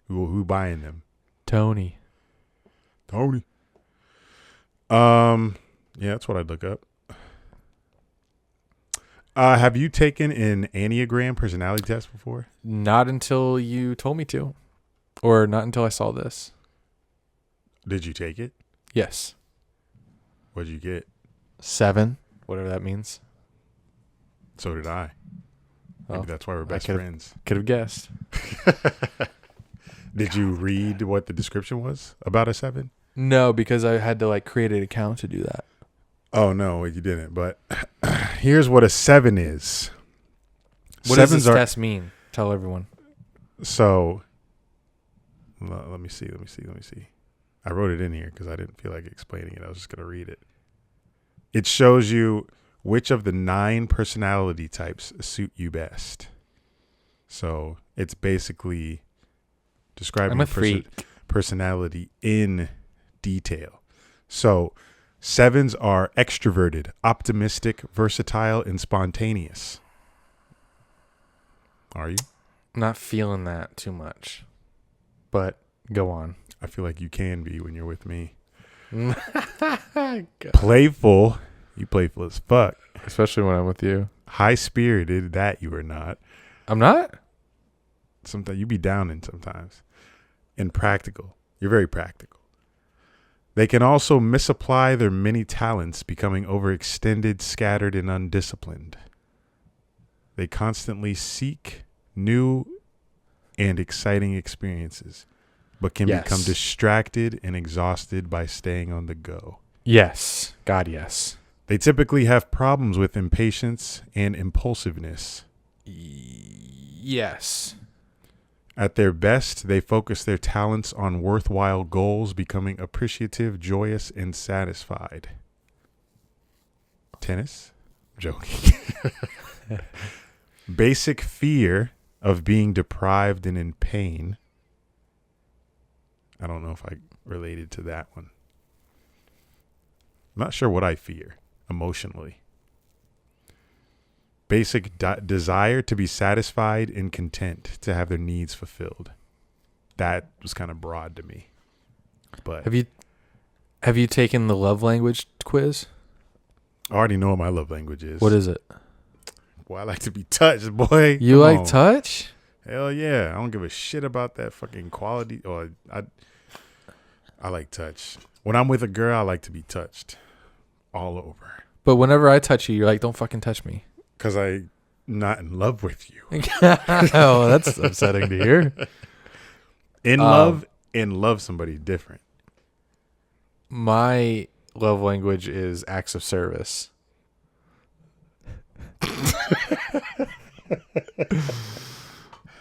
Who buying them? Tony. Yeah, that's what I'd look up. Have you taken an Enneagram personality test before? Not until you told me to, or not until I saw this. Did you take it? Yes. What did you get? 7, whatever that means. So did I. Maybe Well, that's why we're best friends. Could have guessed. Did you read what the description was about a 7? No, because I had to like create an account to do that. Oh, no, you didn't. But here's what a 7 is. What does this test mean? Tell everyone. So, let me see. I wrote it in here because I didn't feel like explaining it. I was just going to read it. It shows you which of the 9 personality types suit you best. So, it's basically describing personality in detail. So, 7s are extroverted, optimistic, versatile, and spontaneous. Are you? I'm not feeling that too much, but go on. I feel like you can be when you're with me. Playful. You playful as fuck. Especially when I'm with you. High-spirited. That you are not. I'm not? Sometimes you be downing sometimes. And practical. You're very practical. They can also misapply their many talents, becoming overextended, scattered, and undisciplined. They constantly seek new and exciting experiences, but can become distracted and exhausted by staying on the go. Yes. God, yes. They typically have problems with impatience and impulsiveness. Yes. At their best, they focus their talents on worthwhile goals, becoming appreciative, joyous, and satisfied. Tennis? I'm joking. Basic fear of being deprived and in pain. I don't know if I related to that one. I'm not sure what I fear emotionally. Basic desire to be satisfied and content, to have their needs fulfilled. That was kind of broad to me. But have you taken the love language quiz? I already know what my love language is. What is it? Boy, I like to be touched, boy. You like touch? Hell yeah. I don't give a shit about that fucking quality. I like touch. When I'm with a girl, I like to be touched all over. But whenever I touch you, you're like, don't fucking touch me. Because I'm not in love with you. Oh, that's upsetting to hear. In love somebody different. My love language is acts of service.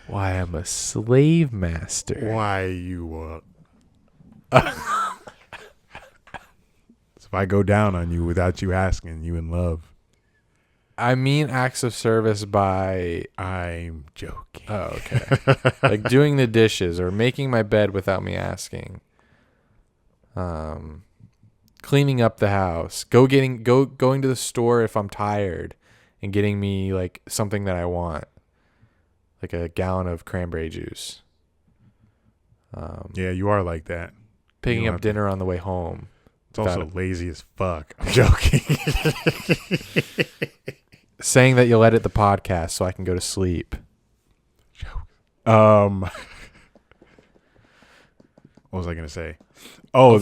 Why, I'm a slave master. Why you So if I go down on you without you asking, you in love. I mean acts of service by... I'm joking. Oh, okay. Like doing the dishes or making my bed without me asking. Cleaning up the house. Going to the store if I'm tired and getting me like something that I want. Like a gallon of cranberry juice. Yeah, you are like that. Picking up dinner on the way home. It's also lazy as fuck. I'm joking. Saying that you'll edit the podcast so I can go to sleep. What was I going to say? Oh,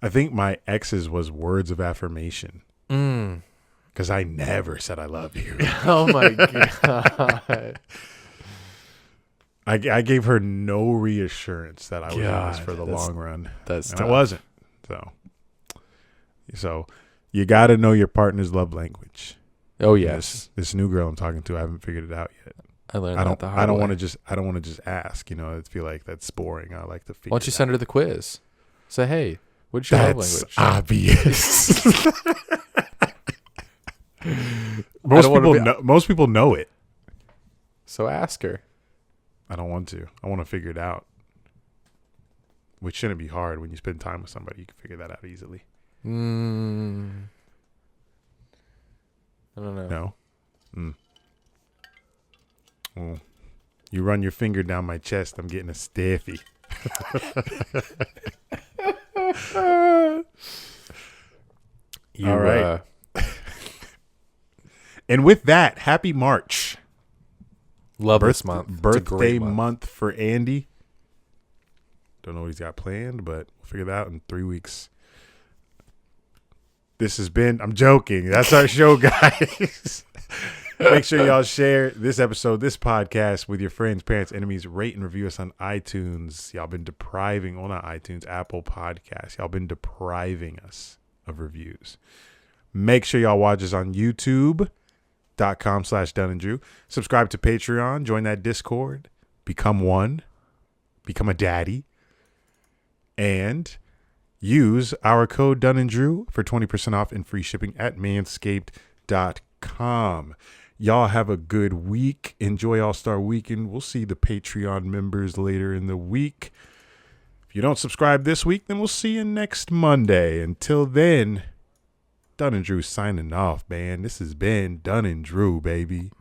I think my ex's was words of affirmation. Because I never said I love you. Oh, my God. I gave her no reassurance that I was in this for the long run. And I wasn't. So you got to know your partner's love language. Oh, yes. This new girl I'm talking to, I haven't figured it out yet. I learned that the hard way. I don't want to just ask, I feel like that's boring. I like to figure. Why don't you send her the quiz? Say, hey, what's your love language? Obvious. Most people know it. So ask her. I don't want to. I want to figure it out. Which shouldn't be hard. When you spend time with somebody, you can figure that out easily. I don't know. No? Well, you run your finger down my chest, I'm getting a stiffy. All right. And with that, happy March. Love this month. It's a Birthday great month for Andy. Don't know what he's got planned, but we'll figure that out in 3 weeks. This has been, I'm joking. That's our show, guys. Make sure y'all share this episode, this podcast with your friends, parents, enemies. Rate and review us on iTunes. Y'all been depriving, well, not iTunes, Apple Podcasts. Y'all been depriving us of reviews. Make sure y'all watch us on youtube.com/Dunn and Drew. Subscribe to Patreon. Join that Discord. Become one. Become a daddy. And use our code Dunn and Drew for 20% off and free shipping at manscaped.com. Y'all have a good week. Enjoy All-Star Weekend. We'll see the Patreon members later in the week. If you don't subscribe this week, then we'll see you next Monday. Until then, Dunn and Drew signing off, man. This has been Dunn and Drew, baby.